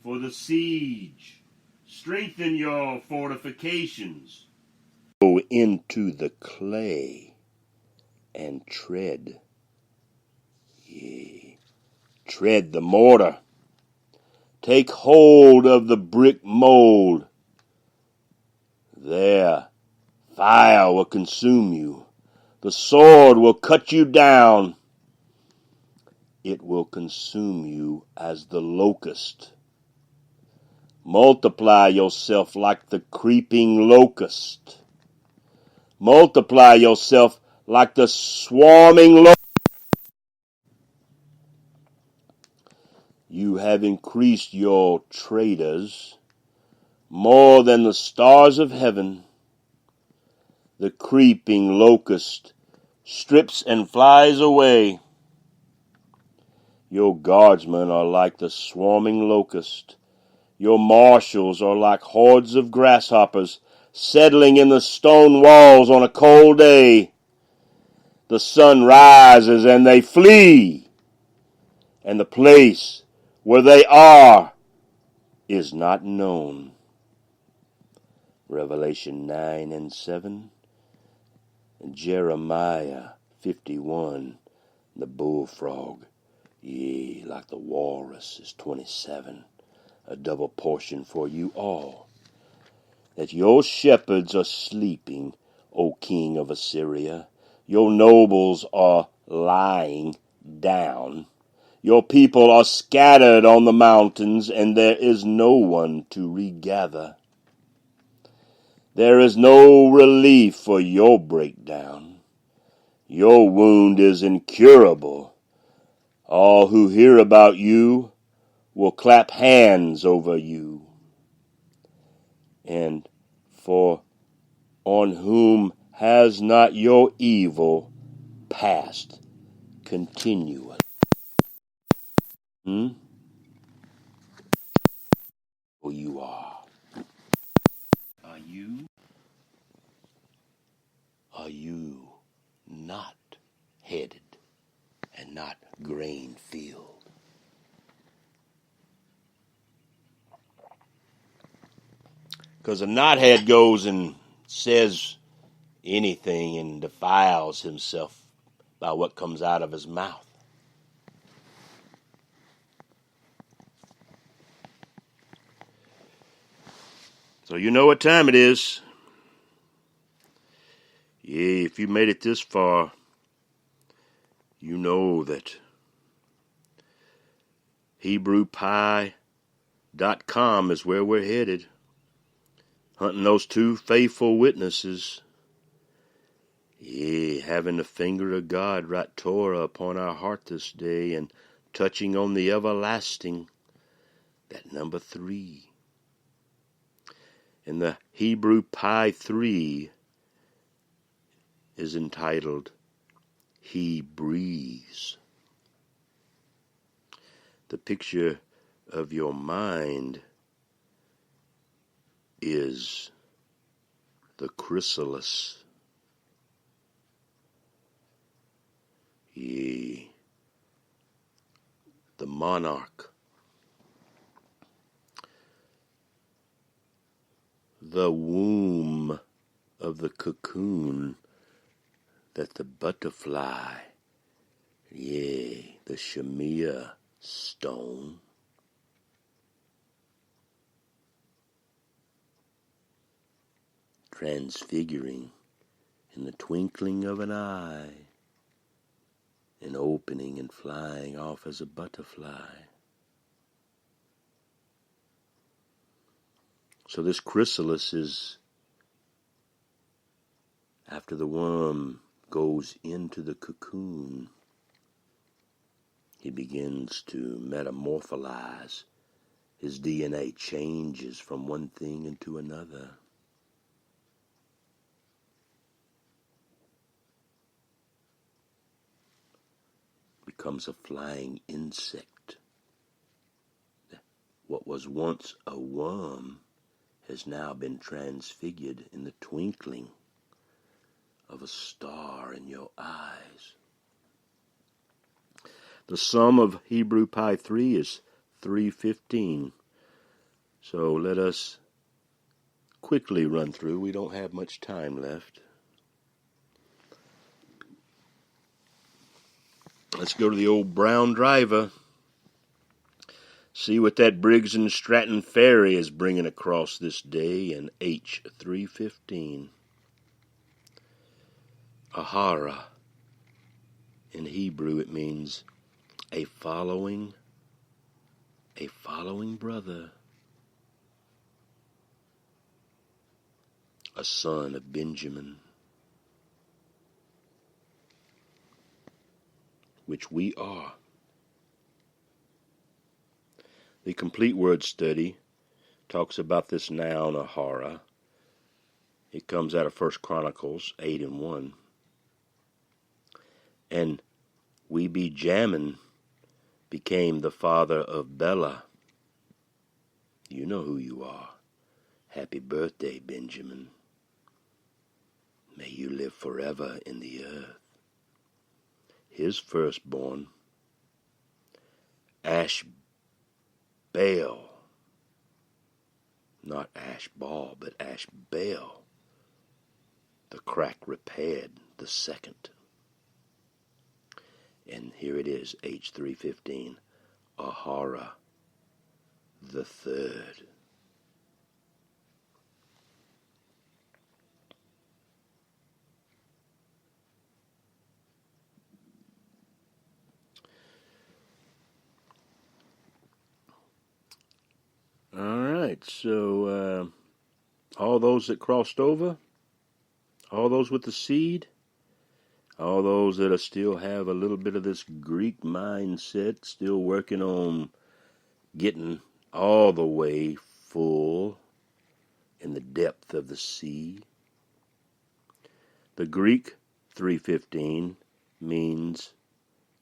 for the siege. Strengthen your fortifications. Go into the clay and tread. Yea, tread the mortar. Take hold of the brick mold. There, fire will consume you. The sword will cut you down. It will consume you as the locust. Multiply yourself like the creeping locust. Multiply yourself like the swarming locust. You have increased your traders more than the stars of heaven. The creeping locust strips and flies away. Your guardsmen are like the swarming locust. Your marshals are like hordes of grasshoppers settling in the stone walls on a cold day. The sun rises and they flee, and the place where they are is not known. Revelation 9:7, and Jeremiah 51, the bullfrog, yea, like the walrus, is 27. A double portion for you all, that your shepherds are sleeping, O king of Assyria. Your nobles are lying down. Your people are scattered on the mountains, and there is no one to regather. There is no relief for your breakdown. Your wound is incurable. All who hear about you will clap hands over you. And for on whom has not your evil passed continually? Who you are. Are you not headed and not grain filled? Because a knothead goes and says anything and defiles himself by what comes out of his mouth. So you know what time it is. Yeah, if you made it this far, you know that HebrewPie.com is where we're headed. Hunting those two faithful witnesses. Yeah, having the finger of God write Torah upon our heart this day and touching on the everlasting, that number 3. And the Hebrew Pi 3 is entitled, He Breathes. The picture of your mind is the chrysalis. Yea, the monarch. the womb of the cocoon that the butterfly, yea, the Shemeah stone, transfiguring in the twinkling of an eye, and opening and flying off as a butterfly. So this chrysalis is, after the worm goes into the cocoon, he begins to metamorpholize. His DNA changes from one thing into another. Becomes a flying insect. What was once a worm has now been transfigured in the twinkling of a star in your eyes. The sum of Hebrew pi 3 is 315. So let us quickly run through. We don't have much time left. Let's go to the old brown driver. See what that Briggs and Stratton ferry is bringing across this day in H315. Ahara. In Hebrew it means a following brother. A son of Benjamin. Which we are. The complete word study talks about this noun, ahara. It comes out of 1 Chronicles 8:1. And we be Jamin became the father of Bela. You know who you are. Happy birthday, Benjamin. May you live forever in the earth. His firstborn, Ashbel, not Ashbal, but Ashbel, the crack repaired, the second. And here it is, H315, Ahara, the third. All right, so all those that crossed over, all those with the seed, all those that still have a little bit of this Greek mindset, still working on getting all the way full in the depth of the sea. The Greek 315 means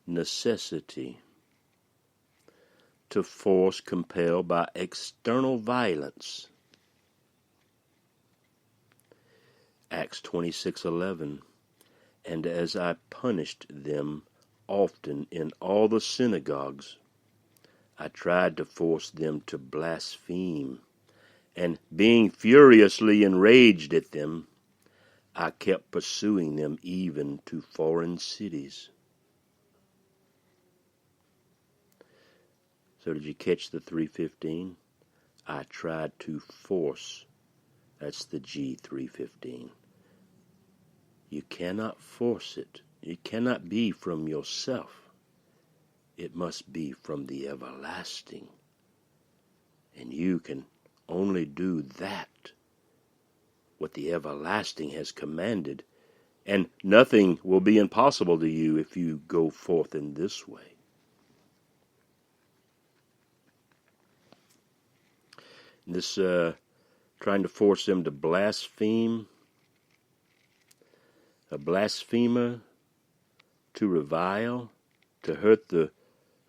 necessity. To force, compel by external violence. Acts 26:11. And as I punished them often in all the synagogues, I tried to force them to blaspheme, and being furiously enraged at them, I kept pursuing them even to foreign cities. So did you catch the 315? I tried to force. That's the G315. You cannot force it. It cannot be from yourself. It must be from the everlasting. And you can only do that, what the everlasting has commanded. And nothing will be impossible to you if you go forth in this way. This trying to force them to blaspheme, a blasphemer, to revile, to hurt the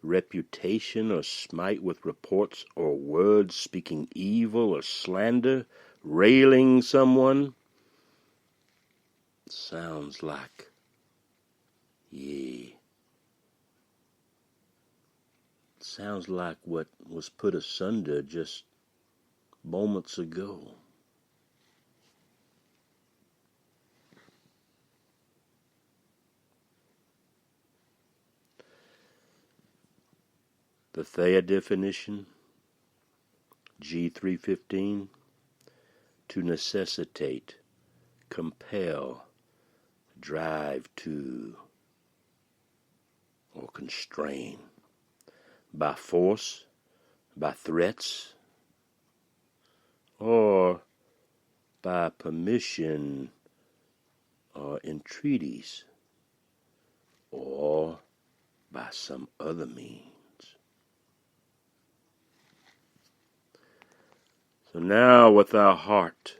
reputation or smite with reports or words, speaking evil or slander, railing someone. Sounds like, sounds like what was put asunder just moments ago. The Thayer definition, G315, to necessitate, compel, drive to, or constrain, by force, by threats, or by permission or entreaties, or by some other means. So now with our heart,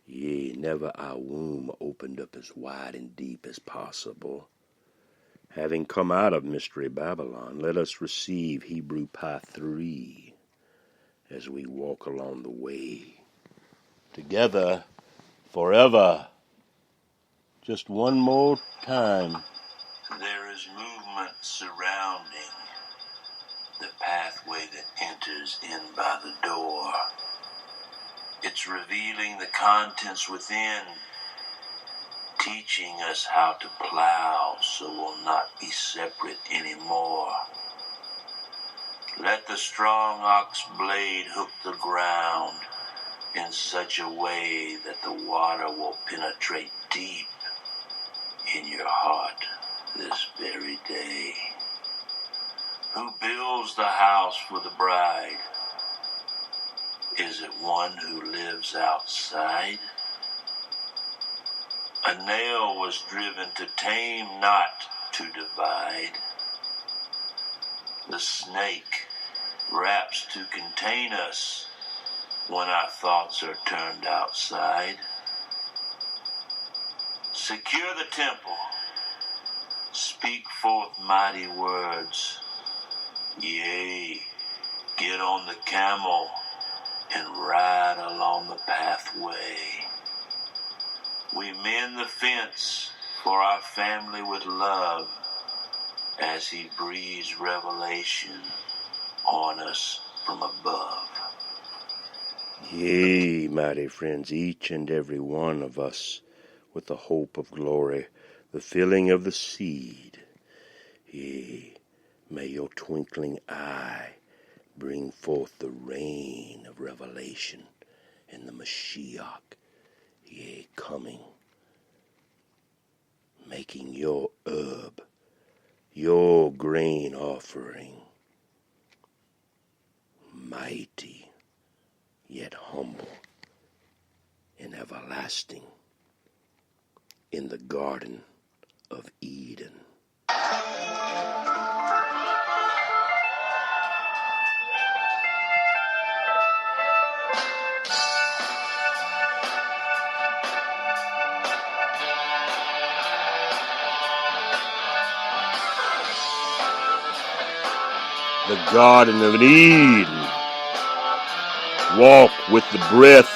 yea, never our womb opened up as wide and deep as possible, having come out of Mystery Babylon, let us receive Hebrew Pi 3 as we walk along the way. Together, forever. Just one more time. There is movement surrounding the pathway that enters in by the door. It's revealing the contents within, teaching us how to plow so we'll not be separate anymore. Let the strong ox blade hook the ground in such a way that the water will penetrate deep in your heart this very day. Who builds the house for the bride? Is it one who lives outside? A nail was driven to tame, not to divide. The snake wraps to contain us when our thoughts are turned outside. Secure the temple. Speak forth mighty words. Yea, get on the camel and ride along the pathway. We mend the fence for our family with love as he breathes revelation on us from above. Yea, mighty friends, each and every one of us with the hope of glory, the filling of the seed. Yea, may your twinkling eye bring forth the rain of revelation in the Mashiach, yea, coming, making your herb, your grain offering, mighty, yet humble and everlasting in the Garden of Eden. The Garden of Eden. Walk with the breath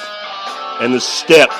and the step